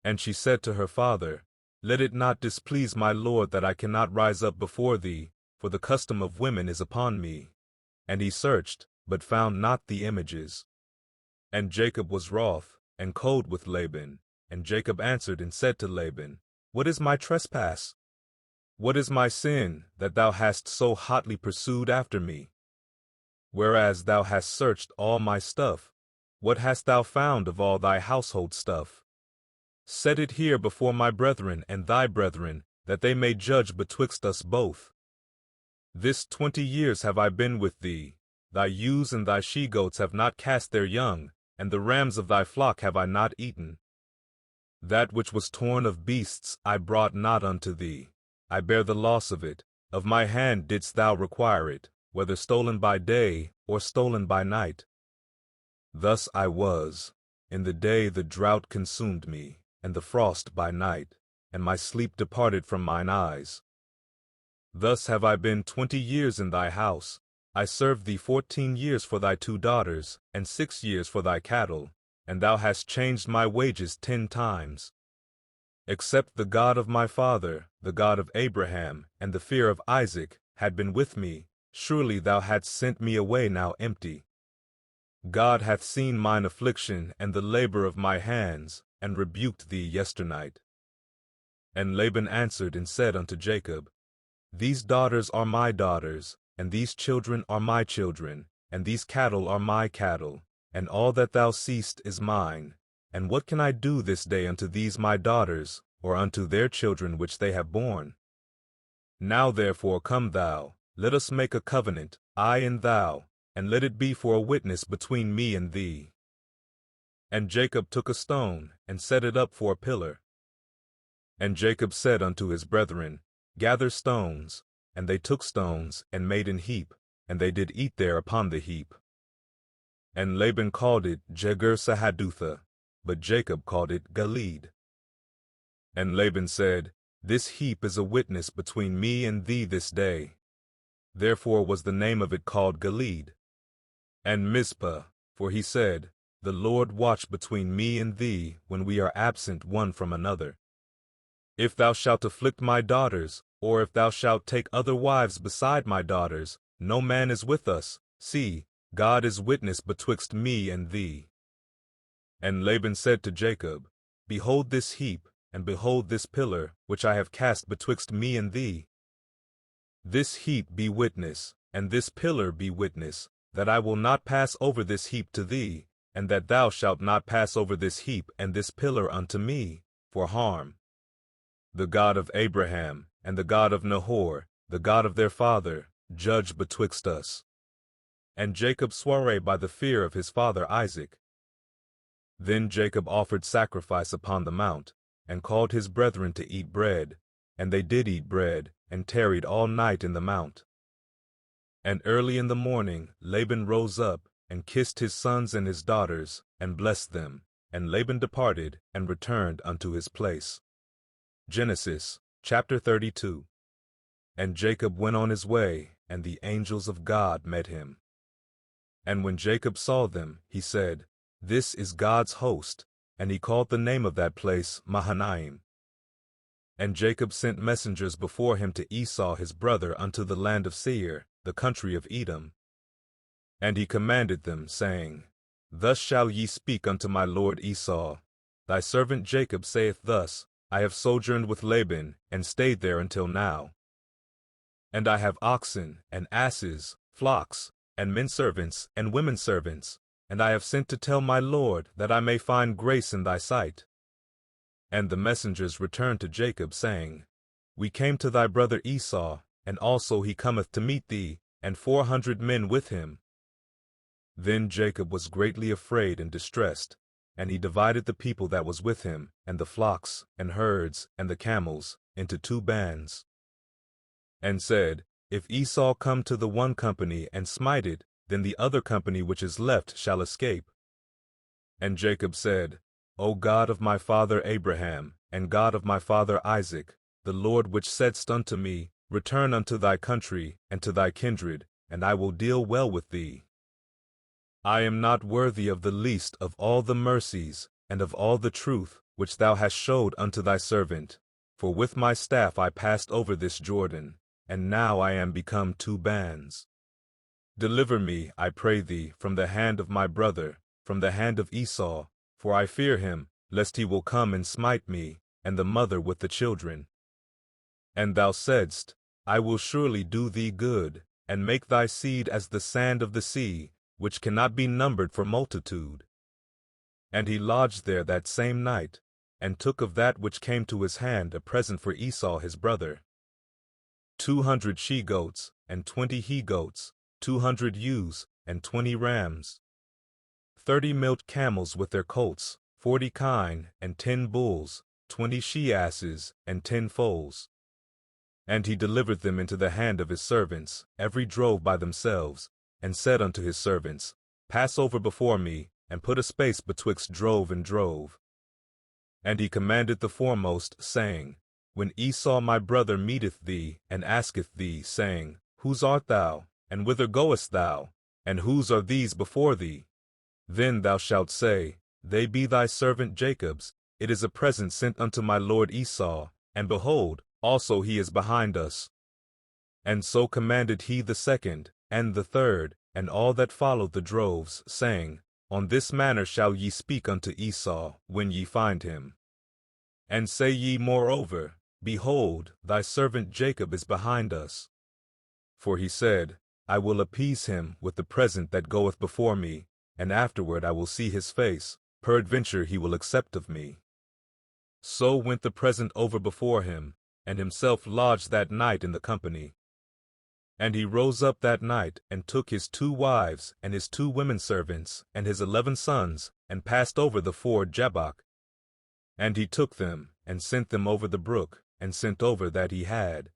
And she said to her father, Let it not displease my lord that I cannot rise up before thee, for the custom of women is upon me. And he searched, but found not the images. And Jacob was wroth, and cold with Laban. And Jacob answered and said to Laban, What is my trespass? What is my sin, that thou hast so hotly pursued after me? Whereas thou hast searched all my stuff, what hast thou found of all thy household stuff? Set it here before my brethren and thy brethren, that they may judge betwixt us both. This 20 years have I been with thee. Thy ewes and thy she-goats have not cast their young, and the rams of thy flock have I not eaten. That which was torn of beasts I brought not unto thee. I bear the loss of it. Of my hand didst thou require it, whether stolen by day or stolen by night. Thus I was. In the day the drought consumed me, and the frost by night, and my sleep departed from mine eyes. Thus have I been 20 years in thy house. I served thee 14 years for thy 2 daughters, and 6 years for thy cattle, and thou hast changed my wages 10 times. Except the God of my father, the God of Abraham, and the fear of Isaac, had been with me, surely thou hadst sent me away now empty. God hath seen mine affliction and the labor of my hands, and rebuked thee yesternight. And Laban answered and said unto Jacob, These daughters are my daughters, and these children are my children, and these cattle are my cattle, and all that thou seest is mine. And what can I do this day unto these my daughters, or unto their children which they have borne? Now therefore come thou, let us make a covenant, I and thou, and let it be for a witness between me and thee. And Jacob took a stone, and set it up for a pillar. And Jacob said unto his brethren, Gather stones. And they took stones, and made an heap, and they did eat there upon the heap. And Laban called it Jegar-sahadutha, but Jacob called it Gilead. And Laban said, This heap is a witness between me and thee this day. Therefore was the name of it called Gilead. And Mizpah, for he said, The Lord watch between me and thee when we are absent one from another. If thou shalt afflict my daughters, or if thou shalt take other wives beside my daughters, no man is with us. See, God is witness betwixt me and thee. And Laban said to Jacob, Behold this heap, and behold this pillar, which I have cast betwixt me and thee. This heap be witness, and this pillar be witness, that I will not pass over this heap to thee, and that thou shalt not pass over this heap and this pillar unto me, for harm. The God of Abraham, and the God of Nahor, the God of their father, judge betwixt us. And Jacob swore by the fear of his father Isaac. Then Jacob offered sacrifice upon the mount, and called his brethren to eat bread, and they did eat bread, and tarried all night in the mount. And early in the morning Laban rose up, and kissed his sons and his daughters, and blessed them, and Laban departed, and returned unto his place. Genesis, chapter 32. And Jacob went on his way, and the angels of God met him. And when Jacob saw them, he said, This is God's host, and he called the name of that place Mahanaim. And Jacob sent messengers before him to Esau his brother unto the land of Seir, the country of Edom. And he commanded them, saying, Thus shall ye speak unto my lord Esau, Thy servant Jacob saith thus, I have sojourned with Laban, and stayed there until now. And I have oxen, and asses, flocks, and men servants, and women servants, and I have sent to tell my lord, that I may find grace in thy sight. And the messengers returned to Jacob, saying, We came to thy brother Esau, and also he cometh to meet thee, and 400 men with him. Then Jacob was greatly afraid and distressed, and he divided the people that was with him, and the flocks, and herds, and the camels, into 2 bands. And said, If Esau come to the one company and smite it, then the other company which is left shall escape. And Jacob said, O God of my father Abraham, and God of my father Isaac, the Lord which saidst unto me, Return unto thy country and to thy kindred, and I will deal well with thee. I am not worthy of the least of all the mercies and of all the truth which thou hast showed unto thy servant. For with my staff I passed over this Jordan, and now I am become two bands. Deliver me, I pray thee, from the hand of my brother, from the hand of Esau, for I fear him, lest he will come and smite me, and the mother with the children. And thou saidst, I will surely do thee good, and make thy seed as the sand of the sea, which cannot be numbered for multitude. And he lodged there that same night, and took of that which came to his hand a present for Esau his brother. 200 she-goats, and 20 he-goats, 200 ewes, and 20 rams. 30 milk camels with their colts, 40 kine, and 10 bulls, 20 she-asses, and 10 foals. And he delivered them into the hand of his servants, every drove by themselves, and said unto his servants, Pass over before me, and put a space betwixt drove and drove. And he commanded the foremost, saying, When Esau my brother meeteth thee, and asketh thee, saying, Whose art thou, and whither goest thou, and whose are these before thee? Then thou shalt say, They be thy servant Jacob's, it is a present sent unto my lord Esau, and behold, also he is behind us. And so commanded he the second, and the third, and all that followed the droves, saying, On this manner shall ye speak unto Esau, when ye find him. And say ye moreover, Behold, thy servant Jacob is behind us. For he said, I will appease him with the present that goeth before me, and afterward I will see his face, peradventure he will accept of me. So went the present over before him, and himself lodged that night in the company. And he rose up that night, and took his 2 wives, and his 2 women servants, and his 11 sons, and passed over the ford Jabbok. And he took them, and sent them over the brook, and sent over that he had.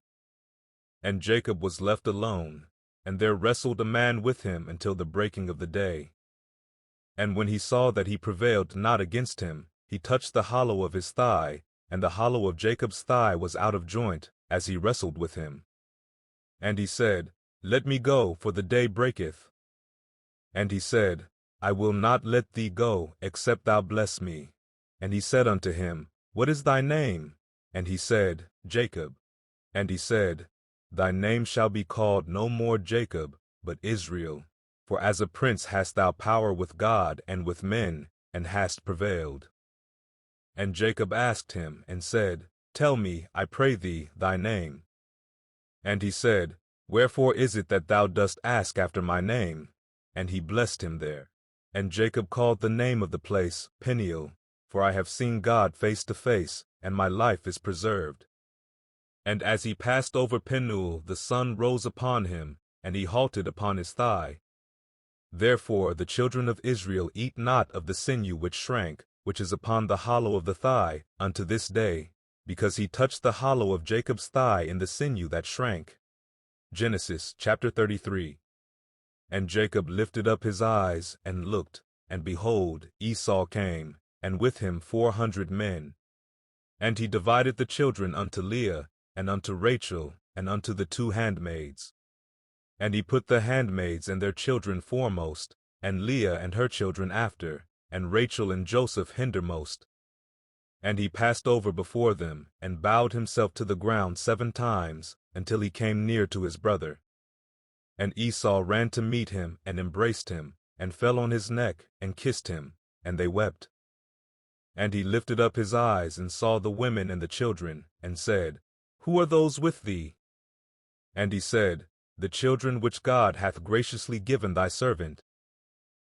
And Jacob was left alone, and there wrestled a man with him until the breaking of the day. And when he saw that he prevailed not against him, he touched the hollow of his thigh, and the hollow of Jacob's thigh was out of joint, as he wrestled with him. And he said, Let me go, for the day breaketh. And he said, I will not let thee go, except thou bless me. And he said unto him, What is thy name? And he said, Jacob. And he said, Thy name shall be called no more Jacob, but Israel. For as a prince hast thou power with God and with men, and hast prevailed. And Jacob asked him, and said, Tell me, I pray thee, thy name. And he said, Wherefore is it that thou dost ask after my name? And he blessed him there. And Jacob called the name of the place Peniel, for I have seen God face to face, and my life is preserved. And as he passed over Penuel, the sun rose upon him, and he halted upon his thigh. Therefore the children of Israel eat not of the sinew which shrank, which is upon the hollow of the thigh, unto this day, because he touched the hollow of Jacob's thigh in the sinew that shrank. Genesis chapter 33. And Jacob lifted up his eyes, and looked, and behold, Esau came, and with him 400 men. And he divided the children unto Leah, and unto Rachel, and unto the 2 handmaids. And he put the handmaids and their children foremost, and Leah and her children after, and Rachel and Joseph hindermost. And he passed over before them, and bowed himself to the ground 7 times, until he came near to his brother. And Esau ran to meet him, and embraced him, and fell on his neck, and kissed him, and they wept. And he lifted up his eyes, and saw the women and the children, and said, Who are those with thee? And he said, The children which God hath graciously given thy servant.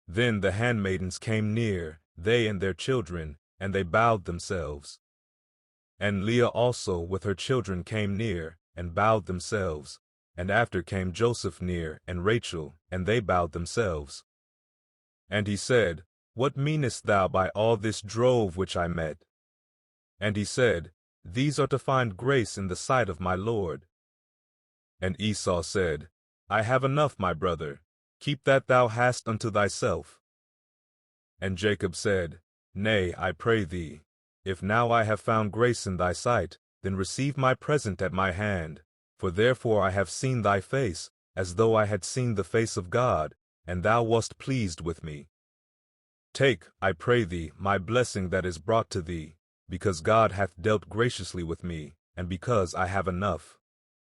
Then the handmaidens came near, they and their children, and they bowed themselves. And Leah also with her children came near, and bowed themselves. And after came Joseph near, and Rachel, and they bowed themselves. And he said, What meanest thou by all this drove which I met? And he said, These are to find grace in the sight of my Lord. And Esau said, I have enough, my brother, keep that thou hast unto thyself. And Jacob said, Nay, I pray thee, if now I have found grace in thy sight, then receive my present at my hand, For therefore I have seen thy face, as though I had seen the face of God, and thou wast pleased with me. Take, I pray thee, my blessing that is brought to thee, because God hath dealt graciously with me, and because I have enough.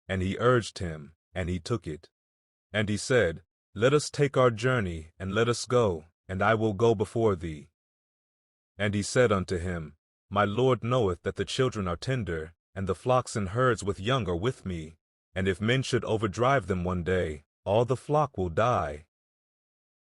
And he urged him, and he took it. And he said, Let us take our journey, and let us go, and I will go before thee. And he said unto him, My Lord knoweth that the children are tender, and the flocks and herds with young are with me, and if men should overdrive them one day, all the flock will die.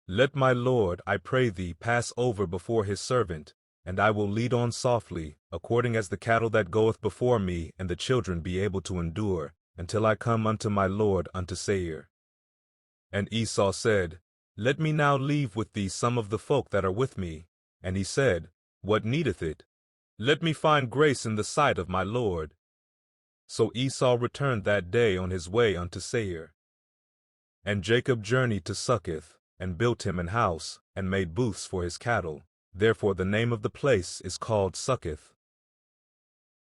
Let my Lord, I pray thee, pass over before his servant, and I will lead on softly, according as the cattle that goeth before me, and the children be able to endure, until I come unto my Lord unto Seir. And Esau said, Let me now leave with thee some of the folk that are with me. And he said, What needeth it? Let me find grace in the sight of my Lord. So Esau returned that day on his way unto Seir. And Jacob journeyed to Succoth, and built him an house, and made booths for his cattle. Therefore the name of the place is called Succoth.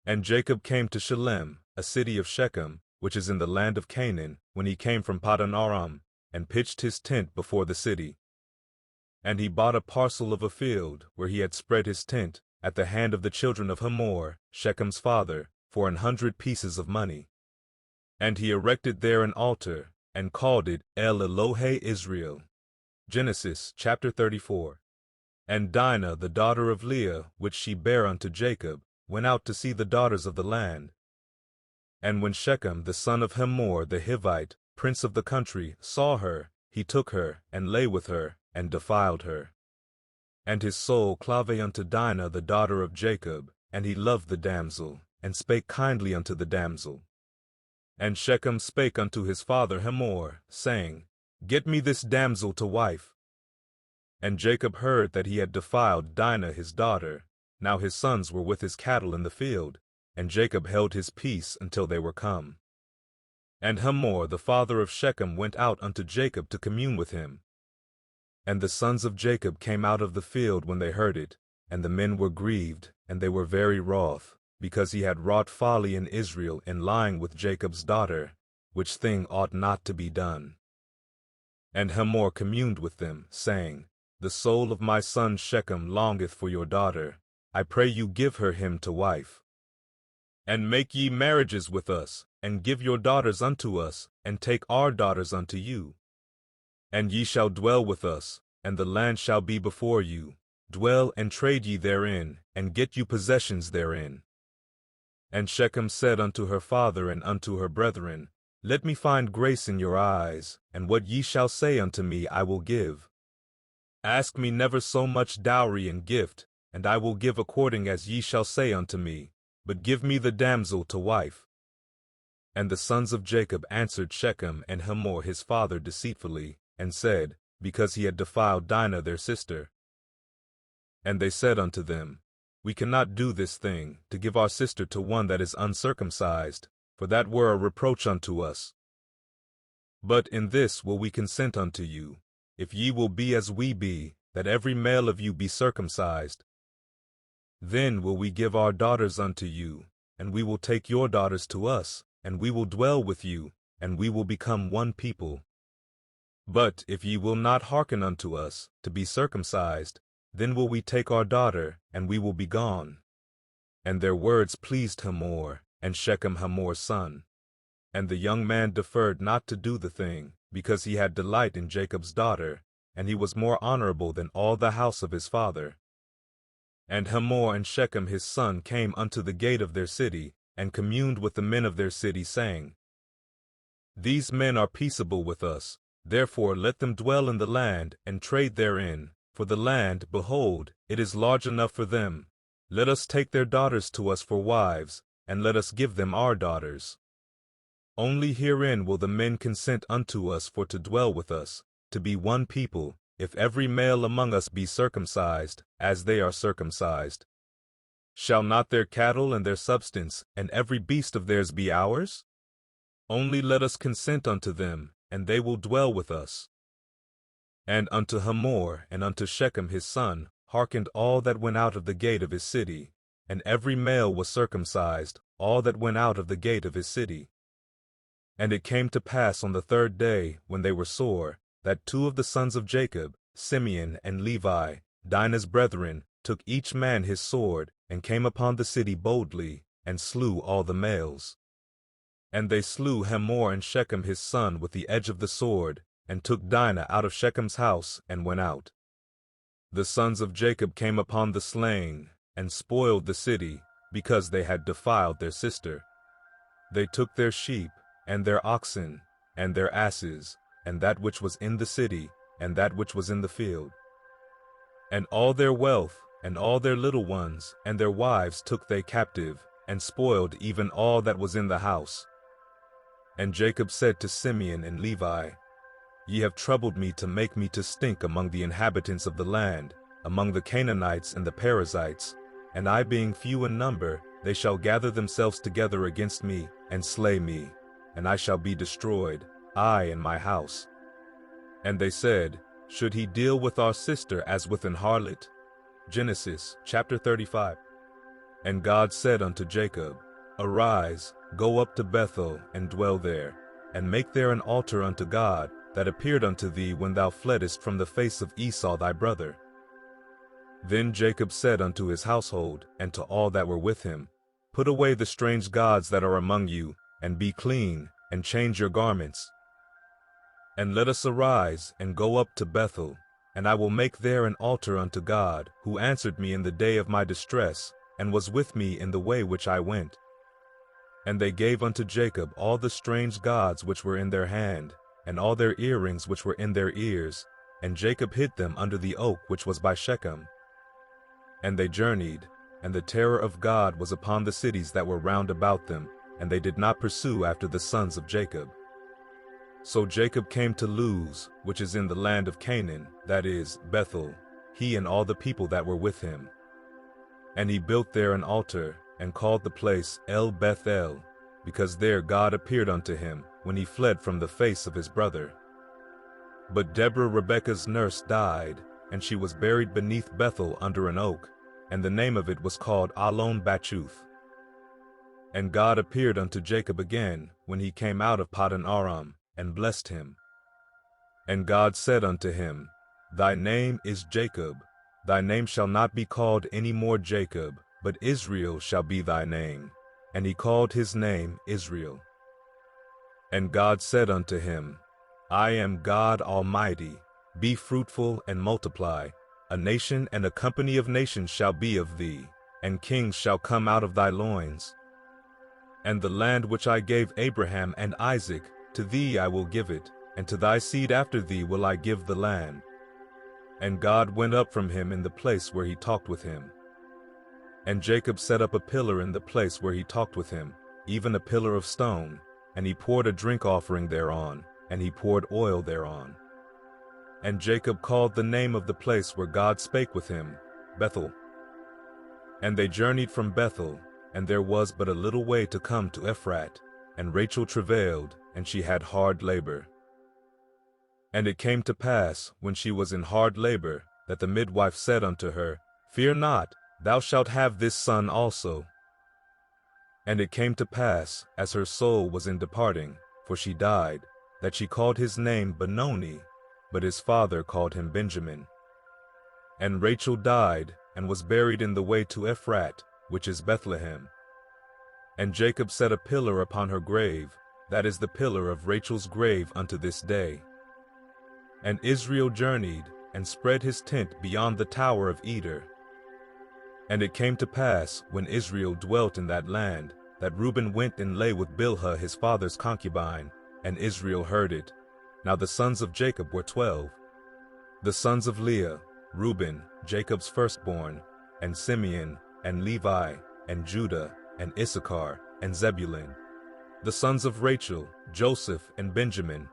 And Jacob came to Shalem, a city of Shechem, which is in the land of Canaan, when he came from Paddan Aram, and pitched his tent before the city. And he bought a parcel of a field, where he had spread his tent, at the hand of the children of Hamor, Shechem's father, for 100 pieces of money. And he erected there an altar, and called it El Elohe Israel. Genesis chapter 34. And Dinah, the daughter of Leah, which she bare unto Jacob, went out to see the daughters of the land. And when Shechem the son of Hamor the Hivite, prince of the country, saw her, he took her, and lay with her, and defiled her. And his soul clave unto Dinah the daughter of Jacob, and he loved the damsel, and spake kindly unto the damsel. And Shechem spake unto his father Hamor, saying, Get me this damsel to wife. And Jacob heard that he had defiled Dinah his daughter. Now his sons were with his cattle in the field, and Jacob held his peace until they were come. And Hamor the father of Shechem went out unto Jacob to commune with him. And the sons of Jacob came out of the field when they heard it, and the men were grieved, and they were very wroth, because he had wrought folly in Israel in lying with Jacob's daughter, which thing ought not to be done. And Hamor communed with them, saying, The soul of my son Shechem longeth for your daughter. I pray you give her him to wife. And make ye marriages with us, and give your daughters unto us, and take our daughters unto you. And ye shall dwell with us, and the land shall be before you. Dwell and trade ye therein, and get you possessions therein. And Shechem said unto her father and unto her brethren, Let me find grace in your eyes, and what ye shall say unto me I will give. Ask me never so much dowry and gift, and I will give according as ye shall say unto me, but give me the damsel to wife. And the sons of Jacob answered Shechem and Hamor his father deceitfully, and said, Because he had defiled Dinah their sister. And they said unto them, We cannot do this thing, to give our sister to one that is uncircumcised, for that were a reproach unto us. But in this will we consent unto you, if ye will be as we be, that every male of you be circumcised. Then will we give our daughters unto you, and we will take your daughters to us, and we will dwell with you, and we will become one people. But if ye will not hearken unto us, to be circumcised, then will we take our daughter, and we will be gone. And their words pleased Hamor, and Shechem Hamor's son. And the young man deferred not to do the thing, because he had delight in Jacob's daughter, and he was more honorable than all the house of his father. And Hamor and Shechem his son came unto the gate of their city, and communed with the men of their city, saying, These men are peaceable with us, therefore let them dwell in the land, and trade therein, for the land, behold, it is large enough for them. Let us take their daughters to us for wives, and let us give them our daughters. Only herein will the men consent unto us for to dwell with us, to be one people, if every male among us be circumcised, as they are circumcised. Shall not their cattle and their substance, and every beast of theirs be ours? Only let us consent unto them, and they will dwell with us. And unto Hamor and unto Shechem his son hearkened all that went out of the gate of his city, and every male was circumcised, all that went out of the gate of his city. And it came to pass on the third day, when they were sore, that two of the sons of Jacob, Simeon and Levi, Dinah's brethren, took each man his sword, and came upon the city boldly, and slew all the males. And they slew Hamor and Shechem his son with the edge of the sword, and took Dinah out of Shechem's house, and went out. The sons of Jacob came upon the slain, and spoiled the city, because they had defiled their sister. They took their sheep, and their oxen, and their asses, and that which was in the city, and that which was in the field. And all their wealth, and all their little ones, and their wives took they captive, and spoiled even all that was in the house. And Jacob said to Simeon and Levi, Ye have troubled me to make me to stink among the inhabitants of the land, among the Canaanites and the Perizzites, and I being few in number, they shall gather themselves together against me, and slay me, and I shall be destroyed, I and my house. And they said, Should he deal with our sister as with an harlot? Genesis chapter 35. And God said unto Jacob, Arise, go up to Bethel, and dwell there, and make there an altar unto God, that appeared unto thee when thou fleddest from the face of Esau thy brother. Then Jacob said unto his household, and to all that were with him, Put away the strange gods that are among you, and be clean, and change your garments. And let us arise, and go up to Bethel, and I will make there an altar unto God, who answered me in the day of my distress, and was with me in the way which I went. And they gave unto Jacob all the strange gods which were in their hand, and all their earrings which were in their ears, and Jacob hid them under the oak which was by Shechem. And they journeyed, and the terror of God was upon the cities that were round about them, and they did not pursue after the sons of Jacob. So Jacob came to Luz, which is in the land of Canaan, that is, Bethel, he and all the people that were with him. And he built there an altar, and called the place El Bethel, because there God appeared unto him, when he fled from the face of his brother. But Deborah Rebekah's nurse died, and she was buried beneath Bethel under an oak, and the name of it was called Allon Bachuth. And God appeared unto Jacob again, when he came out of Paddan Aram, and blessed him. And God said unto him, Thy name is Jacob, thy name shall not be called any more Jacob, but Israel shall be thy name. And he called his name Israel. And God said unto him, I am God Almighty, be fruitful and multiply. A nation and a company of nations shall be of thee, and kings shall come out of thy loins. And the land which I gave Abraham and Isaac, to thee I will give it, and to thy seed after thee will I give the land. And God went up from him in the place where he talked with him. And Jacob set up a pillar in the place where he talked with him, even a pillar of stone, and he poured a drink offering thereon, and he poured oil thereon. And Jacob called the name of the place where God spake with him, Bethel. And they journeyed from Bethel, and there was but a little way to come to Ephrat, and Rachel travailed, and she had hard labor. And it came to pass, when she was in hard labor, that the midwife said unto her, Fear not, thou shalt have this son also. And it came to pass, as her soul was in departing, for she died, that she called his name Benoni, but his father called him Benjamin. And Rachel died, and was buried in the way to Ephrat, which is Bethlehem. And Jacob set a pillar upon her grave, that is the pillar of Rachel's grave unto this day. And Israel journeyed, and spread his tent beyond the tower of Eder. And it came to pass, when Israel dwelt in that land, that Reuben went and lay with Bilhah his father's concubine, and Israel heard it. Now the sons of Jacob were 12. The sons of Leah, Reuben, Jacob's firstborn, and Simeon, and Levi, and Judah, and Issachar, and Zebulun. The sons of Rachel, Joseph, and Benjamin.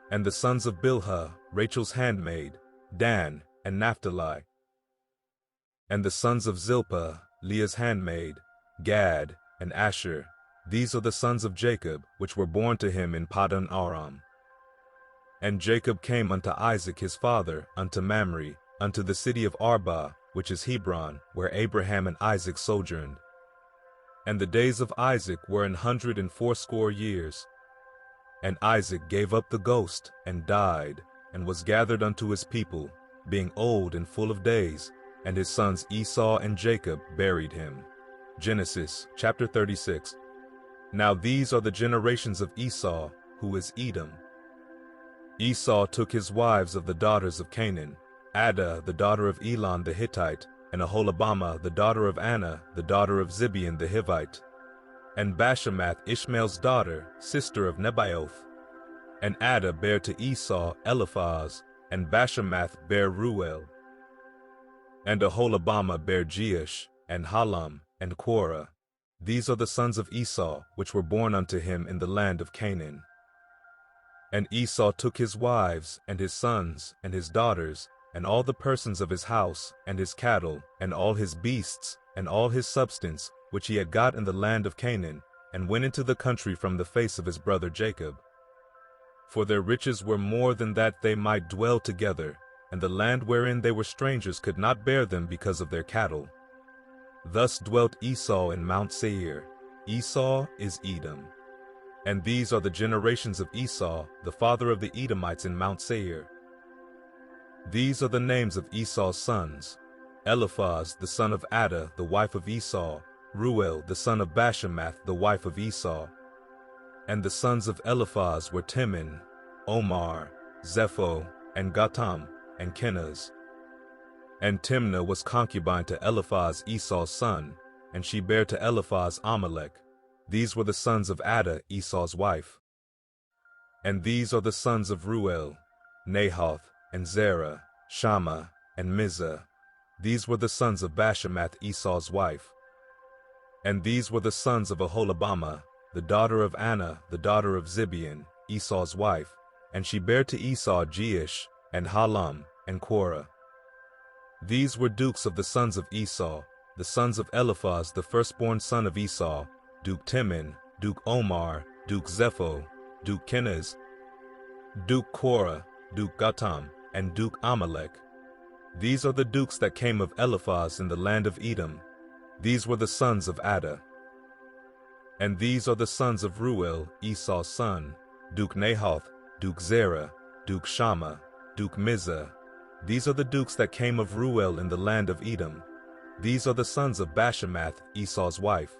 And the sons of Bilhah, Rachel's handmaid, Dan, and Naphtali. And the sons of Zilpah, Leah's handmaid, Gad, and Asher. These are the sons of Jacob, which were born to him in Paddan Aram. And Jacob came unto Isaac his father, unto Mamre, unto the city of Arba, which is Hebron, where Abraham and Isaac sojourned. And the days of Isaac were 180 years. And Isaac gave up the ghost, and died, and was gathered unto his people, being old and full of days, and his sons Esau and Jacob buried him. Genesis chapter 36. Now these are the generations of Esau, who is Edom. Esau took his wives of the daughters of Canaan, Adah the daughter of Elon the Hittite, and Aholibamah the daughter of Anna the daughter of Zibeon the Hivite, and Bashemath Ishmael's daughter, sister of Nebaioth. And Adah bare to Esau Eliphaz, and Bashemath bare Ruel. And Aholibamah bare Jeush, and Halam, and Korah. These are the sons of Esau, which were born unto him in the land of Canaan. And Esau took his wives, and his sons, and his daughters, and all the persons of his house, and his cattle, and all his beasts, and all his substance, which he had got in the land of Canaan, and went into the country from the face of his brother Jacob. For their riches were more than that they might dwell together, and the land wherein they were strangers could not bear them because of their cattle. Thus dwelt Esau in Mount Seir. Esau is Edom. And these are the generations of Esau, the father of the Edomites in Mount Seir. These are the names of Esau's sons: Eliphaz the son of Adah, the wife of Esau, Ruel the son of Bashemath, the wife of Esau. And the sons of Eliphaz were Teman, Omar, Zepho, and Gatam, and Kenaz. And Timnah was concubine to Eliphaz Esau's son, and she bare to Eliphaz Amalek. These were the sons of Adah Esau's wife. And these are the sons of Ruel, Nahath, and Zerah, Shammah, and Mizah. These were the sons of Bashemath Esau's wife. And these were the sons of Aholibamah, the daughter of Anna, the daughter of Zibeon, Esau's wife, and she bare to Esau Jeush, and Halam, and Korah. These were dukes of the sons of Esau, the sons of Eliphaz the firstborn son of Esau, Duke Teman, Duke Omar, Duke Zepho, Duke Kenaz, Duke Korah, Duke Gatam, and Duke Amalek. These are the dukes that came of Eliphaz in the land of Edom. These were the sons of Adah. And these are the sons of Ruel, Esau's son, Duke Nahath, Duke Zerah, Duke Shammah, Duke Mizah. These are the dukes that came of Ruel in the land of Edom. These are the sons of Bashemath, Esau's wife.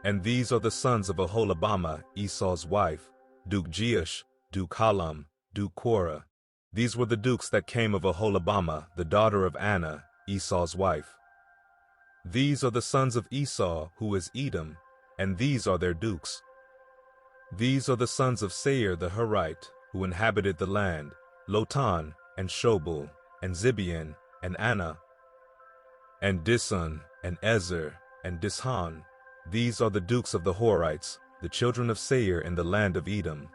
And these are the sons of Aholibamah, Esau's wife, Duke Jeush, Duke Halam, Duke Korah. These were the dukes that came of Aholibamah, the daughter of Anna, Esau's wife. These are the sons of Esau, who is Edom, and these are their dukes. These are the sons of Seir the Horite, who inhabited the land, Lotan, and Shobal, and Zibeon, and Anna, and Dison, and Ezer, and Dishan. These are the dukes of the Horites, the children of Seir in the land of Edom.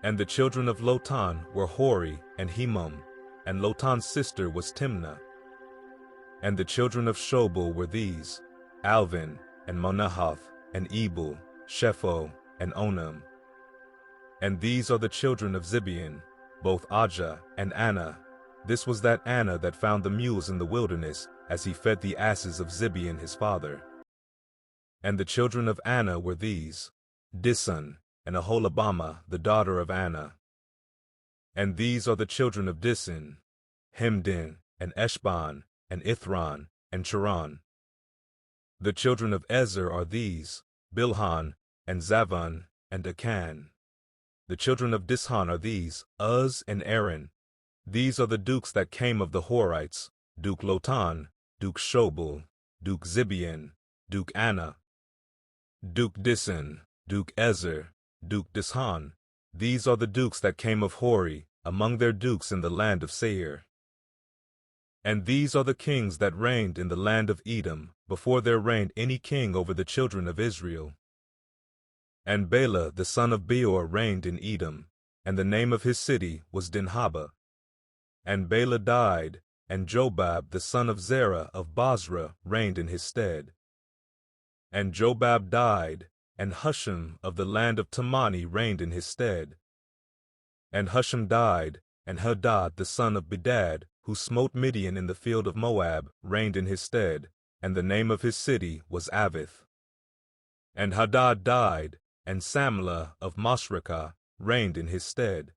And the children of Lotan were Hori and Hemam, and Lotan's sister was Timnah. And the children of Shobal were these: Alvin, and Manahath, and Ebal, Shepho, and Onam. And these are the children of Zibeon, both Ajah and Anna. This was that Anna that found the mules in the wilderness, as he fed the asses of Zibeon his father. And the children of Anna were these: Dison, and Aholibamah, the daughter of Anna. And these are the children of Dison: Hemdan, and Eshban, and Ithran, and Cheran. The children of Ezer are these: Bilhan, and Zavan, and Akan. The children of Dishan are these: Uz and Aaron. These are the dukes that came of the Horites: Duke Lotan, Duke Shobal, Duke Zibeon, Duke Anna, Duke Dison, Duke Ezer, Duke Dishan. These are the dukes that came of Hori, among their dukes in the land of Seir. And these are the kings that reigned in the land of Edom, before there reigned any king over the children of Israel. And Bela the son of Beor reigned in Edom, and the name of his city was Dinhaba. And Bela died, and Jobab the son of Zerah of Basra reigned in his stead. And Jobab died, and Husham of the land of Temani reigned in his stead. And Husham died, and Hadad the son of Bedad, who smote Midian in the field of Moab, reigned in his stead, and the name of his city was Avith. And Hadad died, and Samlah of Masrekah reigned in his stead.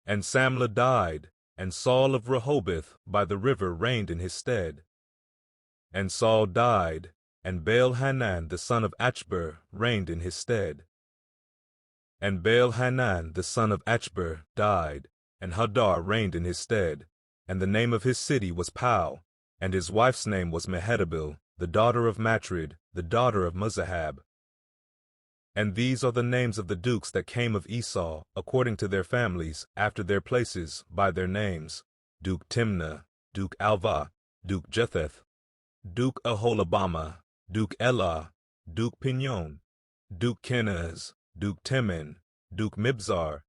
And Samlah died, and Saul of Rehoboth by the river reigned in his stead. And Saul died, and Baal-Hanan the son of Achbor reigned in his stead. And Baal-Hanan the son of Achbor died, and Hadar reigned in his stead, and the name of his city was Pau, and his wife's name was Mehetabel, the daughter of Matred, the daughter of Muzahab. And these are the names of the dukes that came of Esau, according to their families, after their places, by their names: Duke Timnah, Duke Alva, Duke Jetheth, Duke Aholabama, Duke Elah, Duke Pinion, Duke Kenaz, Duke Teman, Duke Mibzar,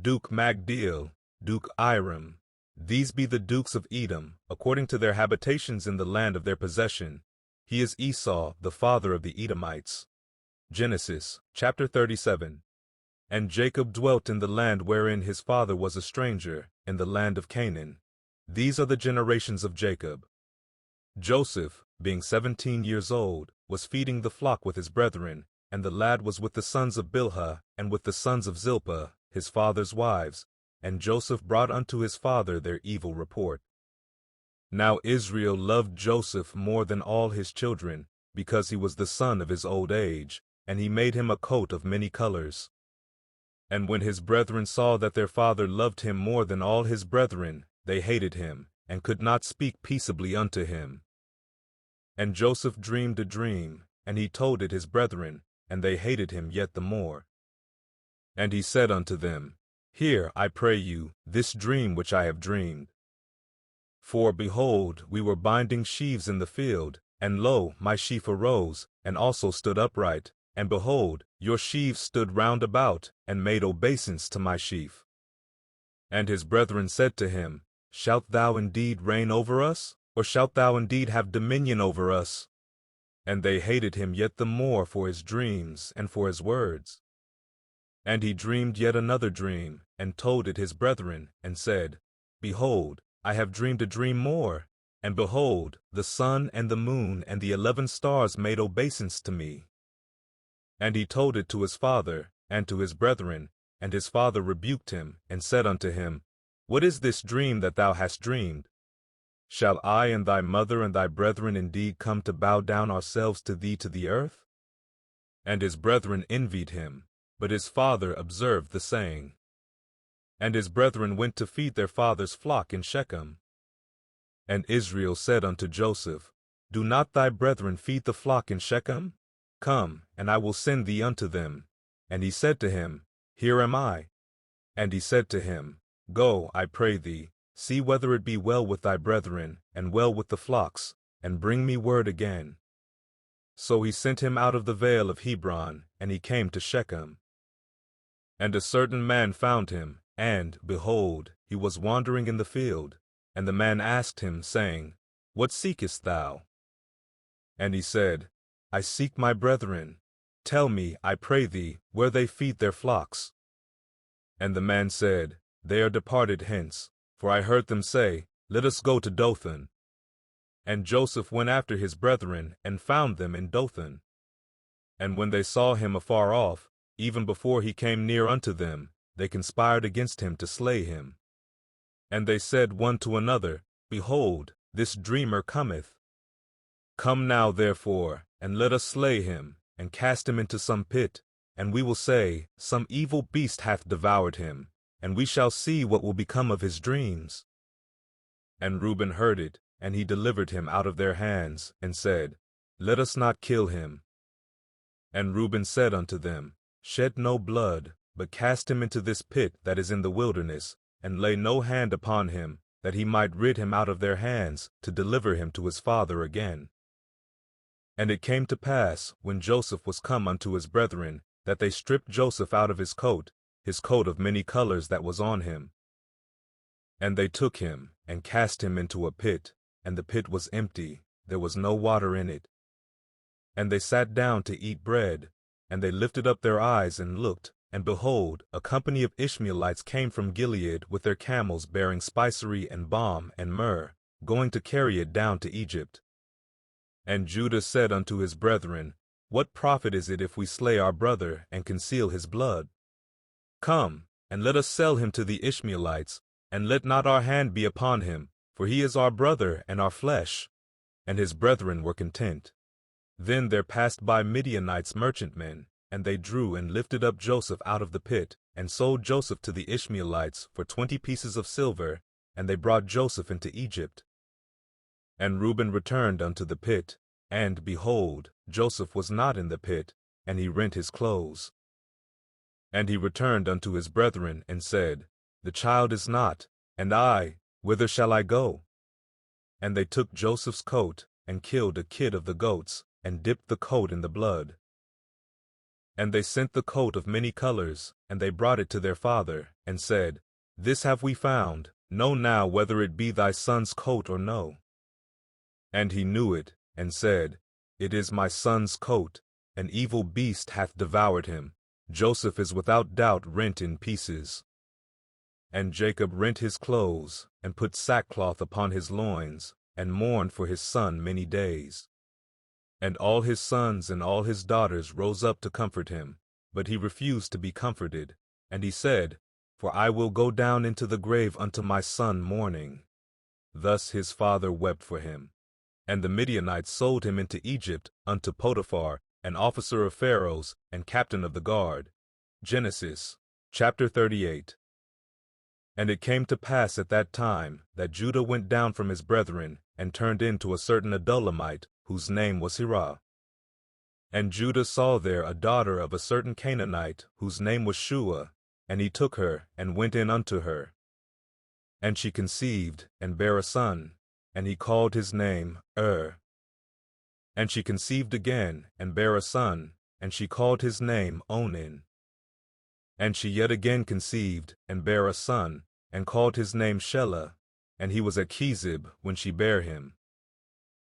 Duke Magdiel, Duke Iram. These be the dukes of Edom, according to their habitations in the land of their possession. He is Esau, the father of the Edomites. Genesis, chapter 37. And Jacob dwelt in the land wherein his father was a stranger, in the land of Canaan. These are the generations of Jacob. Joseph, being 17 years old, was feeding the flock with his brethren, and the lad was with the sons of Bilhah, and with the sons of Zilpah, his father's wives, and Joseph brought unto his father their evil report. Now Israel loved Joseph more than all his children, because he was the son of his old age, and he made him a coat of many colors. And when his brethren saw that their father loved him more than all his brethren, they hated him, and could not speak peaceably unto him. And Joseph dreamed a dream, and he told it his brethren, and they hated him yet the more. And he said unto them, Hear, I pray you, this dream which I have dreamed. For, behold, we were binding sheaves in the field, and lo, my sheaf arose, and also stood upright, and behold, your sheaves stood round about, and made obeisance to my sheaf. And his brethren said to him, Shalt thou indeed reign over us, or shalt thou indeed have dominion over us? And they hated him yet the more for his dreams and for his words. And he dreamed yet another dream, and told it his brethren, and said, Behold, I have dreamed a dream more, and behold, the sun and the moon and the 11 stars made obeisance to me. And he told it to his father, and to his brethren, and his father rebuked him, and said unto him, What is this dream that thou hast dreamed? Shall I and thy mother and thy brethren indeed come to bow down ourselves to thee to the earth? And his brethren envied him, but his father observed the saying. And his brethren went to feed their father's flock in Shechem. And Israel said unto Joseph, Do not thy brethren feed the flock in Shechem? Come, and I will send thee unto them. And he said to him, Here am I. And he said to him, Go, I pray thee, see whether it be well with thy brethren, and well with the flocks, and bring me word again. So he sent him out of the vale of Hebron, and he came to Shechem. And a certain man found him, and, behold, he was wandering in the field. And the man asked him, saying, What seekest thou? And he said, I seek my brethren. Tell me, I pray thee, where they feed their flocks. And the man said, They are departed hence, for I heard them say, Let us go to Dothan. And Joseph went after his brethren, and found them in Dothan. And when they saw him afar off, even before he came near unto them, they conspired against him to slay him. And they said one to another, Behold, this dreamer cometh. Come now, therefore, and let us slay him, and cast him into some pit, and we will say, Some evil beast hath devoured him, and we shall see what will become of his dreams. And Reuben heard it, and he delivered him out of their hands, and said, Let us not kill him. And Reuben said unto them, Shed no blood, but cast him into this pit that is in the wilderness, and lay no hand upon him, that he might rid him out of their hands, to deliver him to his father again. And it came to pass, when Joseph was come unto his brethren, that they stripped Joseph out of his coat of many colors that was on him. And they took him, and cast him into a pit, and the pit was empty, there was no water in it. And they sat down to eat bread, and they lifted up their eyes and looked, and behold, a company of Ishmaelites came from Gilead with their camels bearing spicery and balm and myrrh, going to carry it down to Egypt. And Judah said unto his brethren, What profit is it if we slay our brother and conceal his blood? Come, and let us sell him to the Ishmaelites, and let not our hand be upon him, for he is our brother and our flesh. And his brethren were content. Then there passed by Midianites merchantmen, and they drew and lifted up Joseph out of the pit, and sold Joseph to the Ishmaelites for 20 pieces of silver, and they brought Joseph into Egypt. And Reuben returned unto the pit, and, behold, Joseph was not in the pit, and he rent his clothes. And he returned unto his brethren, and said, The child is not, and I, whither shall I go? And they took Joseph's coat, and killed a kid of the goats, and dipped the coat in the blood. And they sent the coat of many colors, and they brought it to their father, and said, This have we found, know now whether it be thy son's coat or no. And he knew it, and said, It is my son's coat, an evil beast hath devoured him, Joseph is without doubt rent in pieces. And Jacob rent his clothes, and put sackcloth upon his loins, and mourned for his son many days. And all his sons and all his daughters rose up to comfort him, but he refused to be comforted. And he said, For I will go down into the grave unto my son mourning. Thus his father wept for him. And the Midianites sold him into Egypt unto Potiphar, an officer of Pharaoh's, and captain of the guard. Genesis, chapter 38. And it came to pass at that time, that Judah went down from his brethren, and turned into a certain Adullamite, whose name was Hirah. And Judah saw there a daughter of a certain Canaanite, whose name was Shua, and he took her, and went in unto her. And she conceived, and bare a son, and he called his name And she conceived again, and bare a son, and she called his name Onan. And she yet again conceived, and bare a son, and called his name Shelah, and he was at Chezib when she bare him.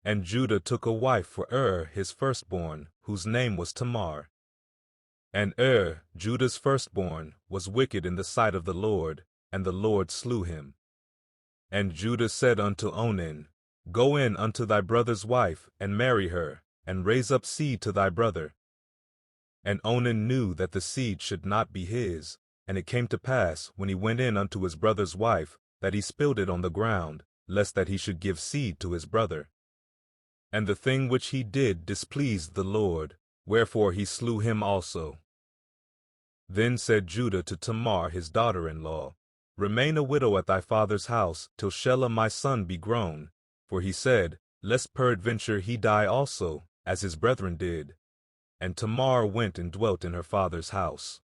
And Judah took a wife for his firstborn, whose name was Tamar. And Judah's firstborn, was wicked in the sight of the Lord, and the Lord slew him. And Judah said unto Onan, Go in unto thy brother's wife, and marry her, and raise up seed to thy brother. And Onan knew that the seed should not be his, and it came to pass, when he went in unto his brother's wife, that he spilled it on the ground, lest that he should give seed to his brother. And the thing which he did displeased the Lord, wherefore he slew him also. Then said Judah to Tamar his daughter-in-law, Remain a widow at thy father's house, till Shelah my son be grown. For he said, Lest peradventure he die also, as his brethren did. And Tamar went and dwelt in her father's house.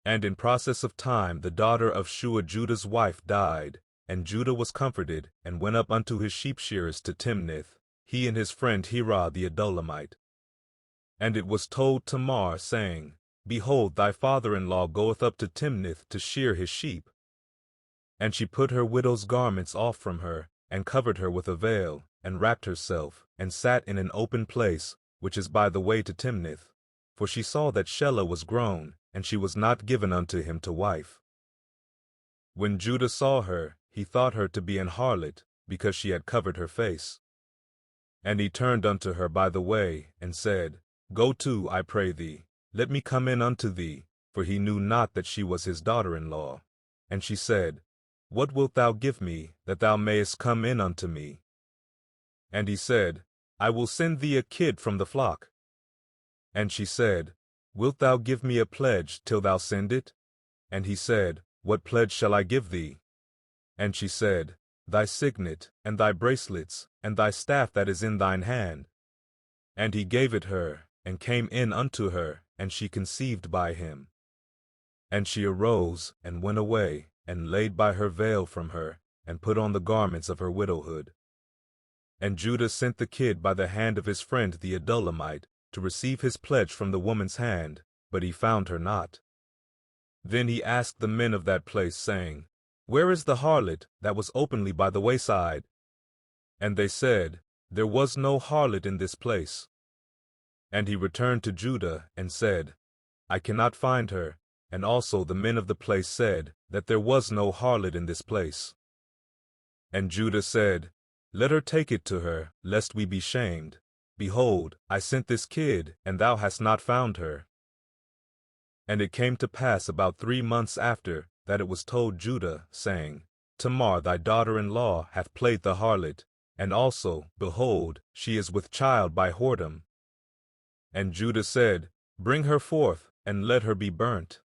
And in process of time the daughter of Shua Judah's wife died, and Judah was comforted, and went up unto his sheep shearers to Timnath, he and his friend Hirah the Adullamite. And it was told Tamar, saying, Behold, thy father-in-law goeth up to Timnath to shear his sheep. And she put her widow's garments off from her, and covered her with a veil, and wrapped herself, and sat in an open place, which is by the way to Timnath. For she saw that Shelah was grown, and she was not given unto him to wife. When Judah saw her, he thought her to be an harlot, because she had covered her face. And he turned unto her by the way, and said, Go to, I pray thee, let me come in unto thee, for he knew not that she was his daughter-in-law. And she said, What wilt thou give me, that thou mayest come in unto me? And he said, I will send thee a kid from the flock. And she said, Wilt thou give me a pledge till thou send it? And he said, What pledge shall I give thee? And she said, Thy signet, and thy bracelets, and thy staff that is in thine hand. And he gave it her, and came in unto her, and she conceived by him. And she arose, and went away, and laid by her veil from her, and put on the garments of her widowhood. And Judah sent the kid by the hand of his friend the Adullamite, to receive his pledge from the woman's hand, but he found her not. Then he asked the men of that place, saying, Where is the harlot that was openly by the wayside? And they said, There was no harlot in this place. And he returned to Judah, and said, I cannot find her. And also the men of the place said, that there was no harlot in this place. And Judah said, Let her take it to her, lest we be shamed, Behold, I sent this kid, and thou hast not found her. And it came to pass about 3 months after, that it was told Judah, saying, Tamar thy daughter-in-law hath played the harlot, and also, behold, she is with child by whoredom. And Judah said, Bring her forth, and let her be burnt.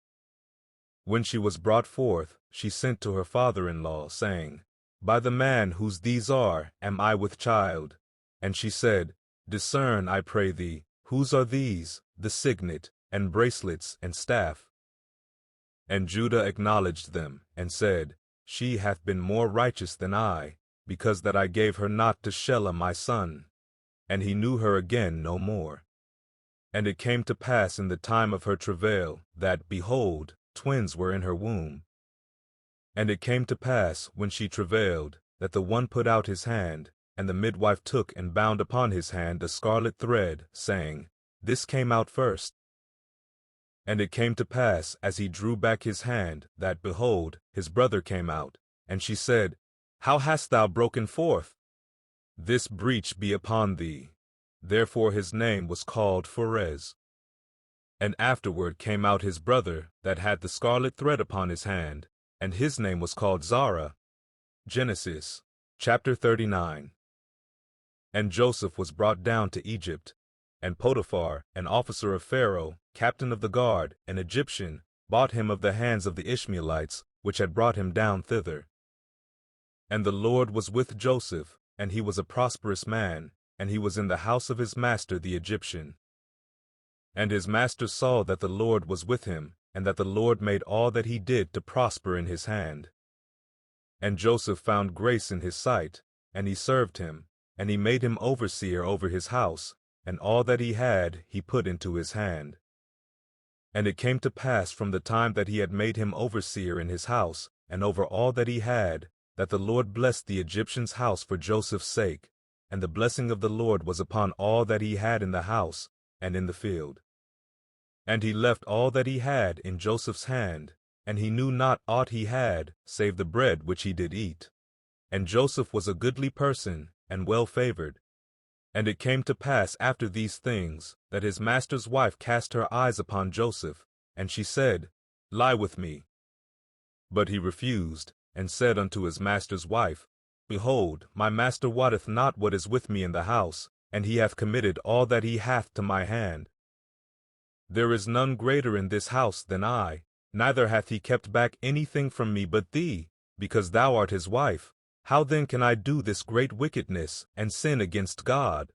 When she was brought forth, she sent to her father-in-law, saying, By the man whose these are, am I with child. And she said, Discern, I pray thee, whose are these, the signet, and bracelets, and staff? And Judah acknowledged them, and said, She hath been more righteous than I, because that I gave her not to Shelah my son. And he knew her again no more. And it came to pass in the time of her travail, that, behold, twins were in her womb. And it came to pass, when she travailed, that the one put out his hand, and the midwife took and bound upon his hand a scarlet thread, saying, This came out first. And it came to pass, as he drew back his hand, that, behold, his brother came out. And she said, How hast thou broken forth? This breach be upon thee. Therefore his name was called Pharez. And afterward came out his brother, that had the scarlet thread upon his hand, and his name was called Zara. Genesis, chapter 39. And Joseph was brought down to Egypt, and Potiphar, an officer of Pharaoh, captain of the guard, an Egyptian, bought him of the hands of the Ishmaelites, which had brought him down thither. And the Lord was with Joseph, and he was a prosperous man, and he was in the house of his master the Egyptian. And his master saw that the Lord was with him, and that the Lord made all that he did to prosper in his hand. And Joseph found grace in his sight, and he served him, and he made him overseer over his house, and all that he had he put into his hand. And it came to pass from the time that he had made him overseer in his house, and over all that he had, that the Lord blessed the Egyptian's house for Joseph's sake, and the blessing of the Lord was upon all that he had in the house and in the field. And he left all that he had in Joseph's hand, and he knew not aught he had, save the bread which he did eat. And Joseph was a goodly person, and well favored. And it came to pass after these things, that his master's wife cast her eyes upon Joseph, and she said, Lie with me. But he refused, and said unto his master's wife, Behold, my master wotteth not what is with me in the house, and he hath committed all that he hath to my hand. There is none greater in this house than I, neither hath he kept back anything from me but thee, because thou art his wife. How then can I do this great wickedness, and sin against God?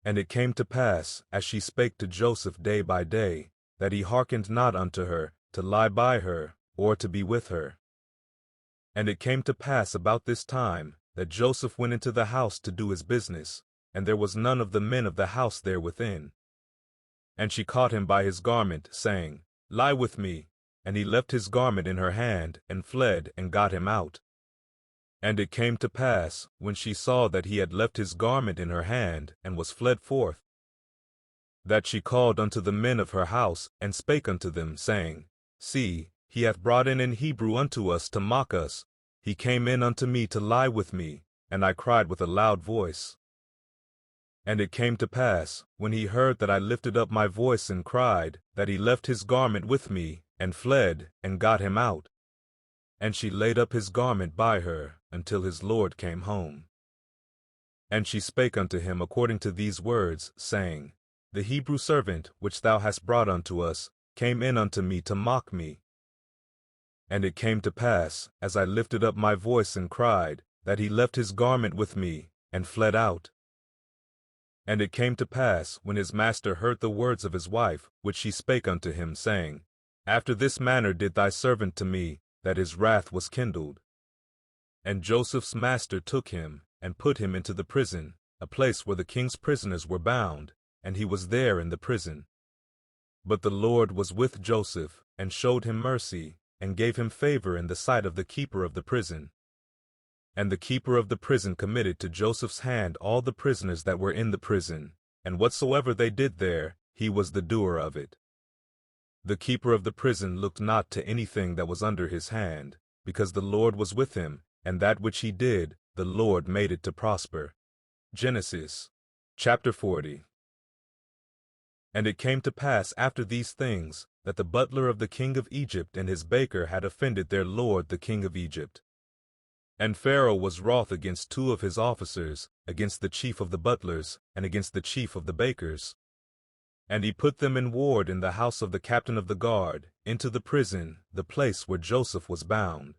And it came to pass, as she spake to Joseph day by day, that he hearkened not unto her, to lie by her, or to be with her. And it came to pass about this time, that Joseph went into the house to do his business, and there was none of the men of the house there within. And she caught him by his garment, saying, Lie with me. And he left his garment in her hand, and fled, and got him out. And it came to pass, when she saw that he had left his garment in her hand, and was fled forth, that she called unto the men of her house, and spake unto them, saying, See, he hath brought in an Hebrew unto us to mock us. He came in unto me to lie with me, and I cried with a loud voice. And it came to pass, when he heard that I lifted up my voice and cried, that he left his garment with me, and fled, and got him out. And she laid up his garment by her, until his lord came home. And she spake unto him according to these words, saying, The Hebrew servant, which thou hast brought unto us, came in unto me to mock me. And it came to pass, as I lifted up my voice and cried, that he left his garment with me, and fled out. And it came to pass, when his master heard the words of his wife, which she spake unto him, saying, After this manner did thy servant to me, that his wrath was kindled. And Joseph's master took him, and put him into the prison, a place where the king's prisoners were bound, and he was there in the prison. But the Lord was with Joseph, and showed him mercy, and gave him favor in the sight of the keeper of the prison. And the keeper of the prison committed to Joseph's hand all the prisoners that were in the prison, and whatsoever they did there, he was the doer of it. The keeper of the prison looked not to anything that was under his hand, because the Lord was with him, and that which he did, the Lord made it to prosper. Genesis, Chapter 40. And it came to pass after these things, that the butler of the king of Egypt and his baker had offended their lord the king of Egypt. And Pharaoh was wroth against two of his officers, against the chief of the butlers, and against the chief of the bakers. And he put them in ward in the house of the captain of the guard, into the prison, the place where Joseph was bound.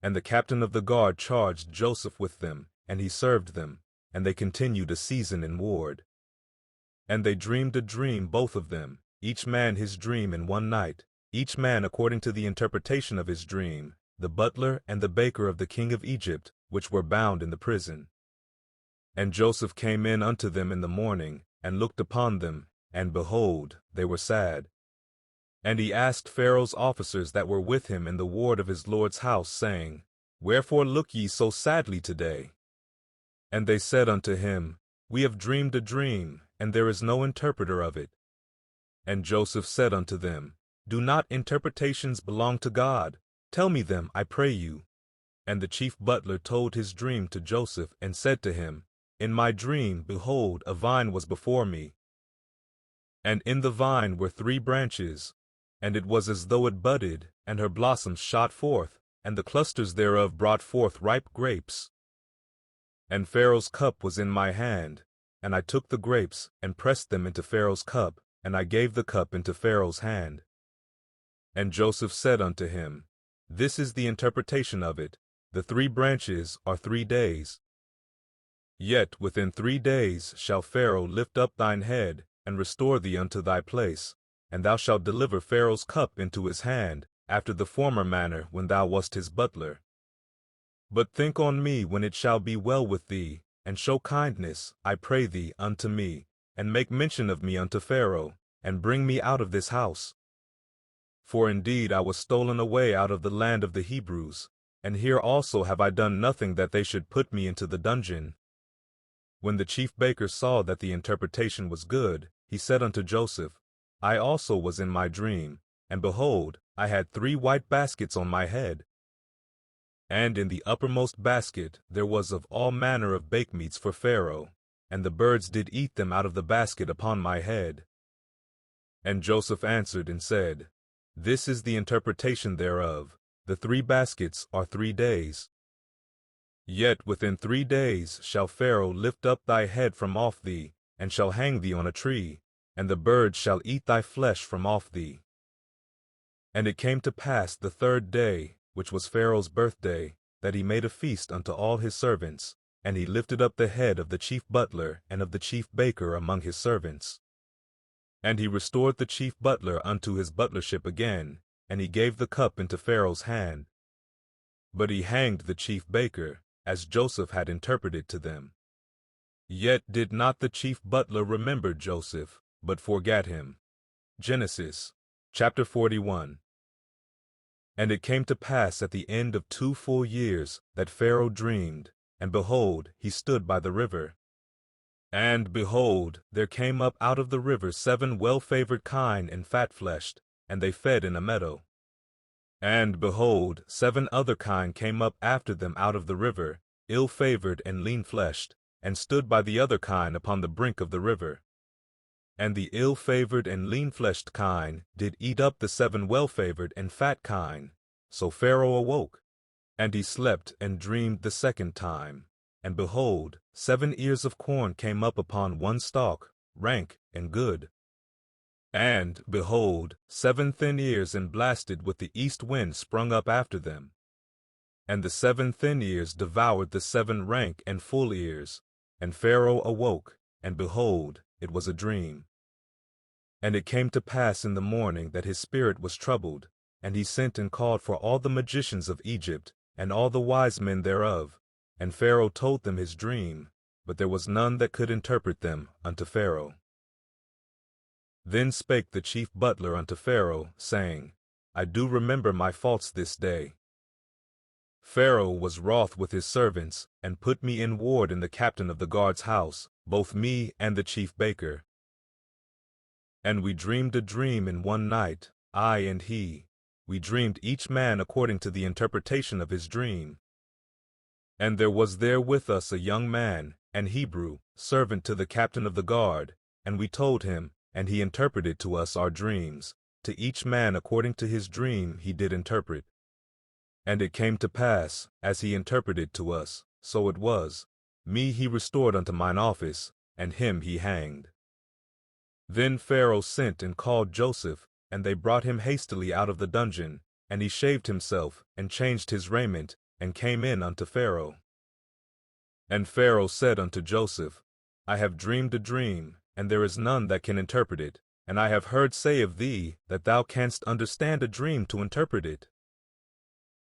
And the captain of the guard charged Joseph with them, and he served them, and they continued a season in ward. And they dreamed a dream, both of them, each man his dream in one night, each man according to the interpretation of his dream, the butler and the baker of the king of Egypt, which were bound in the prison. And Joseph came in unto them in the morning, and looked upon them, and behold, they were sad. And he asked Pharaoh's officers that were with him in the ward of his lord's house, saying, Wherefore look ye so sadly today? And they said unto him, We have dreamed a dream, and there is no interpreter of it. And Joseph said unto them, Do not interpretations belong to God? Tell me them, I pray you. And the chief butler told his dream to Joseph, and said to him, In my dream, behold, a vine was before me. And in the vine were 3 branches, and it was as though it budded, and her blossoms shot forth, and the clusters thereof brought forth ripe grapes. And Pharaoh's cup was in my hand, and I took the grapes, and pressed them into Pharaoh's cup, and I gave the cup into Pharaoh's hand. And Joseph said unto him, This is the interpretation of it, the 3 branches are 3 days. Yet within 3 days shall Pharaoh lift up thine head, and restore thee unto thy place, and thou shalt deliver Pharaoh's cup into his hand, after the former manner when thou wast his butler. But think on me when it shall be well with thee, and show kindness, I pray thee, unto me, and make mention of me unto Pharaoh, and bring me out of this house. For indeed I was stolen away out of the land of the Hebrews, and here also have I done nothing that they should put me into the dungeon. When the chief baker saw that the interpretation was good, he said unto Joseph, I also was in my dream, and behold, I had 3 white baskets on my head. And in the uppermost basket there was of all manner of bakemeats for Pharaoh, and the birds did eat them out of the basket upon my head. And Joseph answered and said, This is the interpretation thereof, the 3 baskets are 3 days. Yet within 3 days shall Pharaoh lift up thy head from off thee, and shall hang thee on a tree, and the birds shall eat thy flesh from off thee. And it came to pass the 3rd day, which was Pharaoh's birthday, that he made a feast unto all his servants, and he lifted up the head of the chief butler and of the chief baker among his servants. And he restored the chief butler unto his butlership again, and he gave the cup into Pharaoh's hand. But he hanged the chief baker, as Joseph had interpreted to them. Yet did not the chief butler remember Joseph, but forgat him. Genesis, chapter 41. And it came to pass at the end of 2 full years, that Pharaoh dreamed, and behold, he stood by the river. And behold, there came up out of the river 7 well-favored kine and fat-fleshed, and they fed in a meadow. And behold, 7 other kine came up after them out of the river, ill-favored and lean-fleshed, and stood by the other kine upon the brink of the river. And the ill-favored and lean-fleshed kine did eat up the 7 well-favored and fat kine. So Pharaoh awoke, and he slept and dreamed the 2nd time. And behold, 7 ears of corn came up upon one stalk, rank and good. And behold, 7 thin ears and blasted with the east wind sprung up after them. And the 7 thin ears devoured the 7 rank and full ears. And Pharaoh awoke, and behold, it was a dream. And it came to pass in the morning that his spirit was troubled, and he sent and called for all the magicians of Egypt, and all the wise men thereof. And Pharaoh told them his dream, but there was none that could interpret them unto Pharaoh. Then spake the chief butler unto Pharaoh, saying, I do remember my faults this day. Pharaoh was wroth with his servants, and put me in ward in the captain of the guard's house, both me and the chief baker. And we dreamed a dream in one night, I and he. We dreamed each man according to the interpretation of his dream. And there was there with us a young man, and Hebrew, servant to the captain of the guard, and we told him, and he interpreted to us our dreams. To each man according to his dream he did interpret. And it came to pass, as he interpreted to us, so it was. Me he restored unto mine office, and him he hanged. Then Pharaoh sent and called Joseph, and they brought him hastily out of the dungeon, and he shaved himself, and changed his raiment, and came in unto Pharaoh. And Pharaoh said unto Joseph, I have dreamed a dream, and there is none that can interpret it, and I have heard say of thee, that thou canst understand a dream to interpret it.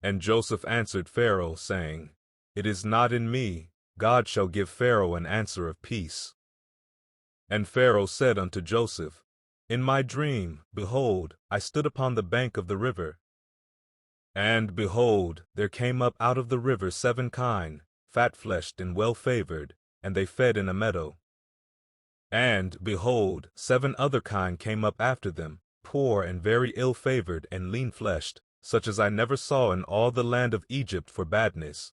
And Joseph answered Pharaoh, saying, It is not in me, God shall give Pharaoh an answer of peace. And Pharaoh said unto Joseph, In my dream, behold, I stood upon the bank of the river. And, behold, there came up out of the river 7 kine, fat-fleshed and well-favored, and they fed in a meadow. And, behold, 7 other kine came up after them, poor and very ill-favored and lean-fleshed, such as I never saw in all the land of Egypt for badness.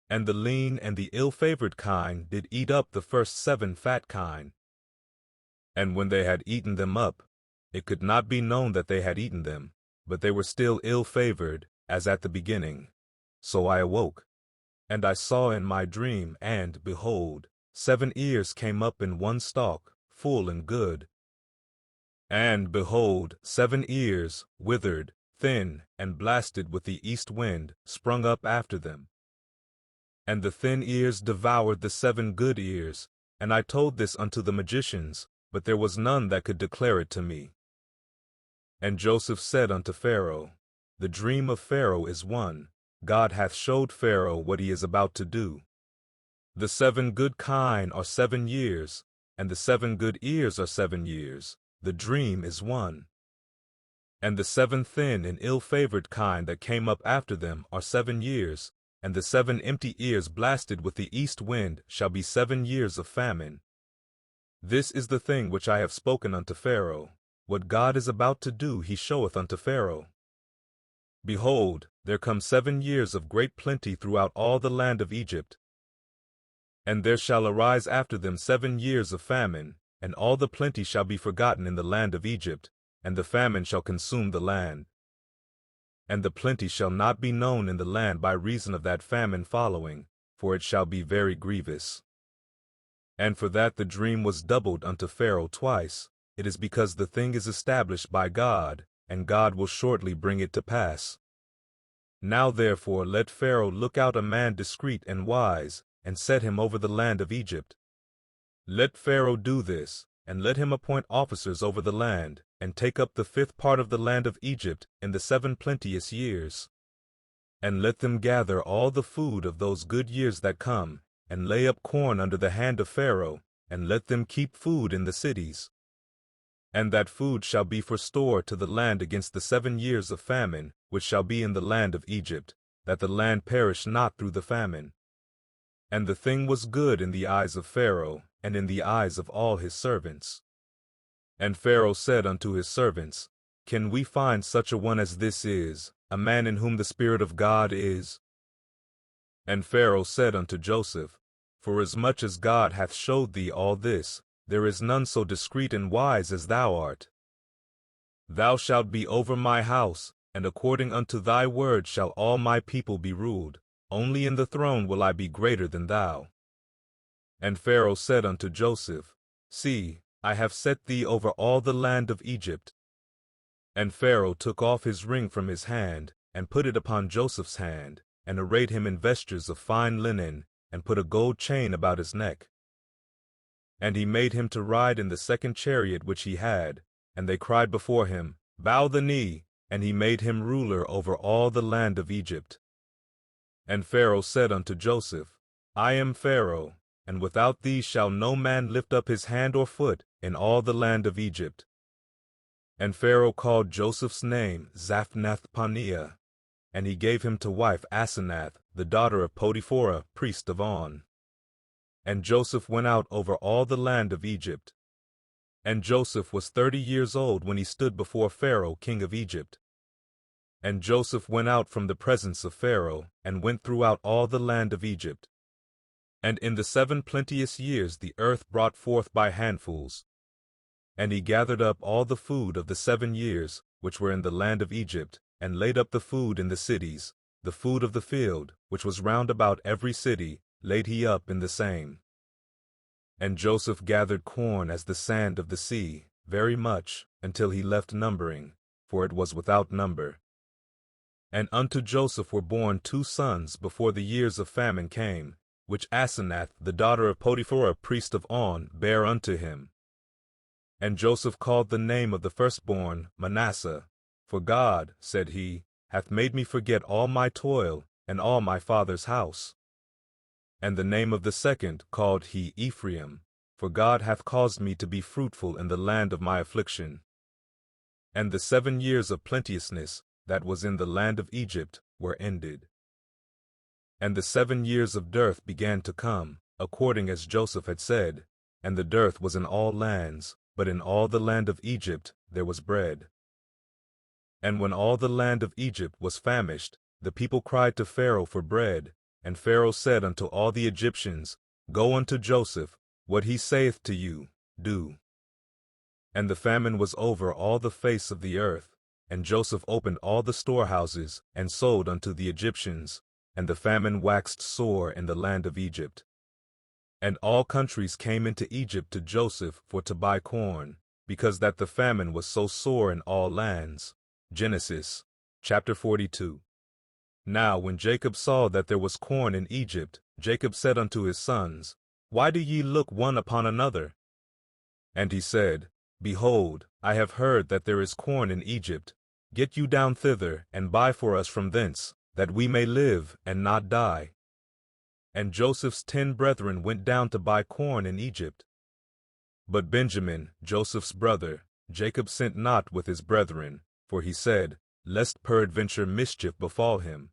And the lean and the ill-favored kine did eat up the first 7 fat kine. And when they had eaten them up, it could not be known that they had eaten them, but they were still ill-favored, as at the beginning. So I awoke, and I saw in my dream, and, behold, 7 ears came up in one stalk, full and good. And, behold, 7 ears, withered, thin, and blasted with the east wind, sprung up after them. And the thin ears devoured the 7 good ears, and I told this unto the magicians, but there was none that could declare it to me. And Joseph said unto Pharaoh, The dream of Pharaoh is one. God hath showed Pharaoh what he is about to do. The 7 good kine are 7 years, and the 7 good ears are 7 years. The dream is one. And the 7 thin and ill-favored kine that came up after them are 7 years, and the 7 empty ears blasted with the east wind shall be 7 years of famine. This is the thing which I have spoken unto Pharaoh. What God is about to do he showeth unto Pharaoh. Behold, there come 7 years of great plenty throughout all the land of Egypt. And there shall arise after them 7 years of famine, and all the plenty shall be forgotten in the land of Egypt, and the famine shall consume the land. And the plenty shall not be known in the land by reason of that famine following, for it shall be very grievous. And for that the dream was doubled unto Pharaoh twice, it is because the thing is established by God, and God will shortly bring it to pass. Now therefore let Pharaoh look out a man discreet and wise, and set him over the land of Egypt. Let Pharaoh do this, and let him appoint officers over the land, and take up the 5th part of the land of Egypt in the 7 plenteous years. And let them gather all the food of those good years that come, and lay up corn under the hand of Pharaoh, and let them keep food in the cities. And that food shall be for store to the land against the 7 years of famine, which shall be in the land of Egypt, that the land perish not through the famine. And the thing was good in the eyes of Pharaoh, and in the eyes of all his servants. And Pharaoh said unto his servants, Can we find such a one as this is, a man in whom the Spirit of God is? And Pharaoh said unto Joseph, Forasmuch as God hath showed thee all this, there is none so discreet and wise as thou art. Thou shalt be over my house, and according unto thy word shall all my people be ruled. Only in the throne will I be greater than thou. And Pharaoh said unto Joseph, See, I have set thee over all the land of Egypt. And Pharaoh took off his ring from his hand, and put it upon Joseph's hand, and arrayed him in vestures of fine linen, and put a gold chain about his neck. And he made him to ride in the 2nd chariot which he had, and they cried before him, Bow the knee, and he made him ruler over all the land of Egypt. And Pharaoh said unto Joseph, I am Pharaoh, and without thee shall no man lift up his hand or foot in all the land of Egypt. And Pharaoh called Joseph's name Zaphnath-Paneah, and he gave him to wife Asenath, the daughter of Potiphera, priest of On. And Joseph went out over all the land of Egypt. And Joseph was 30 years old when he stood before Pharaoh, king of Egypt. And Joseph went out from the presence of Pharaoh, and went throughout all the land of Egypt. And in the 7 plenteous years the earth brought forth by handfuls. And he gathered up all the food of the 7 years, which were in the land of Egypt, and laid up the food in the cities. The food of the field, which was round about every city, laid he up in the same. And Joseph gathered corn as the sand of the sea, very much, until he left numbering, for it was without number. And unto Joseph were born 2 sons before the years of famine came, which Asenath, the daughter of Potiphar, a priest of On, bare unto him. And Joseph called the name of the firstborn Manasseh, for God, said he, hath made me forget all my toil and all my father's house. And the name of the second called he Ephraim, for God hath caused me to be fruitful in the land of my affliction. And the 7 years of plenteousness that was in the land of Egypt were ended. And the 7 years of dearth began to come, according as Joseph had said, and the dearth was in all lands, but in all the land of Egypt there was bread. And when all the land of Egypt was famished, the people cried to Pharaoh for bread, and Pharaoh said unto all the Egyptians, Go unto Joseph, what he saith to you, do. And the famine was over all the face of the earth, and Joseph opened all the storehouses, and sold unto the Egyptians, and the famine waxed sore in the land of Egypt. And all countries came into Egypt to Joseph for to buy corn, because that the famine was so sore in all lands. Genesis, chapter 42. Now when Jacob saw that there was corn in Egypt, Jacob said unto his sons, Why do ye look one upon another? And he said, Behold, I have heard that there is corn in Egypt. Get you down thither, and buy for us from thence, that we may live and not die. And Joseph's 10 brethren went down to buy corn in Egypt. But Benjamin, Joseph's brother, Jacob sent not with his brethren, for he said, Lest peradventure mischief befall him.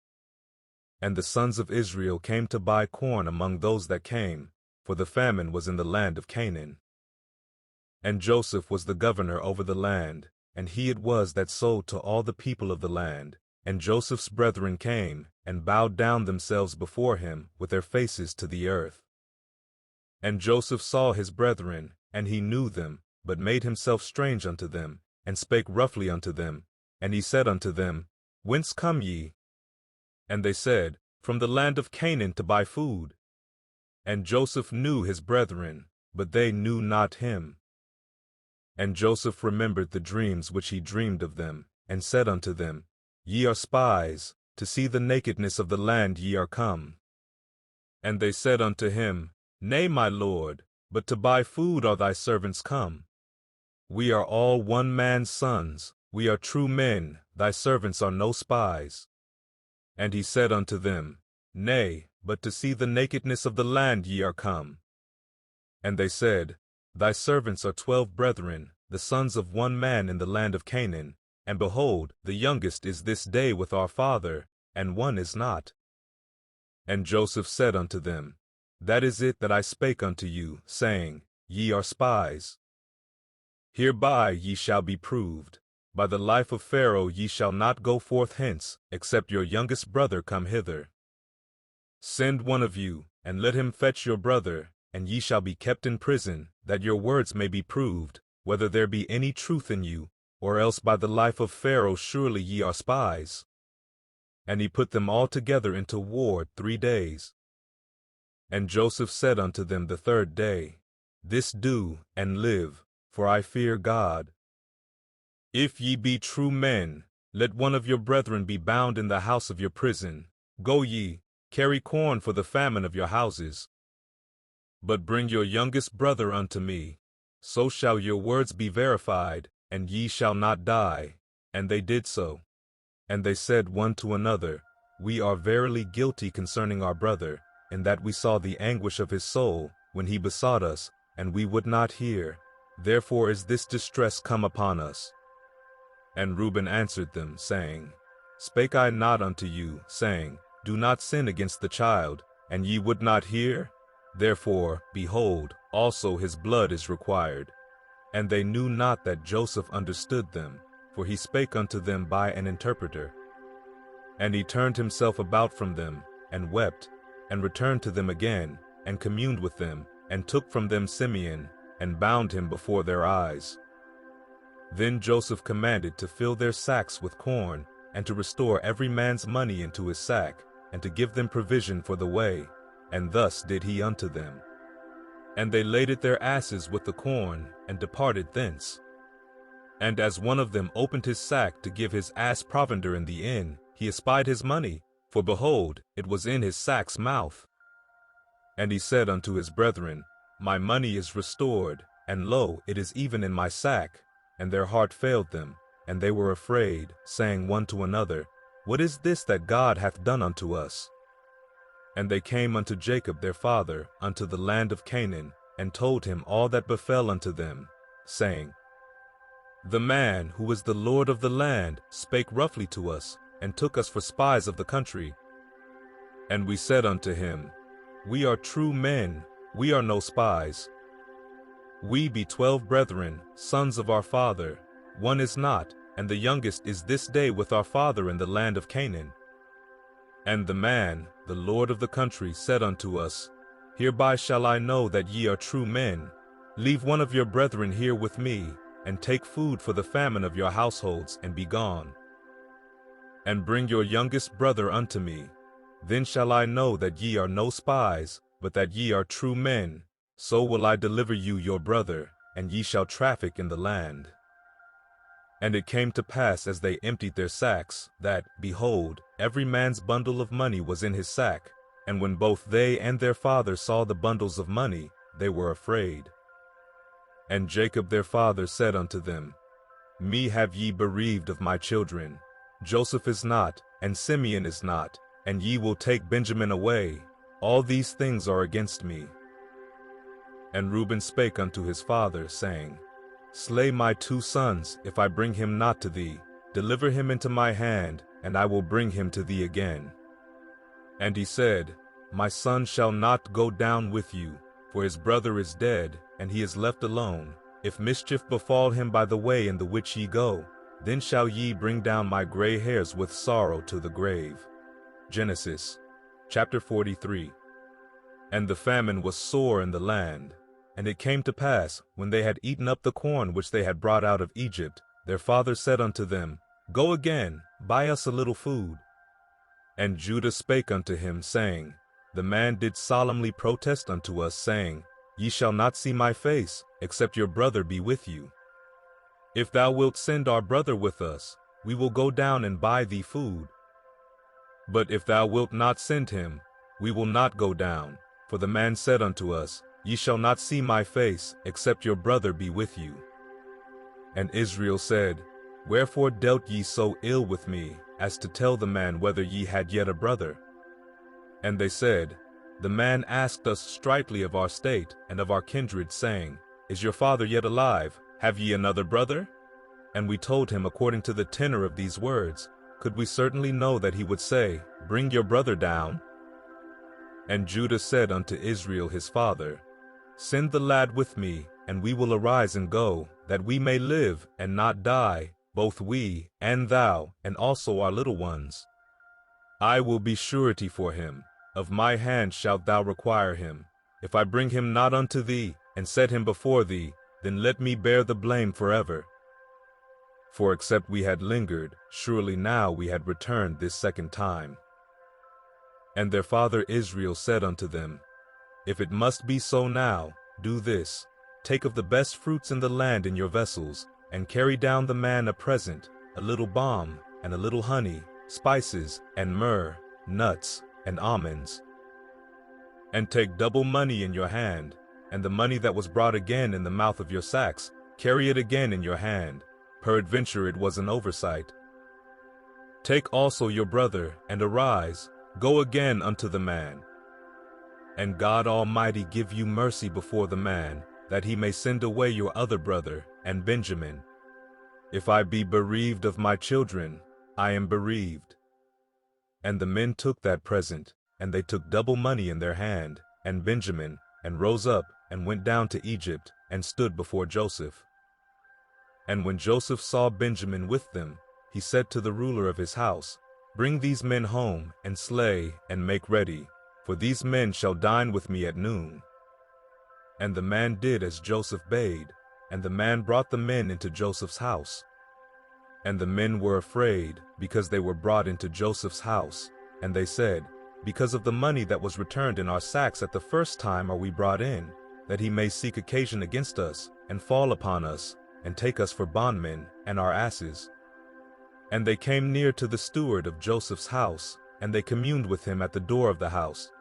And the sons of Israel came to buy corn among those that came, for the famine was in the land of Canaan. And Joseph was the governor over the land, and he it was that sold to all the people of the land. And Joseph's brethren came, and bowed down themselves before him with their faces to the earth. And Joseph saw his brethren, and he knew them, but made himself strange unto them, and spake roughly unto them. And he said unto them, Whence come ye? And they said, From the land of Canaan to buy food. And Joseph knew his brethren, but they knew not him. And Joseph remembered the dreams which he dreamed of them, and said unto them, Ye are spies, to see the nakedness of the land ye are come. And they said unto him, Nay, my lord, but to buy food are thy servants come. We are all one man's sons, we are true men, thy servants are no spies. And he said unto them, Nay, but to see the nakedness of the land ye are come. And they said, Thy servants are 12 brethren, the sons of one man in the land of Canaan, and behold, the youngest is this day with our father, and one is not. And Joseph said unto them, That is it that I spake unto you, saying, Ye are spies. Hereby ye shall be proved. By the life of Pharaoh ye shall not go forth hence, except your youngest brother come hither. Send one of you, and let him fetch your brother, and ye shall be kept in prison, that your words may be proved, whether there be any truth in you, or else by the life of Pharaoh surely ye are spies. And he put them all together into ward 3 days. And Joseph said unto them the 3rd day, This do, and live, for I fear God. If ye be true men, let one of your brethren be bound in the house of your prison. Go ye, carry corn for the famine of your houses. But bring your youngest brother unto me, so shall your words be verified, and ye shall not die. And they did so. And they said one to another, We are verily guilty concerning our brother, in that we saw the anguish of his soul, when he besought us, and we would not hear. Therefore is this distress come upon us. And Reuben answered them, saying, Spake I not unto you, saying, Do not sin against the child, and ye would not hear? Therefore, behold, also his blood is required. And they knew not that Joseph understood them, for he spake unto them by an interpreter. And he turned himself about from them, and wept, and returned to them again, and communed with them, and took from them Simeon, and bound him before their eyes. Then Joseph commanded to fill their sacks with corn, and to restore every man's money into his sack, and to give them provision for the way, and thus did he unto them. And they laded their asses with the corn, and departed thence. And as one of them opened his sack to give his ass provender in the inn, he espied his money, for behold, it was in his sack's mouth. And he said unto his brethren, My money is restored, and lo, it is even in my sack. And their heart failed them, and they were afraid, saying one to another, What is this that God hath done unto us? And they came unto Jacob their father, unto the land of Canaan, and told him all that befell unto them, saying, The man who is the Lord of the land spake roughly to us, and took us for spies of the country. And we said unto him, We are true men, we are no spies. We be 12 brethren, sons of our father, one is not, and the youngest is this day with our father in the land of Canaan. And the man, the Lord of the country, said unto us, Hereby shall I know that ye are true men. Leave one of your brethren here with me, and take food for the famine of your households, and be gone. And bring your youngest brother unto me. Then shall I know that ye are no spies, but that ye are true men. So will I deliver you your brother, and ye shall traffic in the land. And it came to pass as they emptied their sacks, that, behold, every man's bundle of money was in his sack. And when both they and their father saw the bundles of money, they were afraid. And Jacob their father said unto them, Me have ye bereaved of my children. Joseph is not, and Simeon is not, and ye will take Benjamin away. All these things are against me. And Reuben spake unto his father, saying, Slay my 2 sons, if I bring him not to thee. Deliver him into my hand, and I will bring him to thee again. And he said, My son shall not go down with you, for his brother is dead, and he is left alone. If mischief befall him by the way in the which ye go, then shall ye bring down my gray hairs with sorrow to the grave. Genesis chapter 43. And the famine was sore in the land. And it came to pass, when they had eaten up the corn which they had brought out of Egypt, their father said unto them, Go again, buy us a little food. And Judah spake unto him, saying, The man did solemnly protest unto us, saying, Ye shall not see my face, except your brother be with you. If thou wilt send our brother with us, we will go down and buy thee food. But if thou wilt not send him, we will not go down. For the man said unto us, Ye shall not see my face, except your brother be with you. And Israel said, Wherefore dealt ye so ill with me, as to tell the man whether ye had yet a brother? And they said, The man asked us straitly of our state, and of our kindred, saying, Is your father yet alive? Have ye another brother? And we told him according to the tenor of these words. Could we certainly know that he would say, Bring your brother down? And Judah said unto Israel his father, Send the lad with me, and we will arise and go, that we may live and not die, both we, and thou, and also our little ones. I will be surety for him. Of my hand shalt thou require him. If I bring him not unto thee, and set him before thee, then let me bear the blame forever. For except we had lingered, surely now we had returned this second time. And their father Israel said unto them, If it must be so now, do this. Take of the best fruits in the land in your vessels, and carry down the man a present, a little balm, and a little honey, spices, and myrrh, nuts, and almonds. And take double money in your hand, and the money that was brought again in the mouth of your sacks, carry it again in your hand. Peradventure it was an oversight. Take also your brother, and arise, go again unto the man. And God Almighty give you mercy before the man, that he may send away your other brother, and Benjamin. If I be bereaved of my children, I am bereaved. And the men took that present, and they took double money in their hand, and Benjamin, and rose up, and went down to Egypt, and stood before Joseph. And when Joseph saw Benjamin with them, he said to the ruler of his house, Bring these men home, and slay, and make ready, for these men shall dine with me at noon. And the man did as Joseph bade, and the man brought the men into Joseph's house. And the men were afraid, because they were brought into Joseph's house, and they said, Because of the money that was returned in our sacks at the first time are we brought in, that he may seek occasion against us, and fall upon us, and take us for bondmen, and our asses. And they came near to the steward of Joseph's house, and they communed with him at the door of the house,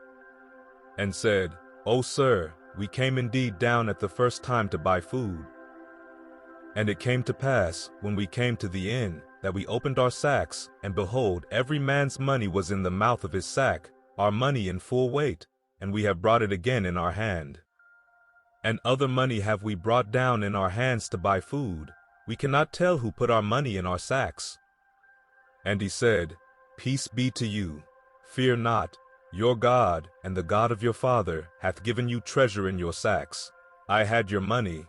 and said, O sir, we came indeed down at the first time to buy food. And it came to pass, when we came to the inn, that we opened our sacks, and behold, every man's money was in the mouth of his sack, our money in full weight, and we have brought it again in our hand. And other money have we brought down in our hands to buy food. We cannot tell who put our money in our sacks. And he said, Peace be to you. Fear not. Your God, and the God of your father, hath given you treasure in your sacks. I had your money.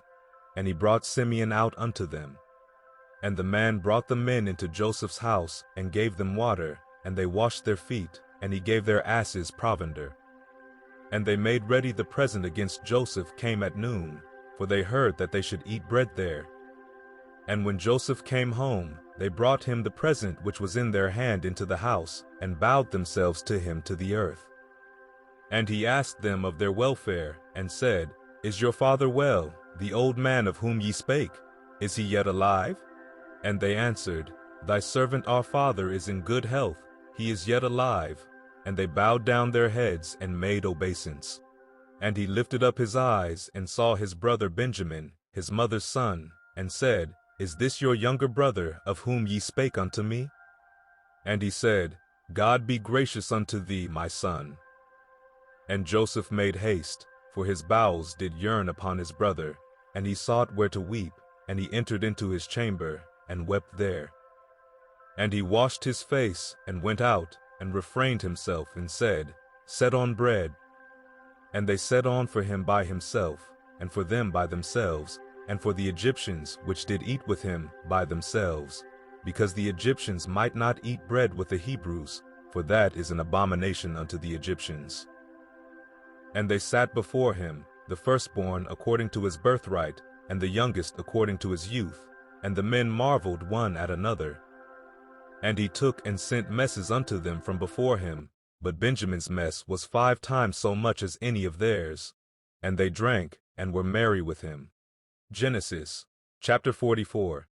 And he brought Simeon out unto them. And the man brought the men into Joseph's house, and gave them water, and they washed their feet, and he gave their asses provender. And they made ready the present against Joseph came at noon, for they heard that they should eat bread there. And when Joseph came home, they brought him the present which was in their hand into the house, and bowed themselves to him to the earth. And he asked them of their welfare, and said, Is your father well, the old man of whom ye spake? Is he yet alive? And they answered, Thy servant our father is in good health, he is yet alive. And they bowed down their heads and made obeisance. And he lifted up his eyes and saw his brother Benjamin, his mother's son, and said, Is this your younger brother, of whom ye spake unto me? And he said, God be gracious unto thee, my son. And Joseph made haste, for his bowels did yearn upon his brother, and he sought where to weep, and he entered into his chamber, and wept there. And he washed his face, and went out, and refrained himself, and said, Set on bread. And they set on for him by himself, and for them by themselves, and for the Egyptians which did eat with him by themselves, because the Egyptians might not eat bread with the Hebrews, for that is an abomination unto the Egyptians. And they sat before him, the firstborn according to his birthright, and the youngest according to his youth, and the men marveled one at another. And he took and sent messes unto them from before him, but Benjamin's mess was 5 times so much as any of theirs. And they drank, and were merry with him. Genesis, chapter 44.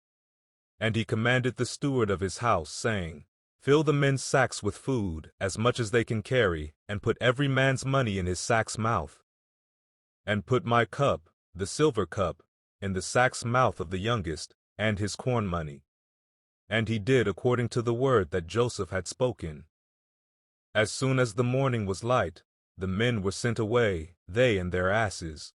And he commanded the steward of his house, saying, Fill the men's sacks with food, as much as they can carry, and put every man's money in his sack's mouth. And put my cup, the silver cup, in the sack's mouth of the youngest, and his corn money. And he did according to the word that Joseph had spoken. As soon as the morning was light, the men were sent away, they and their asses.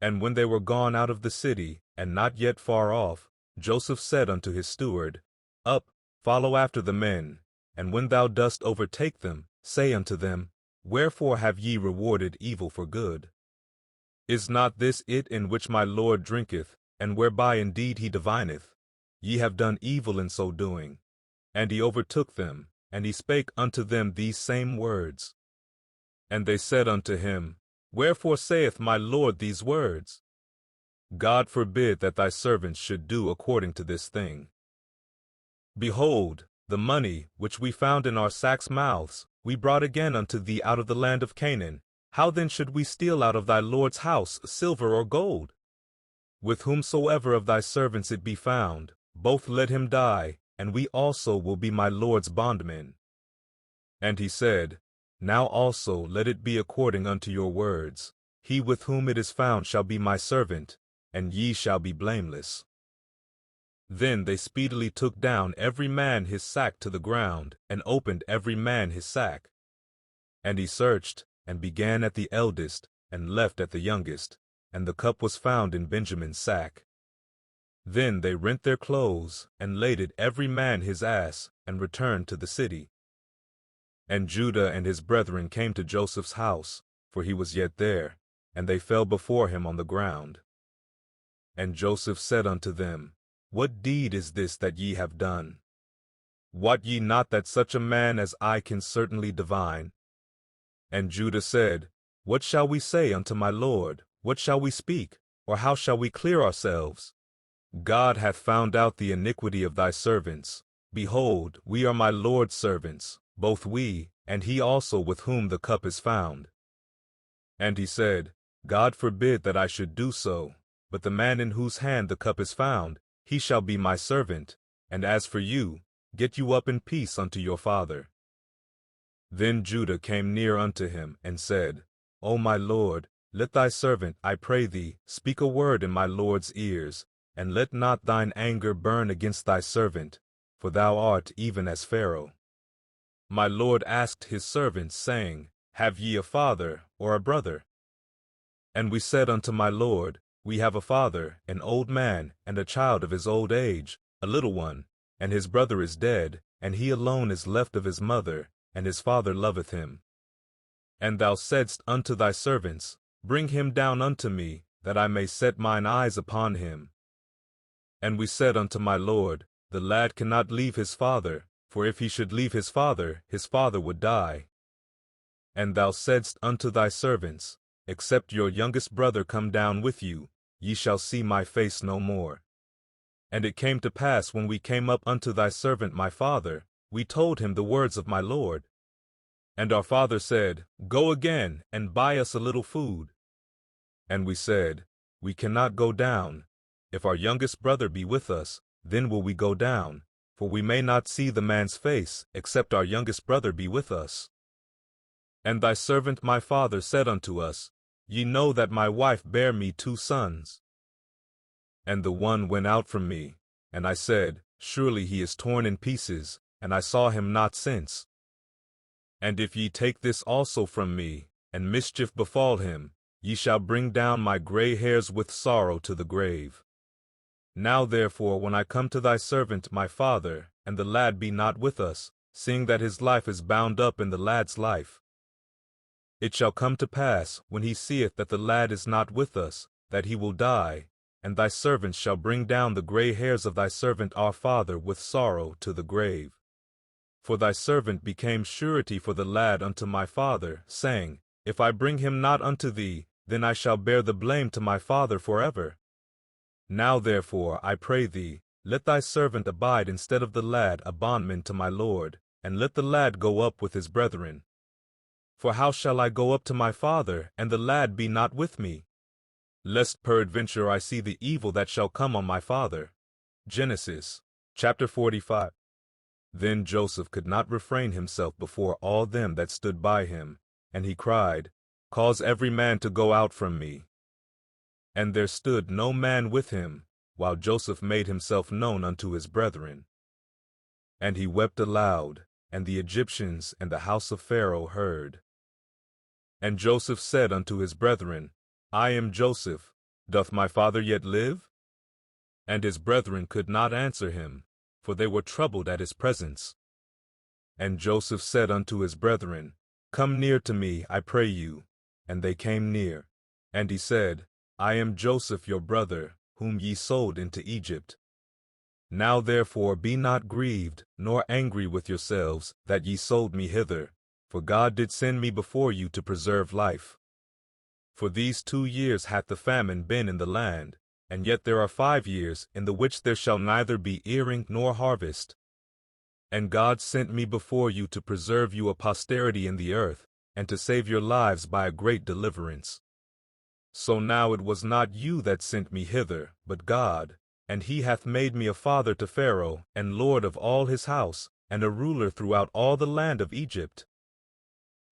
And when they were gone out of the city, and not yet far off, Joseph said unto his steward, Up, follow after the men, and when thou dost overtake them, say unto them, Wherefore have ye rewarded evil for good? Is not this it in which my Lord drinketh, and whereby indeed he divineth? Ye have done evil in so doing. And he overtook them, and he spake unto them these same words. And they said unto him, Wherefore saith my Lord these words? God forbid that thy servants should do according to this thing. Behold, the money which we found in our sacks' mouths, we brought again unto thee out of the land of Canaan. How then should we steal out of thy Lord's house silver or gold? With whomsoever of thy servants it be found, both let him die, and we also will be my Lord's bondmen. And he said, Now also let it be according unto your words. He with whom it is found shall be my servant, and ye shall be blameless. Then they speedily took down every man his sack to the ground, and opened every man his sack. And he searched, and began at the eldest, and left at the youngest, and the cup was found in Benjamin's sack. Then they rent their clothes, and laded every man his ass, and returned to the city. And Judah and his brethren came to Joseph's house, for he was yet there, and they fell before him on the ground. And Joseph said unto them, What deed is this that ye have done? Wot ye not that such a man as I can certainly divine? And Judah said, What shall we say unto my Lord? What shall we speak? Or how shall we clear ourselves? God hath found out the iniquity of thy servants. Behold, we are my Lord's servants, both we, and he also with whom the cup is found. And he said, God forbid that I should do so, but the man in whose hand the cup is found, he shall be my servant, and as for you, get you up in peace unto your father. Then Judah came near unto him, and said, O my lord, let thy servant, I pray thee, speak a word in my lord's ears, and let not thine anger burn against thy servant, for thou art even as Pharaoh. My lord asked his servants, saying, Have ye a father, or a brother? And we said unto my lord, We have a father, an old man, and a child of his old age, a little one, and his brother is dead, and he alone is left of his mother, and his father loveth him. And thou saidst unto thy servants, Bring him down unto me, that I may set mine eyes upon him. And we said unto my lord, The lad cannot leave his father, for if he should leave his father would die. And thou saidst unto thy servants, Except your youngest brother come down with you, ye shall see my face no more. And it came to pass when we came up unto thy servant my father, we told him the words of my lord. And our father said, Go again, and buy us a little food. And we said, We cannot go down. If our youngest brother be with us, then will we go down, for we may not see the man's face, except our youngest brother be with us. And thy servant my father said unto us, Ye know that my wife bare me 2 sons. And the one went out from me, and I said, Surely he is torn in pieces, and I saw him not since. And if ye take this also from me, and mischief befall him, ye shall bring down my gray hairs with sorrow to the grave. Now therefore when I come to thy servant my father, and the lad be not with us, seeing that his life is bound up in the lad's life, it shall come to pass, when he seeth that the lad is not with us, that he will die, and thy servants shall bring down the gray hairs of thy servant our father with sorrow to the grave. For thy servant became surety for the lad unto my father, saying, If I bring him not unto thee, then I shall bear the blame to my father forever. Now therefore, I pray thee, let thy servant abide instead of the lad a bondman to my lord, and let the lad go up with his brethren. For how shall I go up to my father, and the lad be not with me? Lest peradventure I see the evil that shall come on my father. Genesis chapter 45. Then Joseph could not refrain himself before all them that stood by him, and he cried, Cause every man to go out from me. And there stood no man with him, while Joseph made himself known unto his brethren. And he wept aloud, and the Egyptians and the house of Pharaoh heard. And Joseph said unto his brethren, I am Joseph, doth my father yet live? And his brethren could not answer him, for they were troubled at his presence. And Joseph said unto his brethren, Come near to me, I pray you. And they came near. And he said, I am Joseph your brother, whom ye sold into Egypt. Now therefore be not grieved, nor angry with yourselves, that ye sold me hither, for God did send me before you to preserve life. For these 2 years hath the famine been in the land, and yet there are 5 years in the which there shall neither be earing nor harvest. And God sent me before you to preserve you a posterity in the earth, and to save your lives by a great deliverance. So now it was not you that sent me hither, but God, and he hath made me a father to Pharaoh, and lord of all his house, and a ruler throughout all the land of Egypt.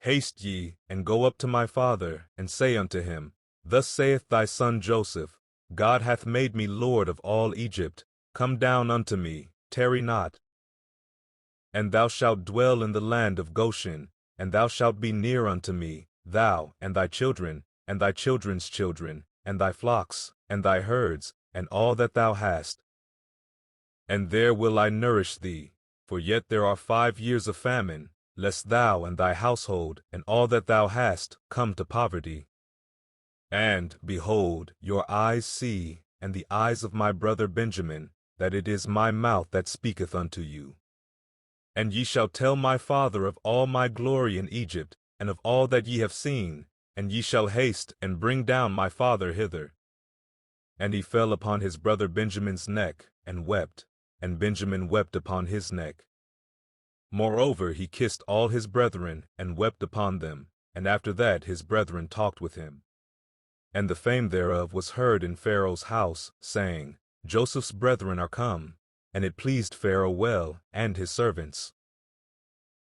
Haste ye, and go up to my father, and say unto him, Thus saith thy son Joseph, God hath made me lord of all Egypt. Come down unto me, tarry not. And thou shalt dwell in the land of Goshen, and thou shalt be near unto me, thou, and thy children, and thy children's children, and thy flocks, and thy herds, and all that thou hast. And there will I nourish thee, for yet there are 5 years of famine, lest thou and thy household, and all that thou hast, come to poverty. And, behold, your eyes see, and the eyes of my brother Benjamin, that it is my mouth that speaketh unto you. And ye shall tell my father of all my glory in Egypt, and of all that ye have seen, and ye shall haste and bring down my father hither. And he fell upon his brother Benjamin's neck, and wept, and Benjamin wept upon his neck. Moreover he kissed all his brethren, and wept upon them, and after that his brethren talked with him. And the fame thereof was heard in Pharaoh's house, saying, Joseph's brethren are come, and it pleased Pharaoh well, and his servants.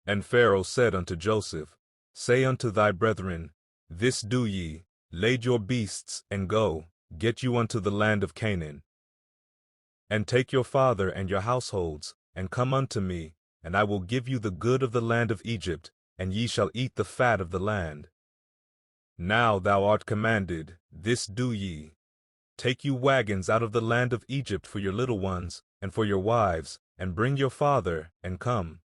And Pharaoh said unto Joseph, Say unto thy brethren, This do ye, lade your beasts, and go, get you unto the land of Canaan. And take your father and your households, and come unto me, and I will give you the good of the land of Egypt, and ye shall eat the fat of the land. Now thou art commanded, this do ye. Take you wagons out of the land of Egypt for your little ones, and for your wives, and bring your father, and come.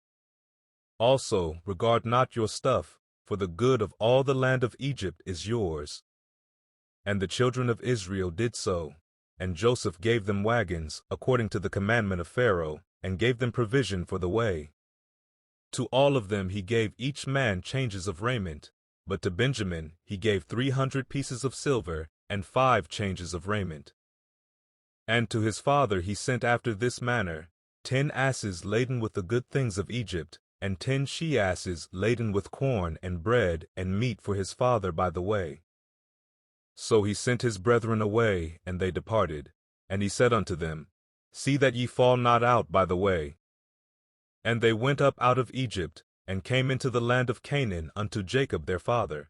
Also regard not your stuff, for the good of all the land of Egypt is yours. And the children of Israel did so, and Joseph gave them wagons, according to the commandment of Pharaoh, and gave them provision for the way. To all of them he gave each man changes of raiment, but to Benjamin he gave 300 pieces of silver, and 5 changes of raiment. And to his father he sent after this manner, 10 asses laden with the good things of Egypt, and 10 she-asses laden with corn and bread and meat for his father by the way. So he sent his brethren away, and they departed. And he said unto them, See that ye fall not out by the way. And they went up out of Egypt, and came into the land of Canaan unto Jacob their father,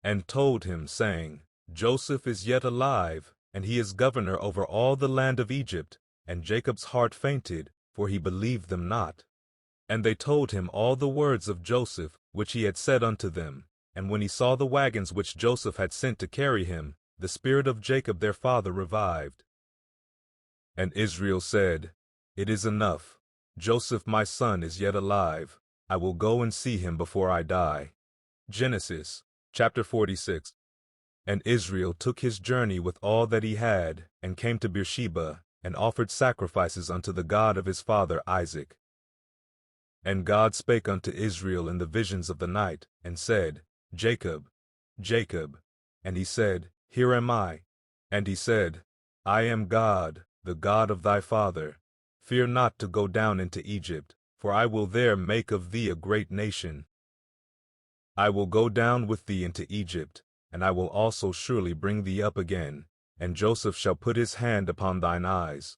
and told him, saying, Joseph is yet alive, and he is governor over all the land of Egypt. And Jacob's heart fainted, for he believed them not. And they told him all the words of Joseph, which he had said unto them. And when he saw the wagons which Joseph had sent to carry him, the spirit of Jacob their father revived. And Israel said, It is enough. Joseph my son is yet alive. I will go and see him before I die. Genesis, chapter 46. And Israel took his journey with all that he had, and came to Beersheba, and offered sacrifices unto the God of his father Isaac. And God spake unto Israel in the visions of the night, and said, Jacob, Jacob. And he said, Here am I. And he said, I am God, the God of thy father. Fear not to go down into Egypt, for I will there make of thee a great nation. I will go down with thee into Egypt, and I will also surely bring thee up again, and Joseph shall put his hand upon thine eyes.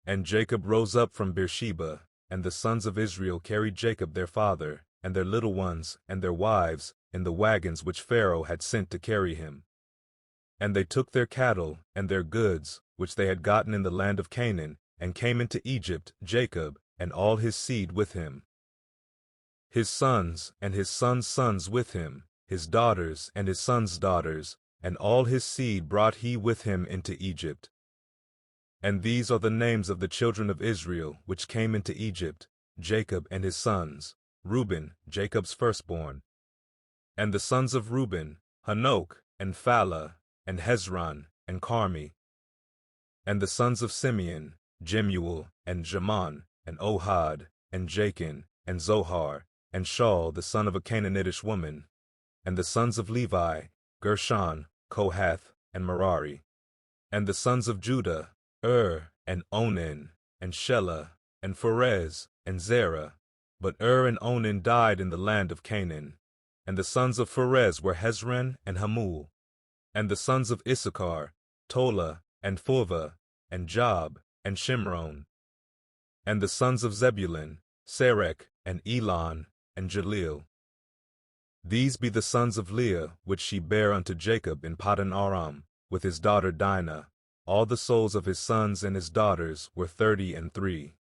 And Jacob rose up from Beersheba, and the sons of Israel carried Jacob their father, and their little ones, and their wives, in the wagons which Pharaoh had sent to carry him. And they took their cattle, and their goods, which they had gotten in the land of Canaan, and came into Egypt, Jacob, and all his seed with him. His sons, and his sons' sons with him, his daughters, and his sons' daughters, and all his seed brought he with him into Egypt. And these are the names of the children of Israel, which came into Egypt, Jacob and his sons, Reuben, Jacob's firstborn. And the sons of Reuben, Hanok, and Phalah, and Hezron, and Carmi. And the sons of Simeon, Jemuel, and Jaman, and Ohad, and Jachin, and Zohar, and Shaul the son of a Canaanitish woman. And the sons of Levi, Gershon, Kohath, and Merari. And the sons of Judah, and Onan, and Shelah, and Pharez, and Zerah. But and Onan died in the land of Canaan. And the sons of Pharez were Hezron and Hamul. And the sons of Issachar, Tola, and Phuvah, and Job, and Shimron. And the sons of Zebulun, Serech, and Elon, and Jaleel. These be the sons of Leah, which she bare unto Jacob in Paddan Aram, with his daughter Dinah. All the souls of his sons and his daughters were 33.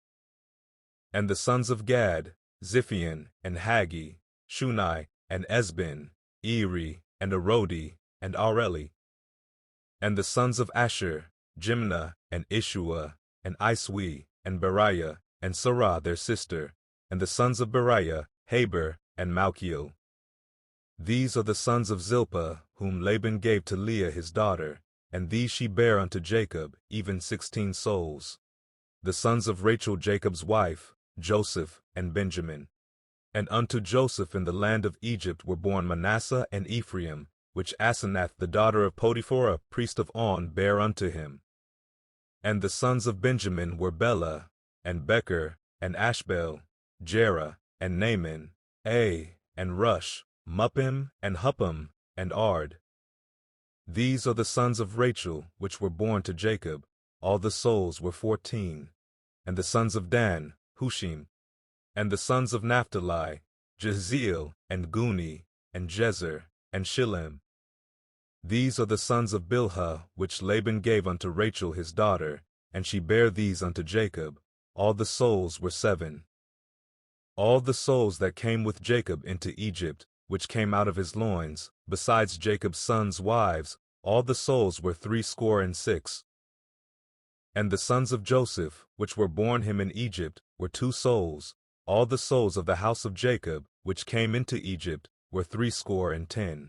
And the sons of Gad, Ziphion, and Haggi, Shunai, and Esbin, Eri, and Arodi, and Areli. And the sons of Asher, Jimnah, and Ishua, and Iswi, and Beriah, and Sarah their sister. And the sons of Beriah, Heber, and Malchiel. These are the sons of Zilpah, whom Laban gave to Leah his daughter, and these she bare unto Jacob, even 16 souls. The sons of Rachel Jacob's wife, Joseph, and Benjamin. And unto Joseph in the land of Egypt were born Manasseh and Ephraim, which Asenath the daughter of Potiphar, priest of On, bare unto him. And the sons of Benjamin were Bela, and Becher, and Ashbel, Jerah, and Naaman, and Rush, Muppim, and Huppim, and Ard. These are the sons of Rachel, which were born to Jacob. All the souls were 14. And the sons of Dan, Hushim. And the sons of Naphtali, Jeziel, and Guni, and Jezer, and Shillem. These are the sons of Bilhah, which Laban gave unto Rachel his daughter, and she bare these unto Jacob. All the souls were 7. All the souls that came with Jacob into Egypt, which came out of his loins, besides Jacob's sons' wives, all the souls were 66. And the sons of Joseph, which were born him in Egypt, were 2 souls. All the souls of the house of Jacob, which came into Egypt, were 70.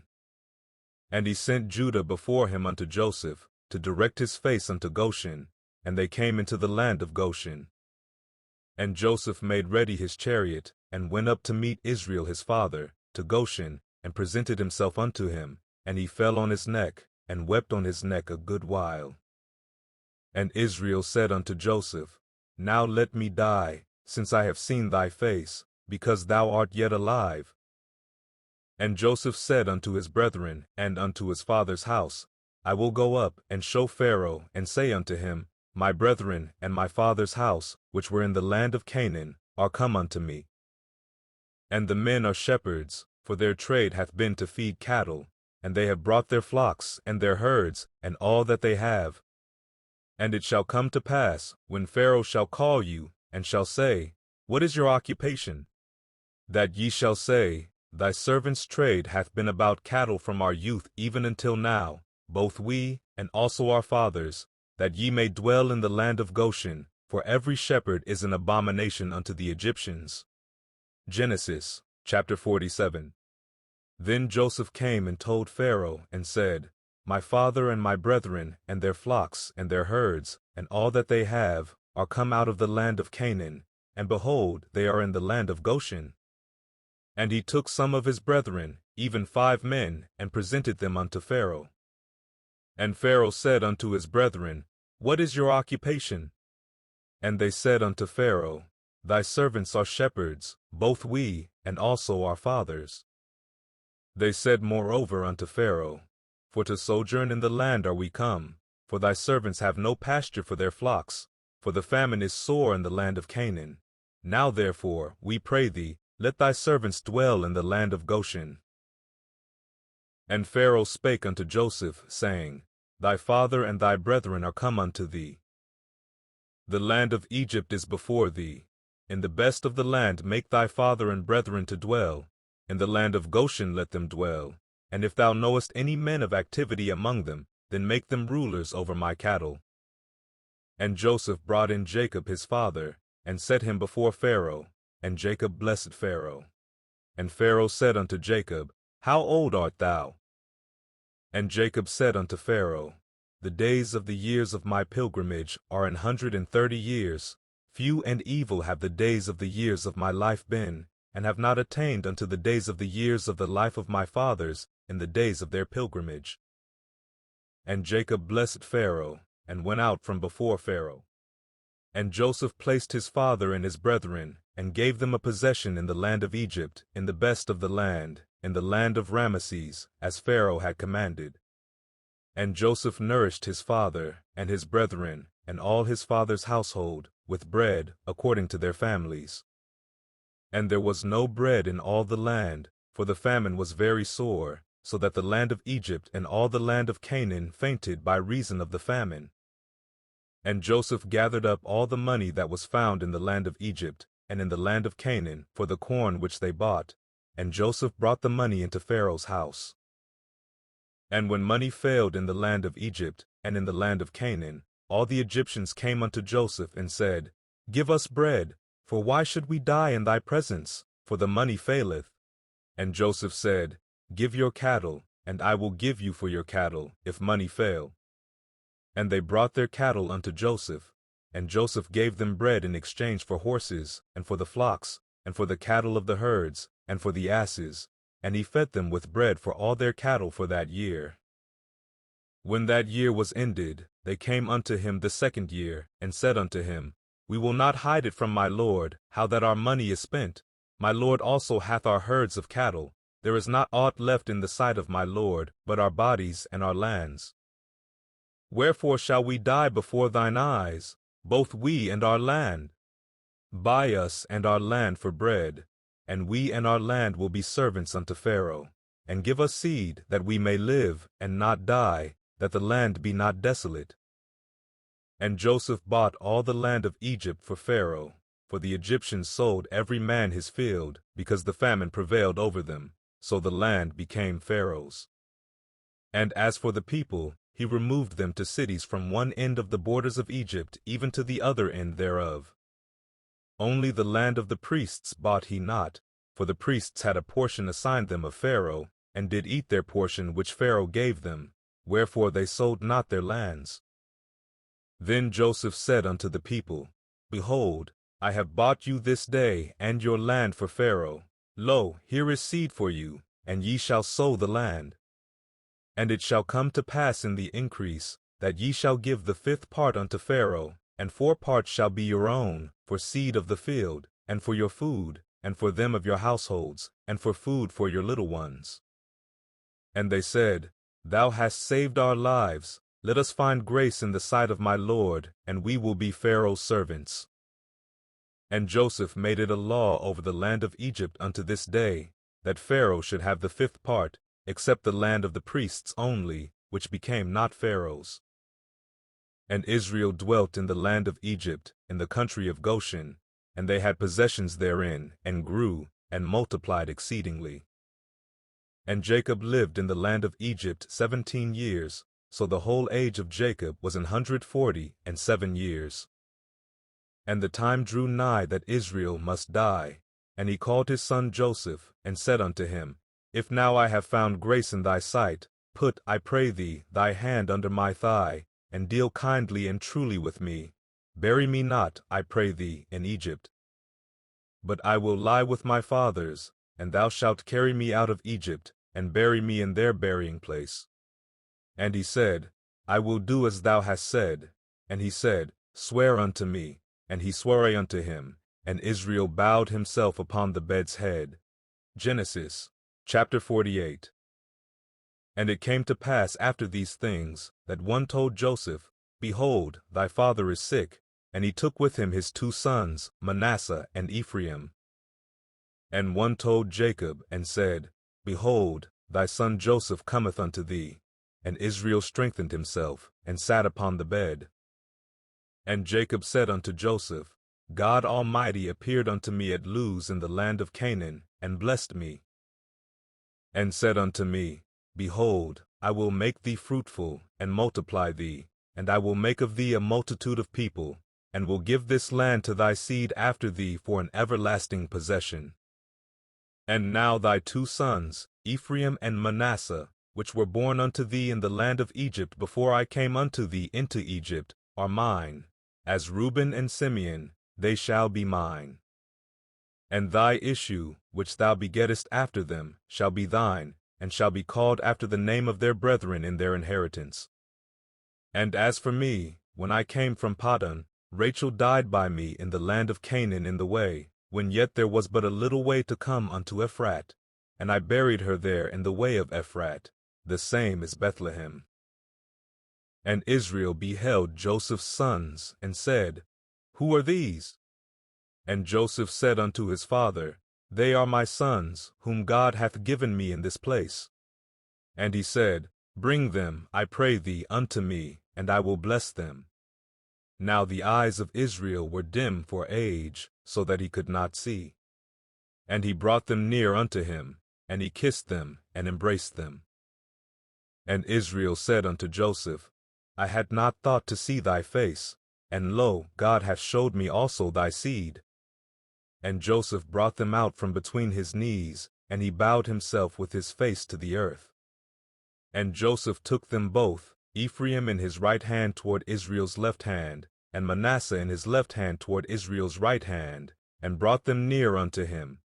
And he sent Judah before him unto Joseph, to direct his face unto Goshen, and they came into the land of Goshen. And Joseph made ready his chariot, and went up to meet Israel his father, to Goshen, and presented himself unto him, and he fell on his neck, and wept on his neck a good while. And Israel said unto Joseph, Now let me die, since I have seen thy face, because thou art yet alive. And Joseph said unto his brethren, and unto his father's house, I will go up, and show Pharaoh, and say unto him, My brethren, and my father's house, which were in the land of Canaan, are come unto me. And the men are shepherds, for their trade hath been to feed cattle, and they have brought their flocks, and their herds, and all that they have. And it shall come to pass, when Pharaoh shall call you, and shall say, What is your occupation? That ye shall say, Thy servant's trade hath been about cattle from our youth even until now, both we, and also our fathers, that ye may dwell in the land of Goshen, for every shepherd is an abomination unto the Egyptians. Genesis, chapter 47. Then Joseph came and told Pharaoh, and said, My father and my brethren, and their flocks, and their herds, and all that they have, are come out of the land of Canaan, and behold, they are in the land of Goshen. And he took some of his brethren, even 5 men, and presented them unto Pharaoh. And Pharaoh said unto his brethren, What is your occupation? And they said unto Pharaoh, Thy servants are shepherds, both we, and also our fathers. They said moreover unto Pharaoh, For to sojourn in the land are we come, for thy servants have no pasture for their flocks, for the famine is sore in the land of Canaan. Now therefore, we pray thee, let thy servants dwell in the land of Goshen. And Pharaoh spake unto Joseph, saying, Thy father and thy brethren are come unto thee. The land of Egypt is before thee. In the best of the land make thy father and brethren to dwell. In the land of Goshen let them dwell. And if thou knowest any men of activity among them, then make them rulers over my cattle. And Joseph brought in Jacob his father, and set him before Pharaoh. And Jacob blessed Pharaoh. And Pharaoh said unto Jacob, How old art thou? And Jacob said unto Pharaoh, The days of the years of my pilgrimage are 130 years. Few and evil have the days of the years of my life been, and have not attained unto the days of the years of the life of my fathers in the days of their pilgrimage. And Jacob blessed Pharaoh, and went out from before Pharaoh. And Joseph placed his father and his brethren, and gave them a possession in the land of Egypt, in the best of the land, in the land of Ramesses, as Pharaoh had commanded. And Joseph nourished his father, and his brethren, and all his father's household, with bread, according to their families. And there was no bread in all the land, for the famine was very sore, so that the land of Egypt and all the land of Canaan fainted by reason of the famine. And Joseph gathered up all the money that was found in the land of Egypt, and in the land of Canaan, for the corn which they bought, and Joseph brought the money into Pharaoh's house. And when money failed in the land of Egypt, and in the land of Canaan, all the Egyptians came unto Joseph, and said, Give us bread, for why should we die in thy presence? For the money faileth. And Joseph said, Give your cattle, and I will give you for your cattle, if money fail. And they brought their cattle unto Joseph, and Joseph gave them bread in exchange for horses, and for the flocks, and for the cattle of the herds, and for the asses, and he fed them with bread for all their cattle for that year. When that year was ended, they came unto him the second year, and said unto him, We will not hide it from my lord, how that our money is spent. My lord also hath our herds of cattle. There is not aught left in the sight of my lord, but our bodies and our lands. Wherefore shall we die before thine eyes, both we and our land? Buy us and our land for bread, and we and our land will be servants unto Pharaoh. And give us seed, that we may live, and not die, that the land be not desolate. And Joseph bought all the land of Egypt for Pharaoh, for the Egyptians sold every man his field, because the famine prevailed over them, so the land became Pharaoh's. And as for the people, he removed them to cities from one end of the borders of Egypt even to the other end thereof. Only the land of the priests bought he not, for the priests had a portion assigned them of Pharaoh, and did eat their portion which Pharaoh gave them, wherefore they sold not their lands. Then Joseph said unto the people, Behold, I have bought you this day and your land for Pharaoh. Lo, here is seed for you, and ye shall sow the land. And it shall come to pass in the increase, that ye shall give the 5th part unto Pharaoh, and 4 parts shall be your own, for seed of the field, and for your food, and for them of your households, and for food for your little ones. And they said, Thou hast saved our lives. Let us find grace in the sight of my lord, and we will be Pharaoh's servants. And Joseph made it a law over the land of Egypt unto this day, that Pharaoh should have the 5th part, except the land of the priests only, which became not Pharaoh's. And Israel dwelt in the land of Egypt, in the country of Goshen, and they had possessions therein, and grew, and multiplied exceedingly. And Jacob lived in the land of Egypt 17 years, so the whole age of Jacob was 147 years. And the time drew nigh that Israel must die, and he called his son Joseph, and said unto him, If now I have found grace in thy sight, put, I pray thee, thy hand under my thigh, and deal kindly and truly with me. Bury me not, I pray thee, in Egypt. But I will lie with my fathers, and thou shalt carry me out of Egypt, and bury me in their burying place. And he said, I will do as thou hast said. And he said, Swear unto me. And he swore unto him, and Israel bowed himself upon the bed's head. Genesis, chapter 48. And it came to pass after these things, that one told Joseph, Behold, thy father is sick. And he took with him his 2 sons, Manasseh and Ephraim. And one told Jacob, and said, Behold, thy son Joseph cometh unto thee. And Israel strengthened himself, and sat upon the bed. And Jacob said unto Joseph, God Almighty appeared unto me at Luz in the land of Canaan, and blessed me. And said unto me, Behold, I will make thee fruitful, and multiply thee, and I will make of thee a multitude of people, and will give this land to thy seed after thee for an everlasting possession. And now thy 2 sons, Ephraim and Manasseh, which were born unto thee in the land of Egypt before I came unto thee into Egypt, are mine. As Reuben and Simeon, they shall be mine. And thy issue, which thou begettest after them, shall be thine, and shall be called after the name of their brethren in their inheritance. And as for me, when I came from Paddan, Rachel died by me in the land of Canaan in the way, when yet there was but a little way to come unto Ephrat. And I buried her there in the way of Ephrat, the same is Bethlehem. And Israel beheld Joseph's sons, and said, Who are these? And Joseph said unto his father, They are my sons, whom God hath given me in this place. And he said, Bring them, I pray thee, unto me, and I will bless them. Now the eyes of Israel were dim for age, so that he could not see. And he brought them near unto him, and he kissed them, and embraced them. And Israel said unto Joseph, I had not thought to see thy face, and lo, God hath showed me also thy seed. And Joseph brought them out from between his knees, and he bowed himself with his face to the earth. And Joseph took them both, Ephraim in his right hand toward Israel's left hand, and Manasseh in his left hand toward Israel's right hand, and brought them near unto him.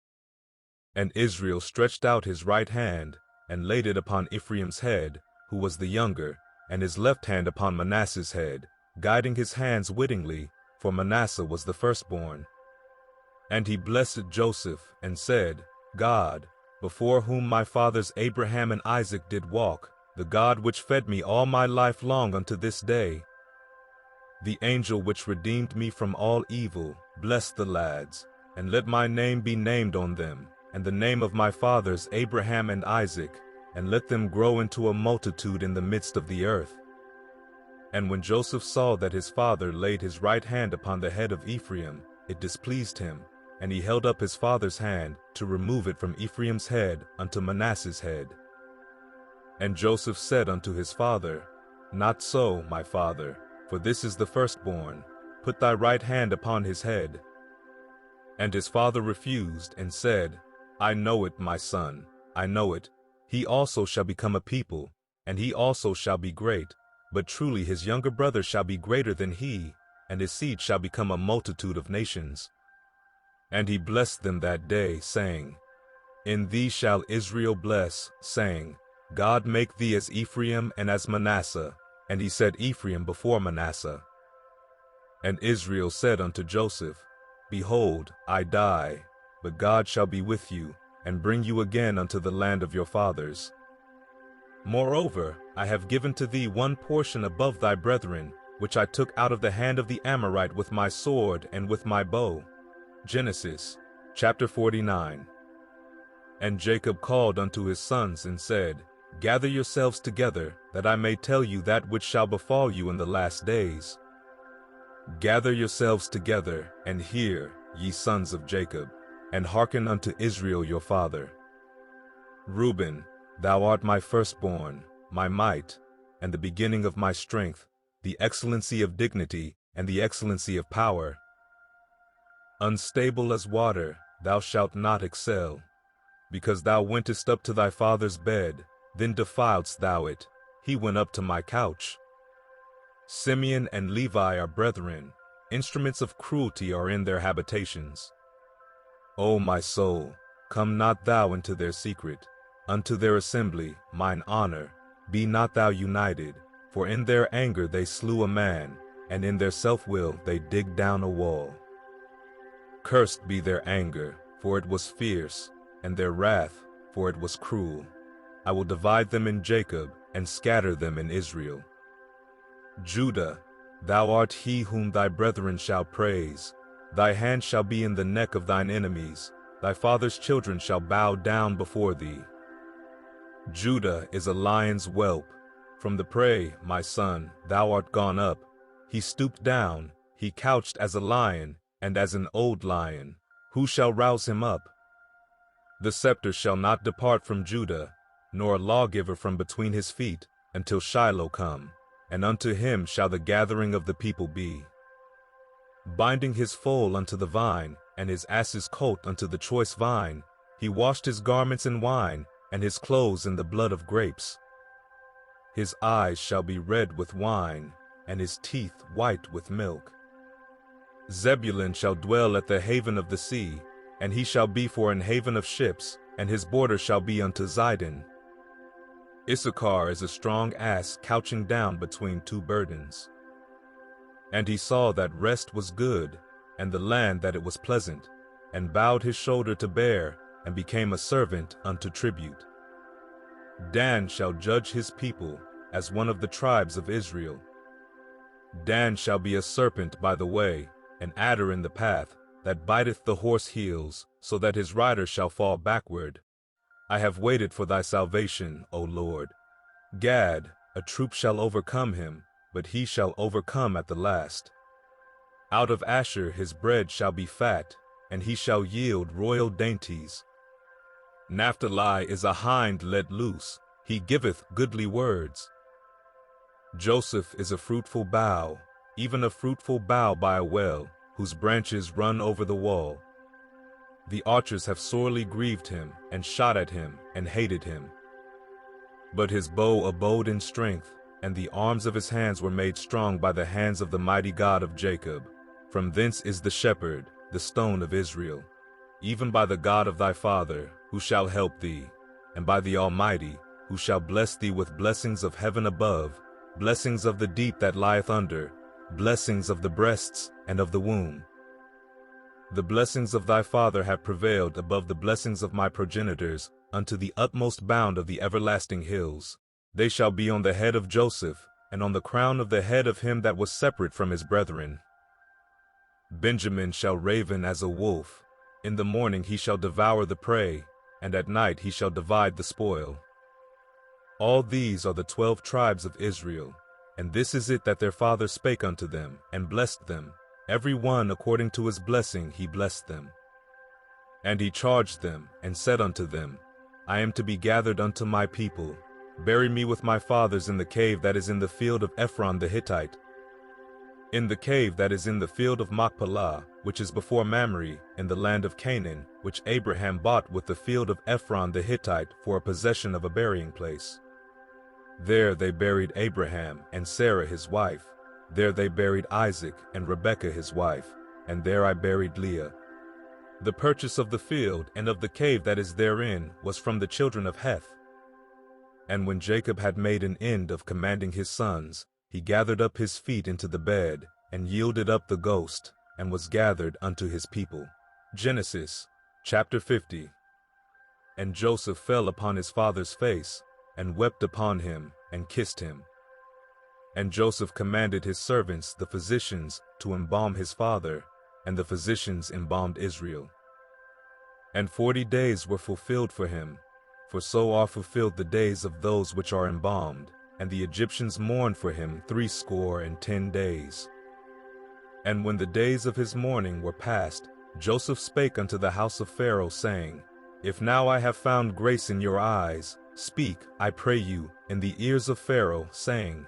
And Israel stretched out his right hand, and laid it upon Ephraim's head, who was the younger, and his left hand upon Manasseh's head, guiding his hands wittingly, for Manasseh was the firstborn. And he blessed Joseph, and said, God, before whom my fathers Abraham and Isaac did walk, the God which fed me all my life long unto this day, the angel which redeemed me from all evil, bless the lads, and let my name be named on them, and the name of my fathers Abraham and Isaac, and let them grow into a multitude in the midst of the earth. And when Joseph saw that his father laid his right hand upon the head of Ephraim, it displeased him, and he held up his father's hand to remove it from Ephraim's head unto Manasseh's head. And Joseph said unto his father, Not so, my father, for this is the firstborn. Put thy right hand upon his head. And his father refused, and said, I know it, my son, I know it. He also shall become a people, and he also shall be great. But truly his younger brother shall be greater than he, and his seed shall become a multitude of nations. And he blessed them that day, saying, In thee shall Israel bless, saying, God make thee as Ephraim and as Manasseh. And he set Ephraim before Manasseh. And Israel said unto Joseph, Behold, I die, but God shall be with you, and bring you again unto the land of your fathers. Moreover, I have given to thee one portion above thy brethren, which I took out of the hand of the Amorite with my sword and with my bow. Genesis, chapter 49. And Jacob called unto his sons and said, Gather yourselves together, that I may tell you that which shall befall you in the last days. Gather yourselves together, and hear, ye sons of Jacob, and hearken unto Israel your father. Reuben, thou art my firstborn, my might, and the beginning of my strength, the excellency of dignity, and the excellency of power. Unstable as water, thou shalt not excel. Because thou wentest up to thy father's bed, then defiledst thou it. He went up to my couch. Simeon and Levi are brethren. Instruments of cruelty are in their habitations. O my soul, come not thou into their secret. Unto their assembly, mine honor, be not thou united. For in their anger they slew a man, and in their self-will they digged down a wall. Cursed be their anger, for it was fierce, and their wrath, for it was cruel. I will divide them in Jacob, and scatter them in Israel. Judah, thou art he whom thy brethren shall praise. Thy hand shall be in the neck of thine enemies. Thy father's children shall bow down before thee. Judah is a lion's whelp. From the prey, my son, thou art gone up. He stooped down, he couched as a lion, and as an old lion. Who shall rouse him up? The scepter shall not depart from Judah, nor a lawgiver from between his feet, until Shiloh come, and unto him shall the gathering of the people be. Binding his foal unto the vine, and his ass's colt unto the choice vine, he washed his garments in wine, and his clothes in the blood of grapes. His eyes shall be red with wine, and his teeth white with milk. Zebulun shall dwell at the haven of the sea, and he shall be for an haven of ships, and his border shall be unto Zidon. Issachar is a strong ass couching down between two burdens. And he saw that rest was good, and the land that it was pleasant, and bowed his shoulder to bear, and became a servant unto tribute. Dan shall judge his people, as one of the tribes of Israel. Dan shall be a serpent by the way, an adder in the path, that biteth the horse heels, so that his rider shall fall backward. I have waited for thy salvation, O Lord. Gad, a troop shall overcome him, but he shall overcome at the last. Out of Asher his bread shall be fat, and he shall yield royal dainties. Naphtali is a hind let loose, he giveth goodly words. Joseph is a fruitful bough, even a fruitful bough by a well, whose branches run over the wall. The archers have sorely grieved him, and shot at him, and hated him. But his bow abode in strength, and the arms of his hands were made strong by the hands of the mighty God of Jacob. From thence is the shepherd, the stone of Israel, even by the God of thy father, who shall help thee, and by the Almighty, who shall bless thee with blessings of heaven above, blessings of the deep that lieth under, blessings of the breasts and of the womb. The blessings of thy father have prevailed above the blessings of my progenitors unto the utmost bound of the everlasting hills. They shall be on the head of Joseph, and on the crown of the head of him that was separate from his brethren. Benjamin shall raven as a wolf. In the morning he shall devour the prey, and at night he shall divide the spoil. All these are the 12 tribes of Israel, and this is it that their father spake unto them, and blessed them. Every one according to his blessing he blessed them. And he charged them, and said unto them, I am to be gathered unto my people. Bury me with my fathers in the cave that is in the field of Ephron the Hittite, in the cave that is in the field of Machpelah, which is before Mamre, in the land of Canaan, which Abraham bought with the field of Ephron the Hittite for a possession of a burying place. There they buried Abraham and Sarah his wife. There they buried Isaac and Rebekah his wife, and there I buried Leah. The purchase of the field and of the cave that is therein was from the children of Heth. And when Jacob had made an end of commanding his sons, he gathered up his feet into the bed, and yielded up the ghost, and was gathered unto his people. Genesis, chapter 50. And Joseph fell upon his father's face, and wept upon him, and kissed him. And Joseph commanded his servants, the physicians, to embalm his father, and the physicians embalmed Israel. And 40 days were fulfilled for him, for so are fulfilled the days of those which are embalmed. And the Egyptians mourned for him 60 days. And when the days of his mourning were past, Joseph spake unto the house of Pharaoh, saying, If now I have found grace in your eyes, speak, I pray you, in the ears of Pharaoh, saying,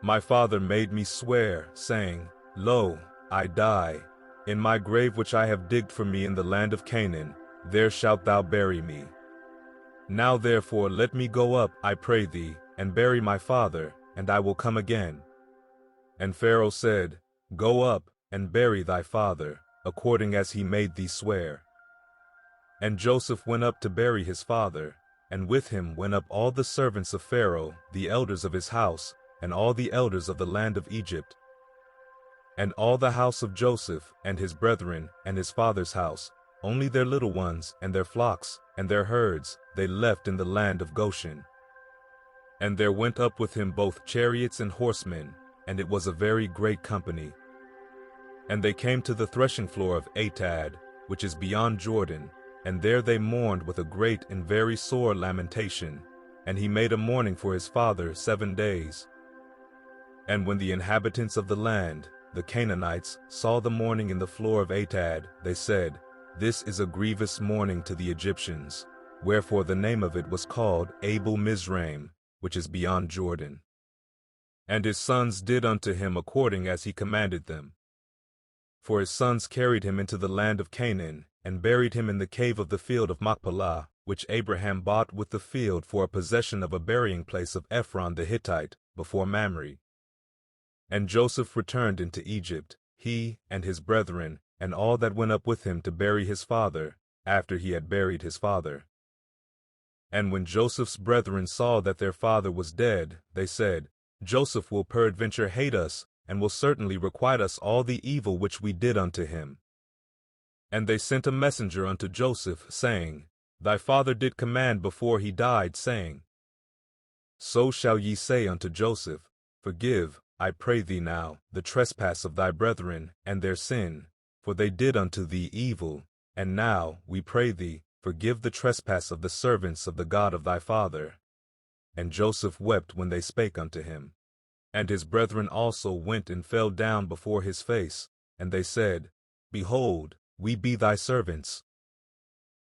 My father made me swear, saying, Lo, I die. In my grave which I have digged for me in the land of Canaan, there shalt thou bury me. Now therefore let me go up, I pray thee, and bury my father, and I will come again. And Pharaoh said, Go up, and bury thy father, according as he made thee swear. And Joseph went up to bury his father, and with him went up all the servants of Pharaoh, the elders of his house, and all the elders of the land of Egypt. And all the house of Joseph, and his brethren, and his father's house, only their little ones, and their flocks, and their herds, they left in the land of Goshen. And there went up with him both chariots and horsemen, and it was a very great company. And they came to the threshing floor of Atad, which is beyond Jordan, and there they mourned with a great and very sore lamentation. And he made a mourning for his father 7 days. And when the inhabitants of the land, the Canaanites, saw the mourning in the floor of Atad, they said, This is a grievous mourning to the Egyptians. Wherefore the name of it was called Abel Mizraim, which is beyond Jordan. And his sons did unto him according as he commanded them. For his sons carried him into the land of Canaan, and buried him in the cave of the field of Machpelah, which Abraham bought with the field for a possession of a burying place of Ephron the Hittite, before Mamre. And Joseph returned into Egypt, he and his brethren, and all that went up with him to bury his father, after he had buried his father. And when Joseph's brethren saw that their father was dead, they said, Joseph will peradventure hate us, and will certainly requite us all the evil which we did unto him. And they sent a messenger unto Joseph, saying, Thy father did command before he died, saying, So shall ye say unto Joseph, Forgive, I pray thee now, the trespass of thy brethren, and their sin, for they did unto thee evil, and now, we pray thee, forgive the trespass of the servants of the God of thy father. And Joseph wept when they spake unto him. And his brethren also went and fell down before his face, and they said, Behold, we be thy servants.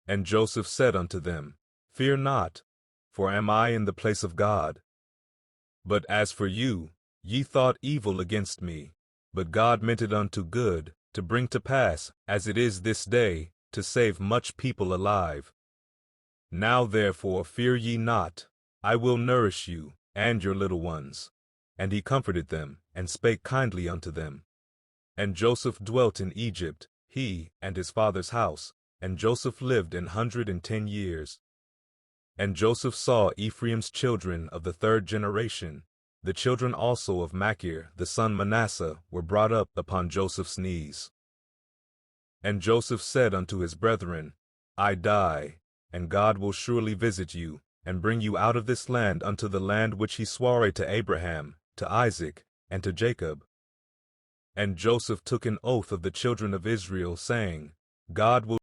And Joseph said unto them, Fear not, for am I in the place of God? But as for you, ye thought evil against me, but God meant it unto good, to bring to pass, as it is this day, to save much people alive. Now therefore fear ye not, I will nourish you, and your little ones. And he comforted them, and spake kindly unto them. And Joseph dwelt in Egypt, he and his father's house, and Joseph lived 110 years. And Joseph saw Ephraim's children of the third generation. The children also of Machir, the son Manasseh, were brought up upon Joseph's knees. And Joseph said unto his brethren, I die, and God will surely visit you, and bring you out of this land unto the land which he sware to Abraham, to Isaac, and to Jacob. And Joseph took an oath of the children of Israel, saying, God will